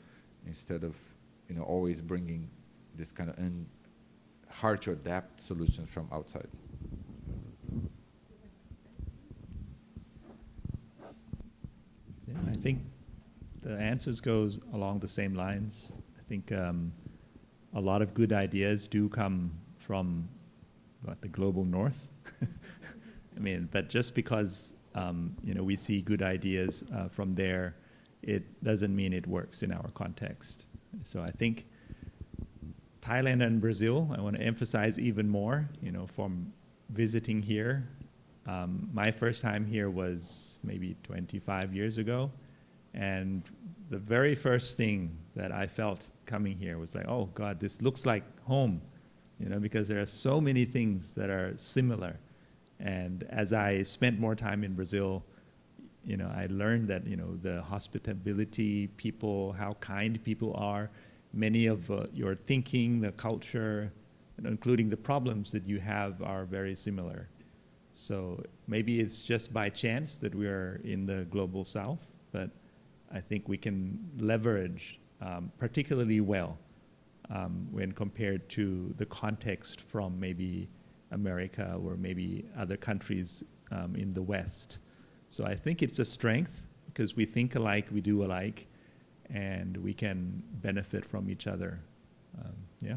instead of, you know, always bringing this kind of hard to adapt solutions from outside. Yeah, I think the answers goes along the same lines. I think a lot of good ideas do come from the global north. I mean, but just because you know, we see good ideas from there, it doesn't mean it works in our context. So I think Thailand and Brazil, I want to emphasize even more, you know, from visiting here. My first time here was maybe 25 years ago. And the very first thing that I felt coming here was like, oh God, this looks like home, you know, because there are so many things that are similar. And as I spent more time in Brazil, you know, I learned that, you know, the hospitality, people, how kind people are, many of your thinking, the culture, you know, including the problems that you have are very similar. So maybe it's just by chance that we are in the global south, but I think we can leverage particularly well when compared to the context from maybe America or maybe other countries in the West. So I think it's a strength because we think alike, we do alike, and we can benefit from each other. Yeah.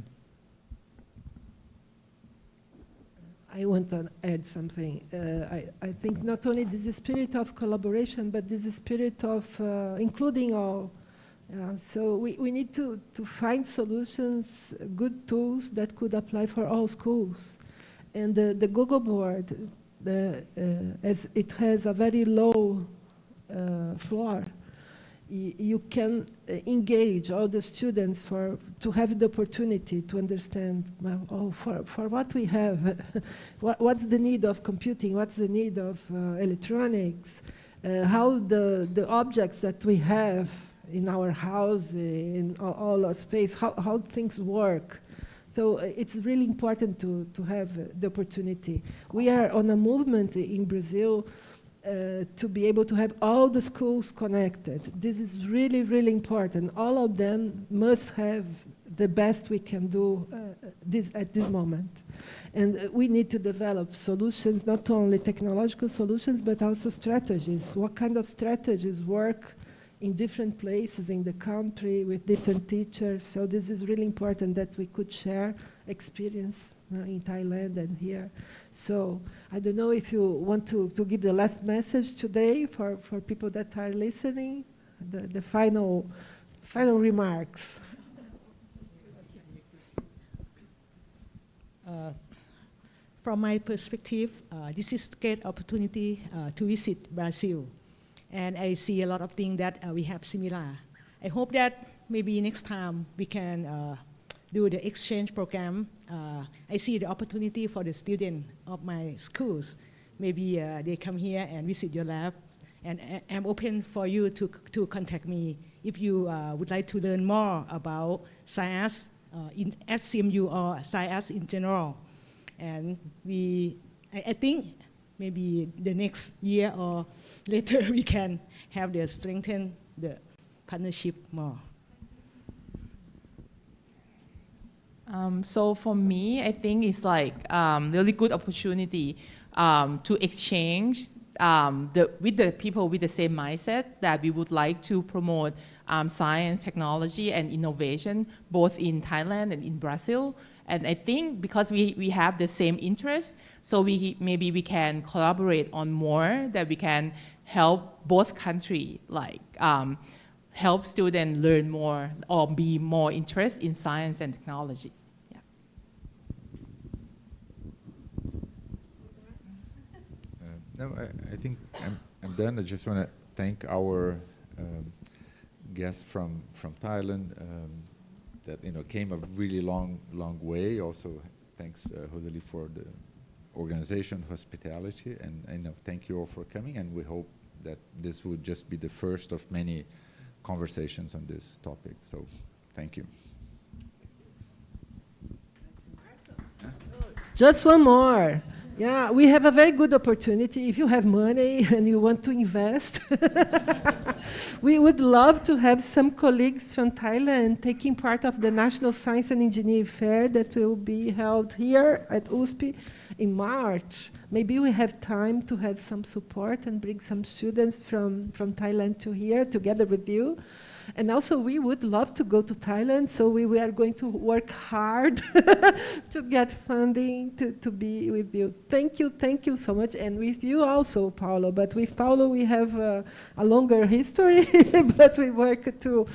I want to add something. I think not only this spirit of collaboration, but this spirit of including all. So we need to find solutions, good tools that could apply for all schools. And the Google board, as it has a very low floor, you can engage all the students to have the opportunity to understand, well, oh, for what we have, what's the need of computing, what's the need of electronics, how the objects that we have in our house, in all our space, how things work. So it's really important to have the opportunity. We are on a movement in Brazil to be able to have all the schools connected. This is really, really important. All of them must have the best we can do at this moment. And we need to develop solutions, not only technological solutions, but also strategies. What kind of strategies work in different places in the country with different teachers? So this is really important that we could share experience in Thailand and here. So I don't know if you want to give the last message today for people that are listening, the final remarks. From my perspective, this is a great opportunity to visit Brazil. And I see a lot of things that we have similar. I hope that maybe next time we can do the exchange program. I see the opportunity for the students of my schools. Maybe they come here and visit your lab, and I'm open for you to contact me if you would like to learn more about science at CMU or science in general. And I think maybe the next year or later we can have the strengthen the partnership more. So for me, I think it's like really good opportunity to exchange with the people with the same mindset that we would like to promote science, technology, and innovation, both in Thailand and in Brazil. And I think because we have the same interests, so maybe we can collaborate on more, that we can help both countries, like help students learn more or be more interested in science and technology. Yeah. No, I think I'm done. I just want to thank our guests from Thailand that came a really long way. Also, thanks Rosalie for the organization, hospitality, and thank you all for coming. And we hope that this would just be the first of many conversations on this topic. So, thank you. Just one more. Yeah, we have a very good opportunity. If you have money and you want to invest, we would love to have some colleagues from Thailand taking part of the National Science and Engineering Fair that will be held here at USP in March. Maybe we have time to have some support and bring some students from Thailand to here together with you. And also, we would love to go to Thailand, so we are going to work hard to get funding to be with you. Thank you so much. And with you also, Paulo. But with Paulo, we have a longer history, but we work to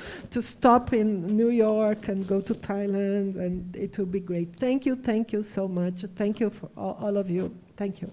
stop in New York and go to Thailand, and it will be great. Thank you so much. Thank you for all of you. Thank you.